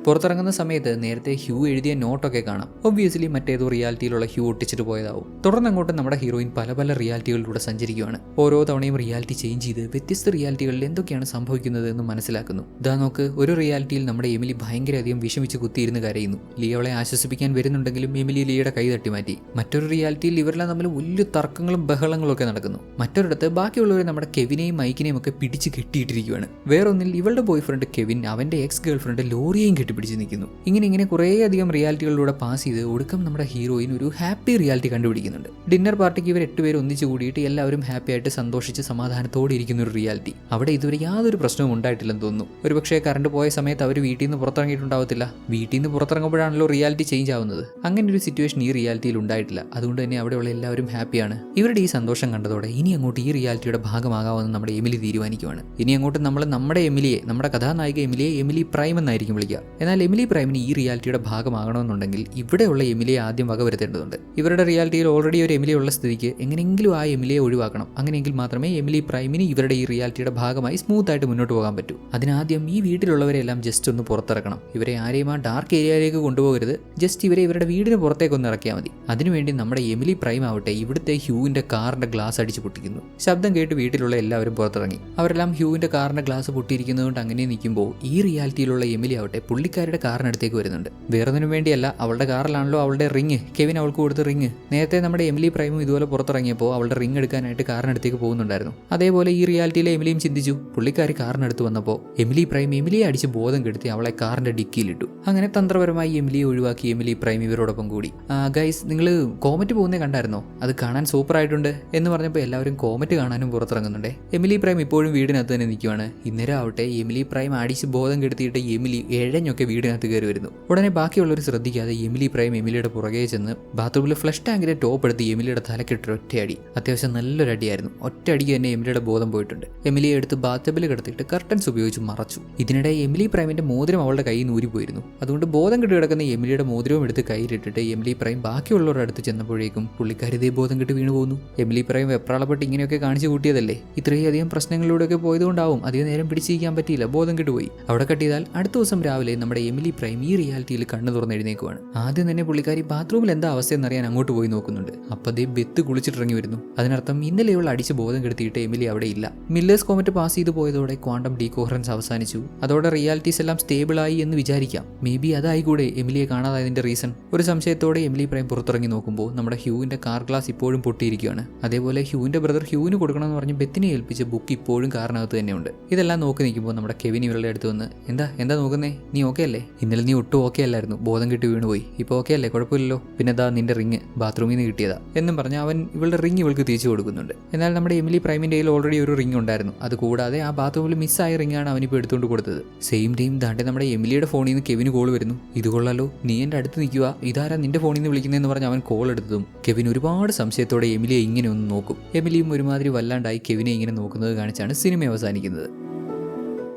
പുറത്തിറങ്ങുന്ന സമയത്ത് നേരത്തെ ഹ്യൂ എഴുതിയ നോട്ടൊക്കെ കാണാം. ഒബ്വിയസ്ലി മറ്റേതോ റിയാലിറ്റിയിലുള്ള ഹ്യൂ ഒട്ടിച്ചിട്ട് പോയതാവും. തുടർന്ന് അങ്ങോട്ട് നമ്മുടെ ഹീറോയിൻ പല റിയാലിറ്റികളിലൂടെ സഞ്ചരിക്കുകയാണ്. ഓരോ തവണയും റിയാലിറ്റി ചേഞ്ച് ചെയ്ത് വ്യത്യസ്ത റിയാലിറ്റികളിൽ എന്തൊക്കെയാണ് സംഭവിക്കുന്നത് എന്ന് മനസ്സിലാക്കുന്നു. ഇതാ നോക്ക്, ഒരു റിയാലിറ്റിയിൽ നമ്മുടെ എമിലി ഭയങ്കരധികം വിഷമിച്ച് കുത്തിയിരുന്ന് കരയുന്നു. ലീ അവളെ ആശ്വസിപ്പിക്കാൻ വരുന്നുണ്ടെങ്കിലും എമിലി ലീയുടെ കൈ തട്ടി മാറ്റി. മറ്റൊരു റിയാലിറ്റിയിൽ ഇവരെല്ലാം തമ്മിൽ വലിയ തർക്കങ്ങളും ബഹളങ്ങളും ഒക്കെ നടക്കുന്നു. മറ്റൊരിടത്ത് ബാക്കിയുള്ളവരെ നമ്മുടെ കെവിനെയും മൈക്കിനെയും ഒക്കെ പിടിച്ച് കെട്ടിയിട്ടിരിക്കുകയാണ്. വേറൊന്നിൽ ഇവളുടെ ബോയ് ഫ്രണ്ട് കെവിൻ അവന്റെ എക്സ് ഗേൾ ഫ്രണ്ട് ലോറിയെയും കെട്ടിപ്പിടിച്ച് നിൽക്കുന്നു. ഇങ്ങനെ കുറേയധികം റിയാലിറ്റികളിലൂടെ പാസ് ചെയ്ത് ഒടുക്കം നമ്മുടെ ഹീറോയിൻ ഒരു ഹാപ്പി റിയാലിറ്റി കണ്ടുപിടിക്കുന്നുണ്ട്. ഡിന്നർ പാർട്ടിക്ക് ഇവർ 8 പേര് ഒന്നിച്ച് കൂടിയിട്ട് എല്ലാവരും ഹാപ്പി ആയിട്ട് സന്തോഷിച്ച് സമാധാനത്തോടെ ഇരിക്കുന്ന ഒരു റിയാലിറ്റി. അവിടെ ഇതുവരെ യാതൊരു പ്രശ്നവും ഉണ്ടായിട്ടില്ലെന്ന് തോന്നുന്നു. ഒരു പക്ഷേ കറണ്ട് പോയ സമയത്ത് അവർ വീട്ടിൽ നിന്ന് പുറത്തിറങ്ങിയിട്ടുണ്ടാവത്തില്ല. വീട്ടിൽ നിന്ന് പുറത്തിറങ്ങുമ്പോഴാണല്ലോ റിയാലിറ്റി ചേഞ്ച് ആവുന്നത്. അങ്ങനെ ഒരു സിറ്റുവേഷൻ ഈ റിയാലിറ്റിയിൽ ഉണ്ടായിട്ടില്ല. അതുകൊണ്ട് തന്നെ അവിടെയുള്ള എല്ലാവരും ഹാപ്പിയാണ്. ഇവരുടെ ഈ സന്തോഷം കണ്ടതോടെ ഇനി അങ്ങോട്ട് ഈ റിയാലിറ്റിയുടെ ഭാഗമാകാമെന്ന് നമ്മുടെ എമിലി തീരുമാനിക്കുകയാണ്. ഇനി അങ്ങോട്ട് നമ്മൾ നമ്മുടെ എമിലിയെ, നമ്മുടെ കഥാനായിക എമിലിയെ എമിലി പ്രൈം എന്നായിരിക്കും വിളിക്കുക. എന്നാൽ എമിലി പ്രൈമിന് ഈ റിയാലിറ്റിയുടെ ഭാഗമാകണമെന്നുണ്ടെങ്കിൽ ഇവിടെയുള്ള എമിലിയെ ആദ്യം വകവരുത്തേണ്ടതുണ്ട്. ഇവരുടെ റിയാലിറ്റിയിൽ ഓൾറെഡി ഒരു എമിലി ഉള്ള സ്ഥിതിക്ക് എങ്ങനെയെങ്കിലും ആ എമിലിയെ ഒഴിവാക്കണം. അങ്ങനെയെങ്കിൽ മാത്രമേ എമിലി പ്രൈമിന് ഇവരുടെ ഈ റിയാലിറ്റിയുടെ ഭാഗമായി സ്മൂത്ത് ആയിട്ട് മുന്നോട്ട് പോകാൻ പറ്റൂ. അതിനാദ്യം ഈ വീട്ടിലുള്ളവരെല്ലാം ജസ്റ്റ് ജസ്റ്റ് ഒന്ന് പുറത്തിറക്കണം. ഇവരെ ആരെയും ആ ഡാർക്ക് ഏരിയയിലേക്ക് കൊണ്ടുപോകരുത്, ജസ്റ്റ് ഇവരെ ഇവരുടെ വീടിന് പുറത്തേക്കൊന്ന് ഇറക്കിയാൽ മതി. അതിനുവേണ്ടി നമ്മുടെ എമിലി പ്രൈം ആവട്ടെ ഇവിടുത്തെ ഹ്യൂവിൻ്റെ കാറിൻ്റെ ഗ്ലാസ് അടിച്ച് പൊട്ടിക്കുന്നു. ശബ്ദം കേട്ട് വീട്ടിലുള്ള എല്ലാവരും പുറത്തിറങ്ങി. അവരെല്ലാം ഹ്യൂവിൻ്റെ കാറിൻ്റെ ഗ്ലാസ് പൊട്ടിയിരിക്കുന്നതുകൊണ്ട് അങ്ങനെ നിൽക്കുമ്പോൾ ഈ റിയാലിറ്റിയിലുള്ള എമിലി ആവട്ടെ പുള്ളിക്കാരുടെ കാറിനടുത്തേക്ക് വരുന്നുണ്ട്. വേറൊന്നിനും വേണ്ടിയല്ല, അവളുടെ കാറിലാണല്ലോ അവളുടെ റിങ്, കെവിൻ അവൾക്ക് കൊടുത്ത റിങ്. നേരത്തെ നമ്മുടെ എമിലി പ്രൈമും ഇതുപോലെ പുറത്തിറങ്ങിയപ്പോൾ അവളുടെ റിങ് എടുക്കാനായിട്ട് കാറിനടുത്തേക്ക് പോകുന്നുണ്ടായിരുന്നു. അതേപോലെ ഈ റിയാലിറ്റിയിലെ എമിലിയും ചിന്തിച്ചു. പുള്ളിക്കാരി കാറിനടുത്ത് വന്നപ്പോൾ എമിലി പ്രൈം എമിലിയെ അടിച്ച് ബോധം കെടുത്തി അവളെ കാറിൻ്റെ ഡിക്കിയിലിട്ടു. അങ്ങനെ തന്ത്രപരമായി എമിലിയെ ഒഴിവാക്കി എമിലി പ്രൈം ഇവരോടൊപ്പം കൂടി. ഗൈസ്, നിങ്ങൾ കോമറ്റ് പോകുന്നേ കണ്ടായിരുന്നോ? അത് കാണാൻ സൂപ്പറായിട്ടുണ്ട് എന്ന് പറഞ്ഞപ്പോൾ എല്ലാവരും കോമറ്റ് കാണാനും പുറത്തിറങ്ങുന്നുണ്ട്. എമിലി പ്രൈം ഇപ്പോഴും വീടിനകത്ത് തന്നെ നിൽക്കുവാണ്. ഇന്നേരം ആവട്ടെ എമിലി പ്രൈം അടിച്ച് ബോധം കെടുത്തിയിട്ട് എമിലി എഴഞ്ഞൊക്കെ വീടിനകത്ത് കയറി വരുന്നു. ഉടനെ ബാക്കിയുള്ളവർ ശ്രദ്ധിക്കാതെ എമിലി പ്രൈം എമിലിയുടെ പുറകെ ചെന്ന് ബാത്റൂമിൽ ഫ്ലഷ് ടാങ്കിന്റെ ടോപ്പ് എടുത്ത് എമിലിയുടെ തലക്കിട്ടൊരു ഒറ്റയടി. അത്യാവശ്യം നല്ലൊരു അടിയായിരുന്നു. ഒറ്റ അടിക്ക് തന്നെ എമിലിയുടെ ബോധം പോയിട്ടുണ്ട്. എമിലിയെ എടുത്ത് ബാത്ടബിൽ കിടത്തിയിട്ട് കർട്ടൻസ് ഉപയോഗിച്ച് മറച്ചു. ഇതിനിടെ എമിലി പ്രൈമിന്റെ മോതിരം അവളുടെ കയ്യിൽ നിന്ന് ഊരിപ്പോയിരുന്നു. അതുകൊണ്ട് ബോധം കെട്ട് കിടക്കുന്ന എമിലിയുടെ മോതിരവും എടുത്ത് കയ്യിലിട്ടിട്ട് എമിലി പ്രൈം ബാക്കിയുള്ളവരുടെ അടുത്ത് ചെന്നപ്പോഴേക്കും പുള്ളിക്കാരി ഇതേ ബോധം കെട്ട് വീണു പോകുന്നു. എമിലി പ്രൈം വെപ്രാളപ്പെട്ട് ഇങ്ങനെയൊക്കെ കാണിച്ചു കൂട്ടിയതല്ലേ, ഇത്രയധികം പ്രശ്നങ്ങളിലൂടെയൊക്കെ പോയതുകൊണ്ടാവും അധികം നേരം പിടിച്ചിരിക്കാൻ പറ്റിയില്ല, ബോധം കെട്ടുപോയി. അവിടെ കെട്ടിയതാൽ അടുത്ത ദിവസം രാവിലെ നമ്മുടെ എമിലി പ്രൈം ഈ റിയാലിറ്റിയിൽ കണ്ണു തുറന്ന് എഴുന്നേക്കുവാണ്. ആദ്യം തന്നെ പുള്ളിക്കാരി ബാത്റൂമിൽ എന്താ അവസ്ഥയെന്നറിയാൻ അങ്ങോട്ട് പോയി നോക്കുന്നുണ്ട്. അപ്പോൾ അതേ ബെത്ത് കുളിച്ചിട്ടിറങ്ങി വരുന്നു. അതിനർത്ഥം ഇന്നലെ ഇവൾ അടിച്ച് ബോധം കെടുത്തിയിട്ട് എമിലി അവിടെ ഇല്ല. മില്ലേഴ്സ് കോമറ്റ് പാസ് ചെയ്തു പോയതോടെ ക്വാണ്ടം ഡീകോഹറൻസ് അവസാനിച്ചു. അതോടെ റിയാലിറ്റീസ് എല്ലാം സ്റ്റേബിളായി എന്ന് വിചാരിക്കാം. മേ ബി അതായിക്കൂടെ എമിലിയെ കാണാതായതിന്റെ റീസൺ. ഒരു സംശയത്തോടെ എമിലി പ്രൈം പുറത്തിറങ്ങി നോക്കുമ്പോൾ നമ്മുടെ ഹ്യൂവിന്റെ കാർ ഗ്ലാസ് ഇപ്പോഴും പൊട്ടിയിരിക്കുകയാണ്. അതേപോലെ ഹ്യൂവിന്റെ ബ്രദർ ഹ്യൂവിന് കൊടുക്കണമെന്ന് പറഞ്ഞ് ബെത്തിനെ ഏൽപ്പിച്ച ബുക്ക് ഇപ്പോഴും കാറിനകത്ത് തന്നെയുണ്ട്. ഇതെല്ലാം നോക്കി നിൽക്കുമ്പോൾ നമ്മുടെ കെവിൻ ഇവരുടെ അടുത്ത് വന്ന് എന്താ നോക്കുന്നേ, നീ ഓക്കെ അല്ലേ? ഇന്നലെ നീ ഒട്ടും ഓക്കെ അല്ലായിരുന്നു, ബോധം കെട്ടി വീണുപോയി. ഇപ്പോൾ ഓക്കെ അല്ലേ? കുഴപ്പമില്ലല്ലോ. പിന്നെ ദാ നിന്റെ റിങ് ബാത്റൂമിൽ നിന്ന് കിട്ടിയതാ എന്നും പറഞ്ഞ് അവൻ ഇവളുടെ റിങ് ഇവൾക്ക് തിരിച്ചു കൊടുക്കുന്നുണ്ട്. എന്നാൽ നമ്മുടെ എമിലി പ്രൈമിന്റെ കയ്യിൽ ഓൾറെഡി ഒരു റിങ് ഉണ്ടായിരുന്നു. അതുകൂടാതെ ആ ബാത്റൂമിൽ മിസ്സായ റിങ്ങാണ് അവനിപ്പോൾ എടുത്തുകൊണ്ട് കൊടുത്തത്. സെയിം ടൈം ദാണ്ടെ നമ്മുടെ എമിലിയുടെ ഫോണിൽ നിന്ന് കെവിന് കോൾ വരുന്നു. ഇത് കൊള്ളാലോ, നീ എൻ്റെ അടുത്ത് നിൽക്കുക, ഇതാരാ നിന്റെ ഫോണിൽ നിന്ന് വിളിക്കുന്നതെന്ന് പറഞ്ഞ് അവൻ കോൾ എടുത്തതും കെവിൻ ഒരുപാട് സംശയത്തോടെ എമിലിയെ ഇങ്ങനെ ഒന്ന് നോക്കും. എമിലിയും ഒരുമാതിരി വല്ലാണ്ടായി കെവിനെ ഇങ്ങനെ നോക്കുന്നത് കാണിച്ചാണ് സിനിമ അവസാനിക്കുന്നത്.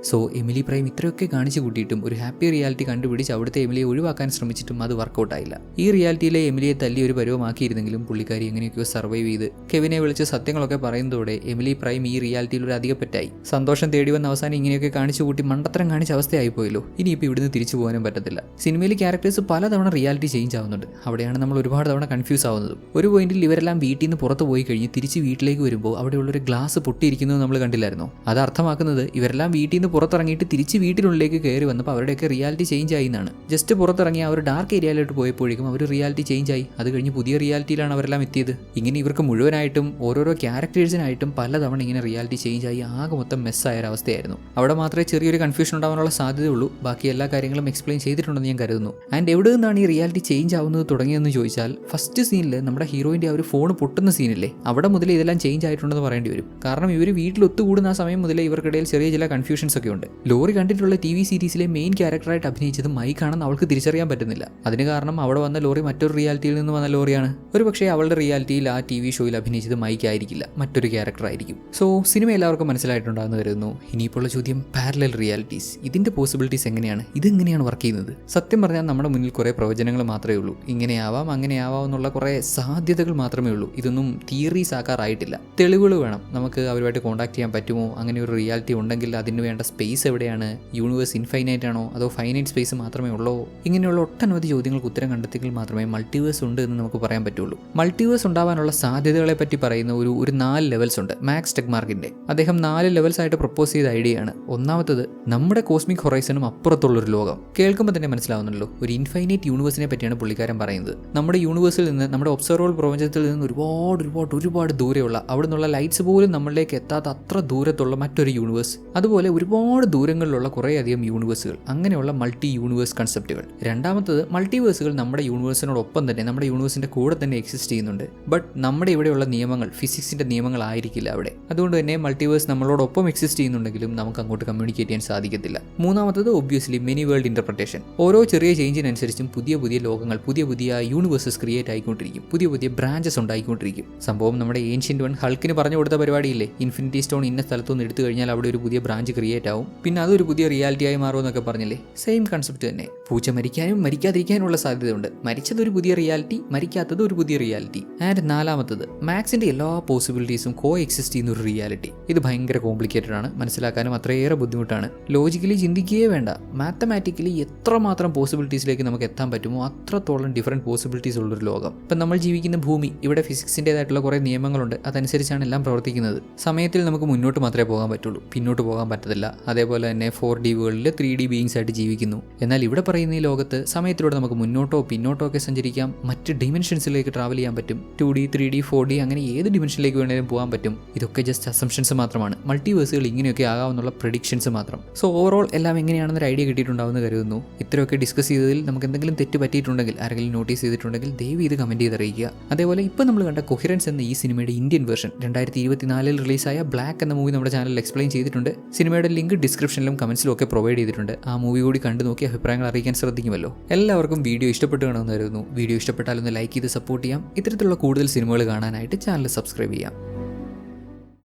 സോ എമിലി പ്രൈം ഇത്രയൊക്കെ കാണിച്ചു കൂട്ടിയിട്ടും ഒരു ഹാപ്പി റിയാലിറ്റി കണ്ടുപിടിച്ച് അവിടുത്തെ എമിലിയെ ഒഴിവാക്കാൻ ശ്രമിച്ചിട്ടും അത് വർക്കൗട്ടായില്ല. ഈ റിയാലിറ്റിയിലെ എമിലിയെ തല്ലി ഒരു പരുവമാക്കിയിരുന്നെങ്കിലും പുള്ളിക്കാരി എങ്ങനെയൊക്കെയോ സർവൈവ് ചെയ്ത് കെവിനെ വിളിച്ച് സത്യങ്ങളൊക്കെ പറയുന്നതോടെ എമിലി പ്രൈം ഈ റിയാലിറ്റിയിൽ ഒരു അധികപ്പറ്റായി. സന്തോഷം തേടി വന്ന അവസാനം ഇങ്ങനെയൊക്കെ കാണിച്ചു കൂട്ടി മണ്ടത്തരം കാണിച്ച അവസ്ഥയായിപ്പോയല്ലോ. ഇനിയിപ്പോൾ ഇവിടുന്ന് തിരിച്ചു പോകാനും പറ്റത്തില്ല. സിനിമയിൽ ക്യാരക്ടേഴ്സ് പലതവണ റിയാലിറ്റി ചേഞ്ച് ആവുന്നുണ്ട്. അവിടെയാണ് നമ്മൾ ഒരുപാട് തവണ കൺഫ്യൂസ് ആവുന്നതും. ഒരു പോയിന്റിൽ ഇവരെല്ലാം വീട്ടിൽ നിന്ന് പുറത്ത് പോയി കഴിഞ്ഞ് തിരിച്ച് വീട്ടിലേക്ക് വരുമ്പോൾ അവിടെയുള്ളൊരു ഗ്ലാസ് പൊട്ടിയിരിക്കുന്നത് നമ്മൾ കണ്ടില്ലായിരുന്നോ? അത് അർത്ഥമാക്കുന്നത് ഇവരെല്ലാം വീട്ടിൽ നിന്ന് പുറത്തിറങ്ങിയിട്ട് തിരിച്ച് വീട്ടിനുള്ളിലേക്ക് കയറി വന്നപ്പോൾ അവരുടെയൊക്കെ റിയാലിറ്റി ചേഞ്ച് ആയി എന്നാണ്. ജസ്റ്റ് പുറത്തിറങ്ങി അവർ ഡാർക്ക് ഏരിയയിലോട്ട് പോയപ്പോഴേക്കും അവർ റിയാലിറ്റി ചേഞ്ച് ആയി. അത് കഴിഞ്ഞ് പുതിയ റിയാലിറ്റിയിലാണ് അവരെല്ലാം എത്തിയത്. ഇങ്ങനെ ഇവർക്ക് മുഴുവനായിട്ടും ഓരോരോ ക്യാരക്ടേഴ്സിനായിട്ടും പലതവണ ഇങ്ങനെ റിയാലിറ്റി ചേഞ്ച് ആയി ആകെ മൊത്തം മെസ്സായ ഒരവസ്ഥയായിരുന്നു. അവിടെ മാത്രമേ ചെറിയൊരു കൺഫ്യൂഷൻ ഉണ്ടാവാനുള്ള സാധ്യതയുള്ളൂ. ബാക്കി എല്ലാ കാര്യങ്ങളും എക്സ്പ്ലെയിൻ ചെയ്തിട്ടുണ്ടെന്ന് ഞാൻ കരുതുന്നു. ആൻഡ് എവിടെ നിന്നാണ് ഈ റിയാലിറ്റി ചേഞ്ച് ആവുന്നത് തുടങ്ങിയതെന്ന് ചോദിച്ചാൽ ഫസ്റ്റ് സീനിൽ നമ്മുടെ ഹീറോയിൻ്റെ ആ ഒരു ഫോൺ പൊട്ടുന്ന സീനില്ലേ, അവിടെ മുതലേ ഇതെല്ലാം ചേഞ്ച് ആയിട്ടുണ്ടെന്ന് പറയേണ്ടി വരും. കാരണം ഇവർ വീട്ടിൽ ഒത്തുകൂടുന്ന ആ സമയം മുതലേ ഇവർക്കിടയിൽ ചെറിയ ചില കൺഫ്യൂഷൻസ് ഒക്കെ ഉണ്ട്. ലോറി കണ്ടിട്ടുള്ള TV സീരീസിലെ മെയിൻ ക്യാരക്ടറായിട്ട് അഭിനയിച്ചത് മൈക്കാണെന്ന് അവൾക്ക് തിരിച്ചറിയാൻ പറ്റുന്നില്ല. അതിന് കാരണം അവിടെ വന്ന ലോറി മറ്റൊരു റിയാലിറ്റിയിൽ നിന്ന് വന്ന ലോറിയാണ്. ഒരു പക്ഷേ അവളുടെ റിയാലിറ്റിയിൽ ആ TV ഷോയിൽ അഭിനയിച്ചത് മൈക്ക് ആയിരിക്കില്ല, മറ്റൊരു ക്യാരക്ടർ ആയിരിക്കും. സോ സിനിമ എല്ലാവർക്കും മനസ്സിലായിട്ടുണ്ടാകുന്നു വരുന്നു. ഇനിയിപ്പോൾ ചോദ്യം, പാരലൽ റിയാലിറ്റീസ്, ഇതിന്റെ പോസിബിലിറ്റീസ് എങ്ങനെയാണ്, ഇതെങ്ങനെയാണ് വർക്ക് ചെയ്യുന്നത്? സത്യം പറഞ്ഞാൽ നമ്മുടെ മുന്നിൽ കുറേ പ്രവചനങ്ങൾ മാത്രമേ ഉള്ളൂ. ഇങ്ങനെയാവാം അങ്ങനെയാവാം എന്നുള്ള കുറേ സാധ്യതകൾ മാത്രമേ ഉള്ളൂ. ഇതൊന്നും തിയറീസ് ആക്കാറായിട്ടില്ല. തെളിവുകൾ വേണം. നമുക്ക് അവരുമായിട്ട് കോൺടാക്ട് ചെയ്യാൻ പറ്റുമോ, അങ്ങനെ ഒരു റിയാലിറ്റി ഉണ്ടെങ്കിൽ അതിന് വേണ്ട സ്പേസ് എവിടെയാണ്, യൂണിവേഴ്സ് ഇൻഫൈനൈറ്റ് ആണോ അതോ ഫൈനൈറ്റ് സ്പേസ് മാത്രമേ ഉള്ളോ? ഇങ്ങനെയുള്ള ഒട്ടനവധി ചോദ്യങ്ങൾക്ക് ഉത്തരം കണ്ടെത്തിയെങ്കിൽ മാത്രമേ മൾട്ടിവേഴ്സ് ഉണ്ട് എന്ന് നമുക്ക് പറയാൻ പറ്റുള്ളൂ. മൾട്ടിവേഴ്സ് ഉണ്ടാവാനുള്ള സാധ്യതകളെ പറ്റി പറയുന്ന ഒരു 4 ലെവൽസ് ഉണ്ട്. മാക്സ് ടെക്മാർക്കിന്റെ അദ്ദേഹം 4 ലെവൽസ് ആയിട്ട് പ്രപ്പോസ് ചെയ്ത ഐഡിയയാണ്. ഒന്നാമത്തത് നമ്മുടെ കോസ്മിക് ഹൊറൈസണും അപ്പുറത്തുള്ളൊരു ലോകം. കേൾക്കുമ്പോൾ തന്നെ മനസ്സിലാവുന്നല്ലോ, ഒരു ഇൻഫൈനൈറ്റ് യൂണിവേഴ്സിനെ പറ്റിയാണ് പുള്ളിക്കാരൻ പറയുന്നത്. നമ്മുടെ യൂണിവേഴ്സിൽ നിന്ന്, നമ്മുടെ ഒബ്സർവബിൾ പ്രപഞ്ചത്തിൽ നിന്ന് ഒരുപാട് ദൂരെയുള്ള, അവിടെ നിന്നുള്ള ലൈറ്റ്സ് പോലും നമ്മളിലേക്ക് എത്താത്ത അത്ര ദൂരത്തുള്ള മറ്റൊരു യൂണിവേഴ്സ്. അതുപോലെ ഒരുപാട് ദൂരങ്ങളിലുള്ള കുറേയധികം യൂണിവേഴ്സുകൾ. അങ്ങനെയുള്ള മൾട്ടി യൂണിവേഴ്സ് കൺസെപ്റ്റുകൾ. രണ്ടാമത്തത്, മൾട്ടിവേഴ്സുകൾ നമ്മുടെ യൂണിവേഴ്സിനോടൊപ്പം തന്നെ, നമ്മുടെ യൂണിവേഴ്സിന്റെ കൂടെ തന്നെ എക്സിസ്റ്റ് ചെയ്യുന്നുണ്ട്. ബട്ട് നമ്മുടെ ഇവിടെയുള്ള നിയമങ്ങൾ ഫിസിക്സിന്റെ നിയമങ്ങളായിരിക്കില്ല അവിടെ. അതുകൊണ്ട് തന്നെ മൾട്ടിവേഴ്സ് നമ്മളോടൊപ്പം എക്സിസ്റ്റ് ചെയ്യുന്നുണ്ടെങ്കിലും നമുക്ക് അങ്ങോട്ട് കമ്മ്യൂണിക്കേറ്റ് ചെയ്യാൻ സാധിക്കത്തില്ല. മൂന്നാമത്തത് ഒബ്വിയസ്ലി മെനി വേൾഡ് ഇന്റർപ്രിട്ടേഷൻ. ഓരോ ചെറിയ ചേഞ്ചിനനുസരിച്ചും പുതിയ ലോകങ്ങൾ, പുതിയ യൂണിവേഴ്സസ് ക്രിയേറ്റ് ആയിക്കൊണ്ടിരിക്കും. പുതിയ ബ്രാഞ്ചസ് ഉണ്ടായിക്കൊണ്ടിരിക്കും. സംഭവം നമ്മുടെ ഏൻഷ്യന്റ് വൺ ഹൾക്കിന് പറഞ്ഞു കൊടുത്ത പരിപാടിയില്ലേ, ഇൻഫിനിറ്റി സ്റ്റോൺ ഇന്ന സ്ഥലത്തുനിന്ന് എടുത്തു കഴിഞ്ഞാൽ അവിടെ ഒരു പുതിയ ബ്രാഞ്ച് ക്രിയേറ്റ് ആവും, പിന്നെ അതൊരു പുതിയ റിയാലിറ്റി ആയി മാറുമെന്നൊക്കെ പറഞ്ഞില്ലേ, സെയിം കൺസെപ്റ്റ് തന്നെ. പൂച്ച മരിക്കാനും മരിക്കാതിരിക്കാനുള്ള സാധ്യതയുണ്ട്. മരിച്ചതൊരു പുതിയ റിയാലിറ്റി, മരിക്കാത്തത് ഒരു പുതിയ റിയാലിറ്റി. ആൻഡ് നാലാമത്തത്, മാക്സിന്റെ എല്ലാ പോസിബിലിറ്റീസും കോ എക്സിസ്റ്റ് ചെയ്യുന്ന ഒരു റിയാലിറ്റി. ഇത് ഭയങ്കര കോംപ്ലിക്കേറ്റഡ് ആണ്, മനസ്സിലാക്കാനും അത്രയേറെ ബുദ്ധിമുട്ടാണ്. ലോജിക്കലി ചിന്തിക്കുകയേ വേണ്ട, മാത്തമാറ്റിക്കലി എത്രമാത്രം പോസിബിലിറ്റീസിലേക്ക് നമുക്ക് എത്താൻ പറ്റുമോ അത്രത്തോളം ഡിഫറെൻറ്റ് പോസിബിലിറ്റീസ് ഉള്ളൊരു ലോകം. ഇപ്പം നമ്മൾ ജീവിക്കുന്ന ഭൂമി, ഇവിടെ ഫിസിക്സിൻ്റെതായിട്ടുള്ള കുറേ നിയമങ്ങളുണ്ട്, അതനുസരിച്ചാണ് എല്ലാം പ്രവർത്തിക്കുന്നത്. സമയത്തിൽ നമുക്ക് മുന്നോട്ട് മാത്രമേ പോകാൻ പറ്റുള്ളൂ, പിന്നോട്ട് പോകാൻ പറ്റത്തില്ല. അതേപോലെ തന്നെ 4D വേൾഡിൽ 3D ബീയിങ്സ് ആയിട്ട് ജീവിക്കുന്നു. എന്നാൽ ഇവിടെ പറയുന്ന ഈ ലോകത്ത് സമയത്തിലൂടെ നമുക്ക് മുന്നോട്ടോ പിന്നോട്ടോ ഒക്കെ സഞ്ചരിക്കാം, മറ്റ് ഡിമെൻഷൻസിലേക്ക് ട്രാവൽ ചെയ്യാൻ പറ്റും. 2D 3D 4D അങ്ങനെ ഏത് ഡിമെൻഷനിലേക്ക് വേണമെങ്കിലും പോകാൻ പറ്റും. ഇതൊക്കെ ജസ്റ്റ് അസംഷൻസ് മാത്രമാണ്, മൾട്ടിവേഴ്സുകൾ ഇങ്ങനെയൊക്കെ ആകാമെന്നുള്ള പ്രഡിക്ഷൻസ് മാത്രം. സോ ഓവറോൾ എല്ലാം എങ്ങനെയാണെന്നൊരു ഐഡിയ കിട്ടിയിട്ടുണ്ടാവുമെന്ന് കരുതുന്നു. ഇത്രയൊക്കെ ഡിസ്കസ് ചെയ്തതിൽ നമുക്ക് എന്തെങ്കിലും തെറ്റ് പറ്റിയിട്ടുണ്ടെങ്കിൽ, ആരെങ്കിലും നോട്ടീസ് ചെയ്തിട്ടുണ്ടെങ്കിൽ ദയവ് ഇത് കമൻറ്റ് ചെയ്ത് അറിയിക്കുക. അതേപോലെ ഇപ്പോൾ നമ്മൾ കണ്ട കൊഹിറൻസ് എന്ന ഈ സിനിമയുടെ ഇന്ത്യൻ വേർഷൻ 2024 റിലീസായ ബ്ലാക്ക് എന്ന മൂവി നമ്മുടെ ചാനലിൽ എക്സ്പ്ലെയിൻ ചെയ്തിട്ടുണ്ട്. സിനിമയുടെ ലിങ്ക് ഡിസ്ക്രിപ്ഷനിലും കമൻസിലും ഒക്കെ പ്രൊവൈഡ് ചെയ്തിട്ടുണ്ട്. ആ മൂവി കൂടി കണ്ടു നോക്കി അഭിപ്രായങ്ങൾ അറിയിക്കാൻ ശ്രദ്ധിക്കുമല്ലോ. എല്ലാവർക്കും വീഡിയോ ഇഷ്ടപ്പെട്ടു കാണുമെന്ന് കരുതുന്നു. വീഡിയോ ഇഷ്ടപ്പെട്ടാലൊന്ന് ലൈക്ക് ചെയ്ത് സപ്പോർട്ട് ചെയ്യാം. ഇത്തരത്തിലുള്ള കൂടുതൽ സിനിമകൾ കാണാനായിട്ട് ചാനൽ സബ്സ്ക്രൈബ് ചെയ്യാം.